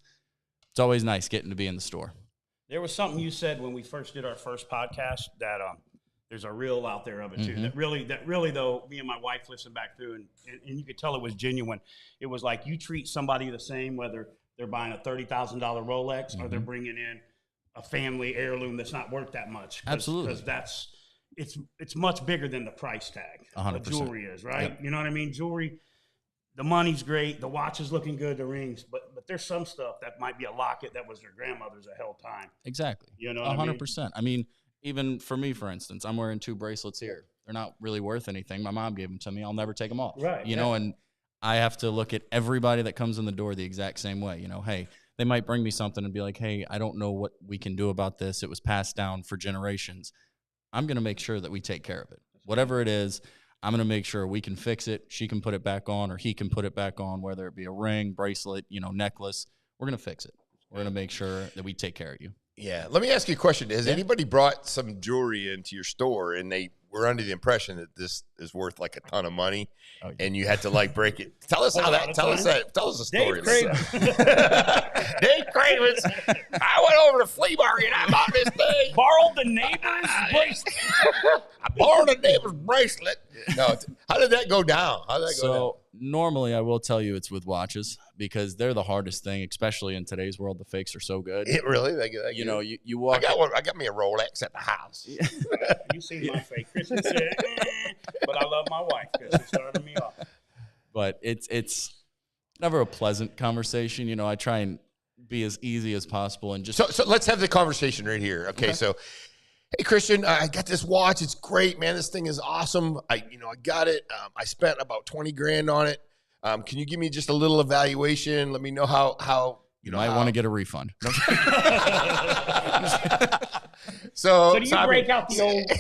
always nice getting to be in the store. There was something you said when we first did our first podcast that there's a reel out there of it too. That really though, me and my wife listened back through and you could tell it was genuine. It was like you treat somebody the same whether they're buying a $30,000 Rolex or they're bringing in a family heirloom that's not worth that much. Absolutely, because it's much bigger than the price tag. 100%. What jewelry is, right? Yep. You know what I mean? Jewelry. The money's great, the watch is looking good, the rings, but there's some stuff that might be a locket that was their grandmother's a held time. Exactly. 100%. I mean, even for me, for instance, I'm wearing 2 bracelets here. They're not really worth anything. My mom gave them to me. I'll never take them off. Right. And I have to look at everybody that comes in the door the exact same way. Hey, they might bring me something and be like, hey, I don't know what we can do about this. It was passed down for generations. I'm going to make sure that we take care of it. Whatever it is, I'm going to make sure we can fix it. She can put it back on or he can put it back on, whether it be a ring, bracelet, necklace. We're going to fix it. We're going to make sure that we take care of you. Yeah. Let me ask you a question. Has anybody brought some jewelry into your store and they were under the impression that this is worth like a ton of money and you had to break it? Tell us tell us the story. Dave Cravens. I went over to the flea market and I bought this thing. Borrowed the neighbor's bracelet. I borrowed a neighbor's bracelet. No, how did that go down? How did that go down? Normally, I will tell you it's with watches because they're the hardest thing, especially in today's world. The fakes are so good. Really? You walk. I got me a Rolex at the house. You see my fake. Christian said, but I love my wife because she started me off. But it's never a pleasant conversation. I try and be as easy as possible and just. So let's have the conversation right here. Okay. So. Hey, Christian, I got this watch. It's great, man. This thing is awesome. I got it. I spent about $20,000 on it. Can you give me just a little evaluation? Let me know how you might want to get a refund. So do you break out the old?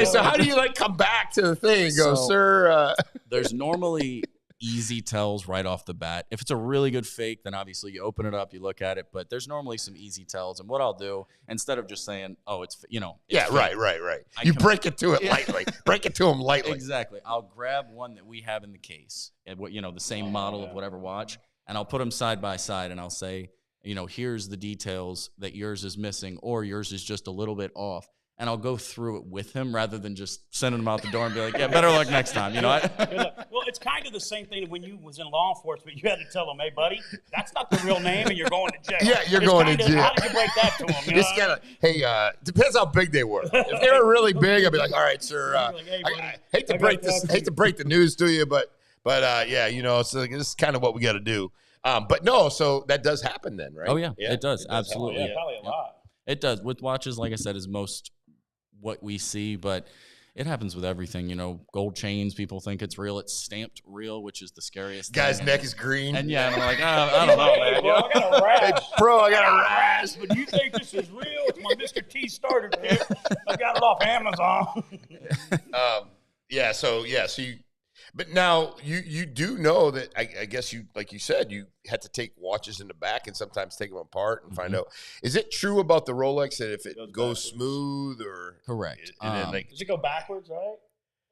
So how do you come back to the thing and go, sir? There's normally easy tells right off the bat. If it's a really good fake, then obviously you open it up, you look at it, but there's normally some easy tells. And what I'll do, instead of just saying, oh, it's, it's right. You break it to it lightly. Break it to them lightly. Exactly. I'll grab one that we have in the case, and the same model of whatever watch, and I'll put them side by side, and I'll say, here's the details that yours is missing, or yours is just a little bit off. And I'll go through it with him rather than just sending him out the door and be like, yeah, better luck next time. Well, it's kind of the same thing when you was in law enforcement. You had to tell them, hey, buddy, that's not the real name, and you're going to jail. Yeah, you're going to jail. How did you break that to them? Just gotta, depends how big they were. If they were really big, I'd be like, all right, sir. I hate to break the news to you, but so this is kind of what we got to do. But no, so that does happen then, right? Oh yeah, it does absolutely. Yeah, probably a lot. It does with watches. Like I said, is most what we see, but it happens with everything. Gold chains, people think it's real. It's stamped real, which is the scariest Guy's thing. neck is green. And I'm like, I don't know, man. Bro, I got a rash. Bro, I got a rash. But you think this is real? It's my Mr. T starter kit. I got it off Amazon. So you, but now you do know that I guess you, like you said, you had to take watches in the back and sometimes take them apart and find out. Is it true about the Rolex that if it goes smooth or correct? Does it go backwards, right?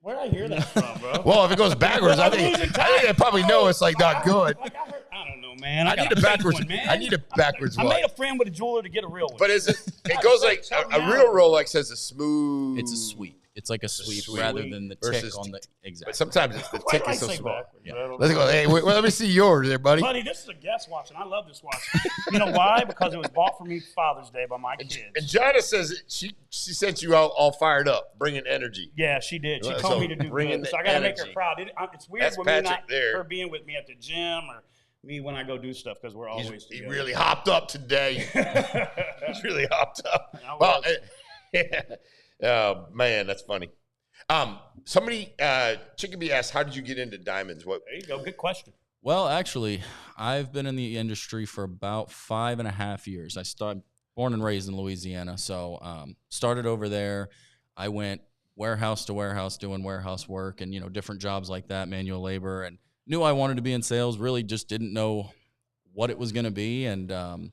Where did I hear that from, bro? Well, if it goes backwards, I think I probably know it's like not good. I don't know, man. I need a backwards. I need a backwards one. I made a friend with a jeweler to get a real one. But is it? It goes like a real Rolex has a smooth. It's a sweep. It's like a sweep rather than the tick on the exactly. But sometimes the tick is so small. Yeah. Let's go. Hey, let me see yours there, buddy. Buddy, this is a guest watch, and I love this watch. You know why? Because it was bought for me Father's Day by my kids. And Jana says she sent you out all fired up, bringing energy. Yeah, she did. She told me to do good, so I got to make her proud. It's weird with me not her being with me at the gym or me when I go do stuff because we're always together. He really hopped up today. He's really hopped up. Well, oh man, that's funny. Somebody, Chicken Bee asked, how did you get into diamonds? What? There you go. Good question. Well, actually, I've been in the industry for about 5.5 years. I started born and raised in Louisiana, so started over there. I went warehouse to warehouse doing warehouse work and different jobs like that, manual labor, and knew I wanted to be in sales. Really, just didn't know what it was going to be, and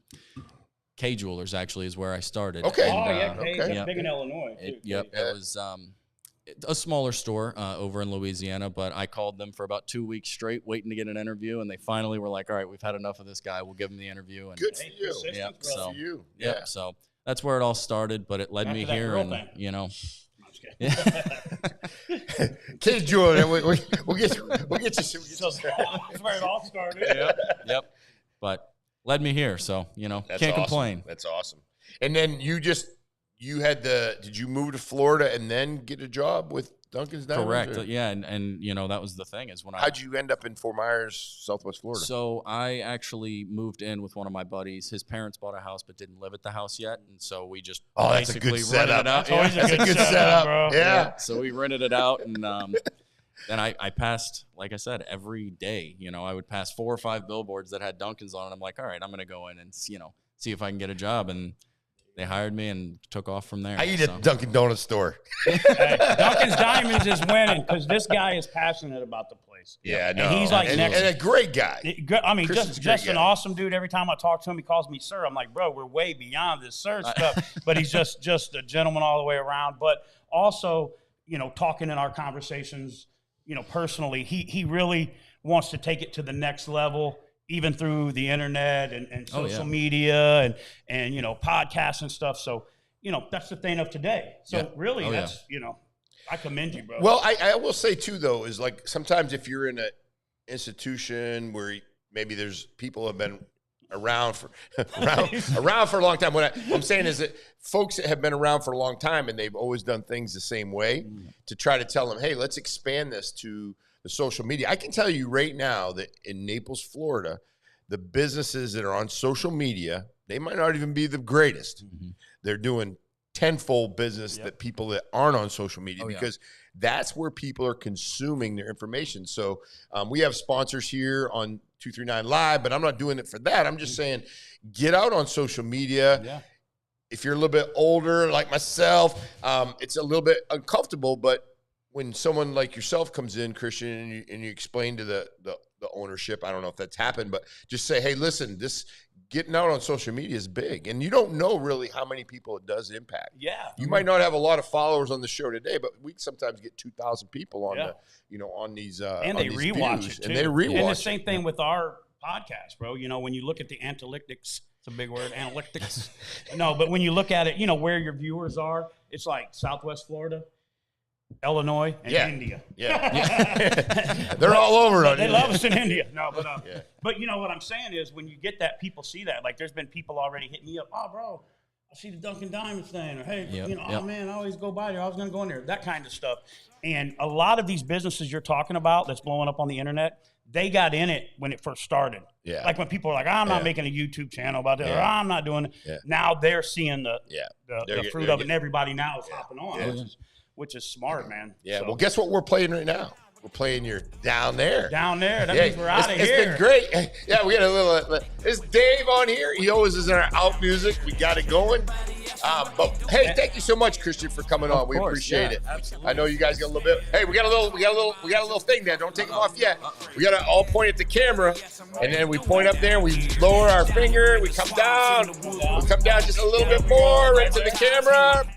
K Jewelers actually is where I started. Okay. And, K, big in Illinois. It was a smaller store over in Louisiana, but I called them for about 2 weeks straight, waiting to get an interview, and they finally were like, "All right, we've had enough of this guy. We'll give him the interview." And good for you. Yep. So you. Yep. So that's where it all started, but it led me here, and K Jewelry, we'll get you. That's where it all started. Yep. But led me here, so can't complain. That's awesome. And then did you move to Florida and then get a job with Dunkin Diamonds? Correct. Yeah, and that was the thing is how'd you end up in Fort Myers, Southwest Florida? So I actually moved in with one of my buddies. His parents bought a house but didn't live at the house yet, and so we just that's a good setup. That's a good setup, bro. Yeah. So we rented it out, and then I passed, like I said, every day. I would pass 4 or 5 billboards that had Dunkin's on, and I'm like, all right, I'm going to go in and see if I can get a job, and they hired me and took off from there. I eat at Dunkin' Donuts store. Dunkin Diamonds is winning because this guy is passionate about the place. Yeah, no. And he's like and a great guy. I mean, just an awesome dude. Every time I talk to him, he calls me sir. I'm like, bro, we're way beyond this sir stuff. But he's just a gentleman all the way around. But also, talking in our conversations, personally, he really wants to take it to the next level. Even through the internet and social media and podcasts and stuff. So, that's the thing of today. So really that's, I commend you, bro. Well, I will say too, though, is like sometimes if you're in an institution where maybe there's people have been around for a long time. What I'm saying is that folks that have been around for a long time and they've always done things the same way to try to tell them, hey, let's expand this to the social media. I can tell you right now that in Naples, Florida, the businesses that are on social media, they might not even be the greatest. They're doing tenfold business that people that aren't on social media because that's where people are consuming their information. So we have sponsors here on 239 Live, but I'm not doing it for that. I'm just saying get out on social media. Yeah. If you're a little bit older like myself, it's a little bit uncomfortable, but when someone like yourself comes in, Christian, and you explain to the the ownership. I don't know if that's happened, but just say, hey, listen, this getting out on social media is big, and you don't know really how many people it does impact. Yeah, you might not have a lot of followers on the show today, but we sometimes get 2,000 people on the, on these and on they these rewatch views, it too. and they rewatch. And the same thing with our podcast, bro. When you look at the analytics, it's a big word, analytics. No, but when you look at it, where your viewers are, it's like Southwest Florida, Illinois, and India. Yeah. They're all over. They love us in India. No, but you know what I'm saying is when you get that, people see that. Like there's been people already hitting me up. Oh, bro, I see the Dunkin Diamonds thing. Or hey, oh man, I always go by there. I was going to go in there. That kind of stuff. And a lot of these businesses you're talking about that's blowing up on the internet, they got in it when it first started. Yeah. Like when people are like, I'm not making a YouTube channel about that, or I'm not doing it. Yeah. Now they're seeing the fruit of it, and everybody now is hopping on, which is smart, man. Yeah. So. Well, guess what we're playing right now? We're playing your Down There. Down There. That means we're out of here. It's been great. Yeah, we got a little. Is Dave on here? He always is in our out music. We got it going. But hey, thank you so much, Christian, for coming on. We appreciate it. Absolutely. I know you guys got a little bit. Hey, we got a little thing there. Don't take them off yet. We got to all point at the camera, and then we point up there. And we lower our finger. We come down. We come down just a little bit more into the camera.